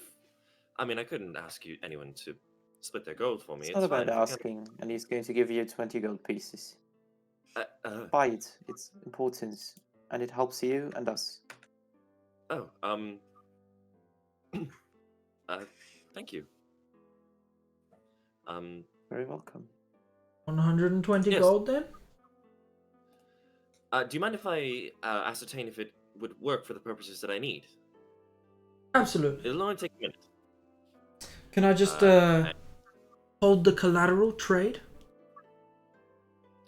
I mean, I couldn't ask anyone to split their gold for me. It's not about fine. asking, and he's going to give you 20 gold pieces. Uh, Buy it. It's important, and it helps you and us. oh. Thank you. Very welcome. 120 Yes. gold then? Do you mind if I ascertain if it would work for the purposes that I need? Absolutely. It'll only take a minute. Can I just hold the collateral trade?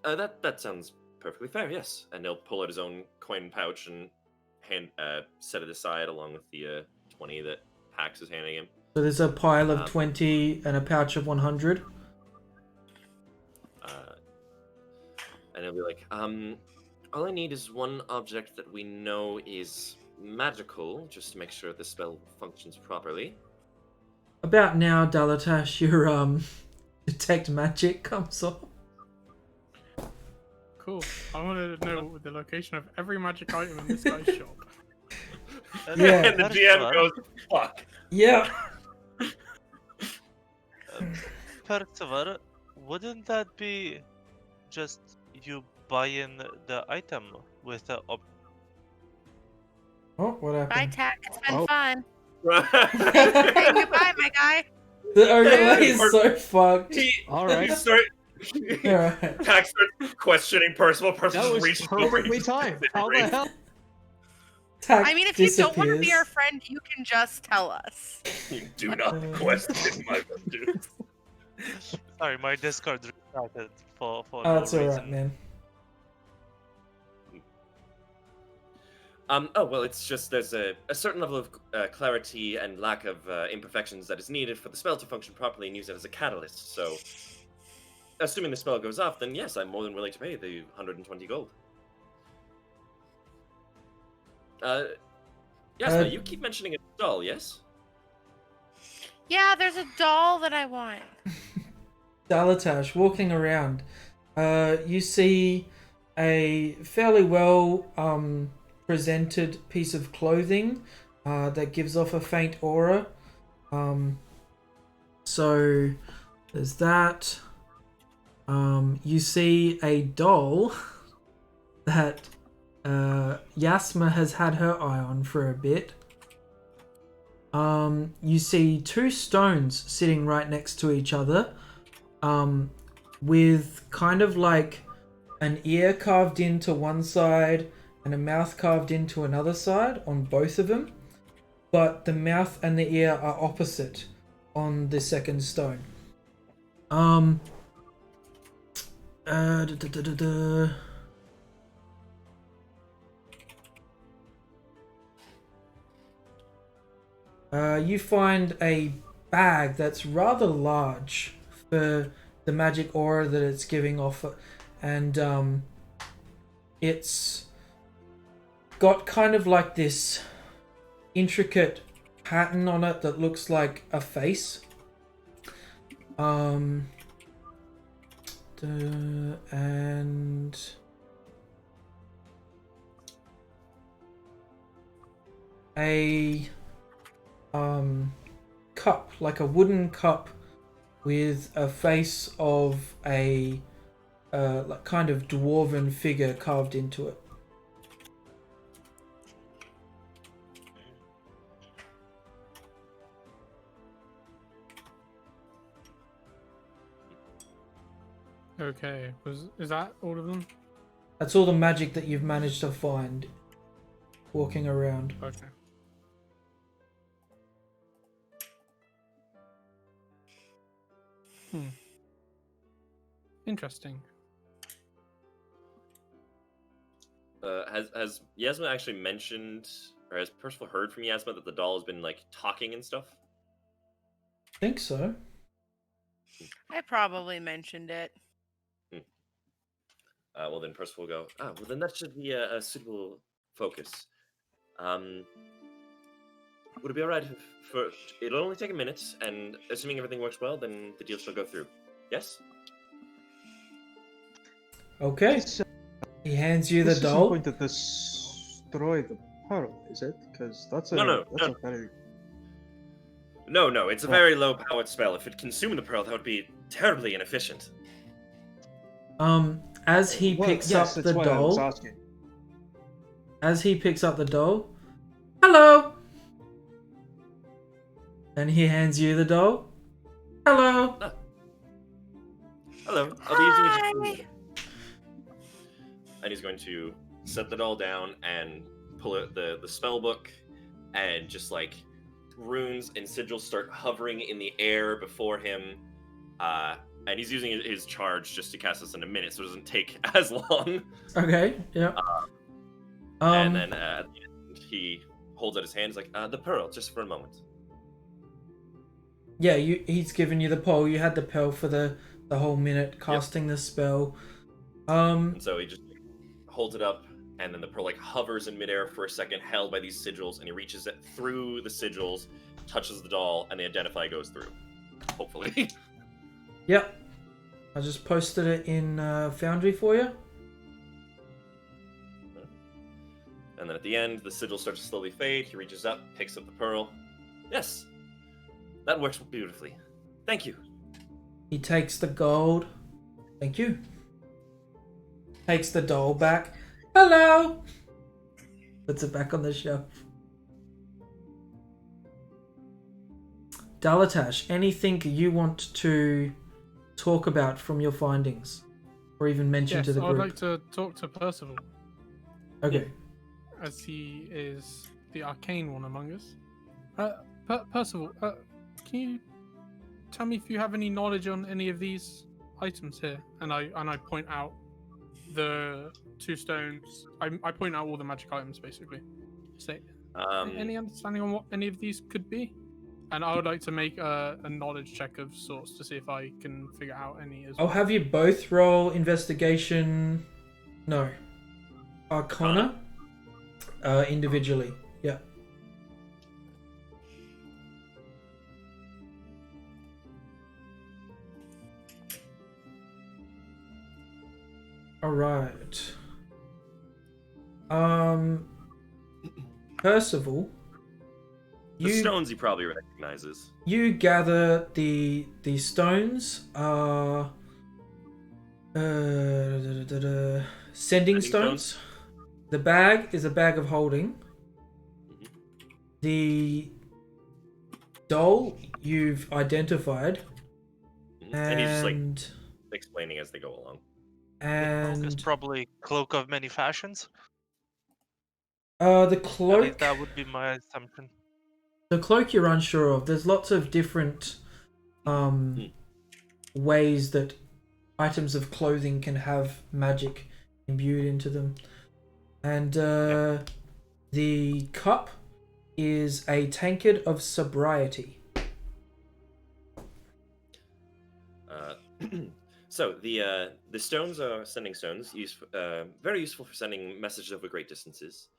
That sounds perfectly fair. Yes, and he'll pull out his own coin pouch and set it aside along with the 20 that Pax is handing him. So there's a pile of 20 and a pouch of 100. And he'll be like, all I need is one object that we know is magical, just to make sure the spell functions properly. About now, Dalatash, your detect magic comes off. Cool. I wanted to know the location of every magic item in this guy's shop. Yeah. And the GM goes, fuck. Yeah. Percival, wouldn't that be just you buying the item with the Oh, what Bye, happened? Tack. It's been Oh. fun. Right. Say goodbye, my guy. The overlay is so fucked. All right. Alright. Pax starts questioning Percival. Percival That was reaches over. perfectly timed. How the hell? Tack I mean, if you don't want to be disappears. our friend, you can just tell us. Do not question my dude. Sorry, my Discord restarted for Oh, no that's alright, reason. man. Oh, well, it's just there's a certain level of clarity and lack of imperfections that is needed for the spell to function properly and use it as a catalyst. So, assuming the spell goes off, then yes, I'm more than willing to pay the 120 gold. Yasna, you keep mentioning a doll, yes? Yeah, there's a doll that I want. Dalatash, walking around, you see a fairly well presented piece of clothing that gives off a faint aura. So there's that. You see a doll that Yasma has had her eye on for a bit. You see two stones sitting right next to each other, with kind of like an ear carved into one side and a mouth carved into another side on both of them, but the mouth and the ear are opposite on the second stone. You find a bag that's rather large for the magic aura that it's giving off, and it's got kind of like this intricate pattern on it that looks like a face. And a cup, like a wooden cup with a face of a like kind of dwarven figure carved into it. Okay, is that all of them? That's all the magic that you've managed to find walking around. Okay. Interesting. Has Yasma actually mentioned, or has Percival heard from Yasma that the doll has been like talking and stuff? I think so. I probably mentioned it. Well, then Percival will go, well, then that should be a suitable focus. Would it be alright if it'll only take a minute, and assuming everything works well, then the deal shall go through. Yes? Okay. He hands you the This isn't doll. going to destroy the pearl, is it? Because that's a No. very No, it's a very low-powered spell. If it consumed the pearl, that would be terribly inefficient. As he picks up the doll, hello. And he hands you the doll. Hello. Hello. I'll be using it just for a minute. And he's going to set the doll down and pull out the spell book, and just like runes and sigils start hovering in the air before him. And he's using his charge just to cast this in a minute, so it doesn't take as long. Okay. Yeah. And then at the end, he holds out his hand. He's like, the pearl, just for a moment. Yeah. He's given you the pearl. You had the pearl for the whole minute casting the spell. And so he just holds it up, and then the pearl like hovers in midair for a second, held by these sigils, and he reaches it through the sigils, touches the doll, and the identify goes through. Hopefully. Yep. I just posted it in Foundry for you. And then at the end, the sigil starts to slowly fade. He reaches up, picks up the pearl. Yes, that works beautifully. Thank you. He takes the gold. Thank you. Takes the doll back. Hello. Puts it back on the shelf. Dalatash, anything you want to talk about from your findings, or even mention to the I'd group? like to talk to Percival, Okay. as he is the arcane one among us. Percival, can you tell me if you have any knowledge on any of these items here? And I point out the two stones. I point out all the magic items basically. Say, any understanding on what any of these could be? And I would like to make a knowledge check of sorts to see if I can figure out any as well. I'll have you both roll investigation. No. Arcana. Individually. Yeah. Alright. Percival. The stones he probably recognizes. You gather the stones are sending stones. The bag is a bag of holding. The doll you've identified, And he's just like explaining as they go along. Cloak is and probably cloak of many fashions. the At least cloak. that would be my assumption. The cloak you're unsure of. There's lots of different ways that items of clothing can have magic imbued into them. And the cup is a tankard of sobriety. So the stones are sending stones, very useful for sending messages over great distances.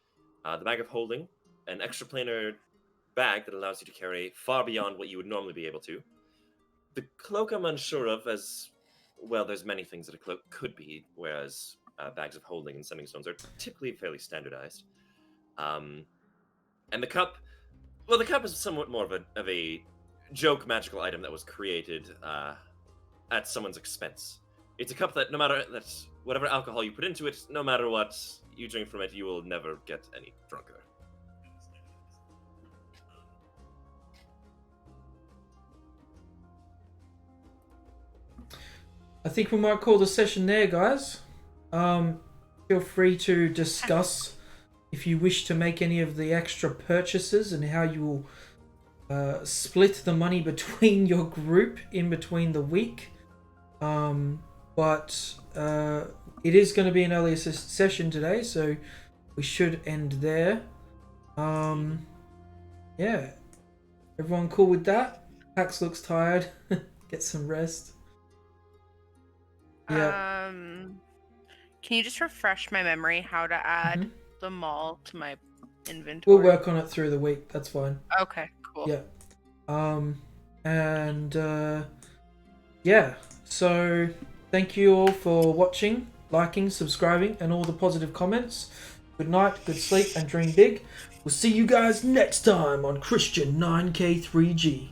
The bag of holding, an extraplanar bag that allows you to carry far beyond what you would normally be able to. The cloak I'm unsure of, as well, there's many things that a cloak could be, whereas bags of holding and sending stones are typically fairly standardized. And the cup, well, the cup is somewhat more of a joke magical item that was created at someone's expense. It's a cup that whatever alcohol you put into it, no matter what you drink from it, you will never get any drunker. I think we might call the session there, guys. Feel free to discuss if you wish to make any of the extra purchases and how you will split the money between your group in between the week. But it is going to be an earlier session today, so we should end there. Yeah. Everyone cool with that? Pax looks tired. Get some rest. Yeah. Can you just refresh my memory how to add the mall to my inventory? We'll work on it through the week. That's fine. Okay, cool. Yeah. Yeah. So thank you all for watching, liking, subscribing, and all the positive comments. Good night, good sleep, and dream big. We'll see you guys next time on Christian 9K3G.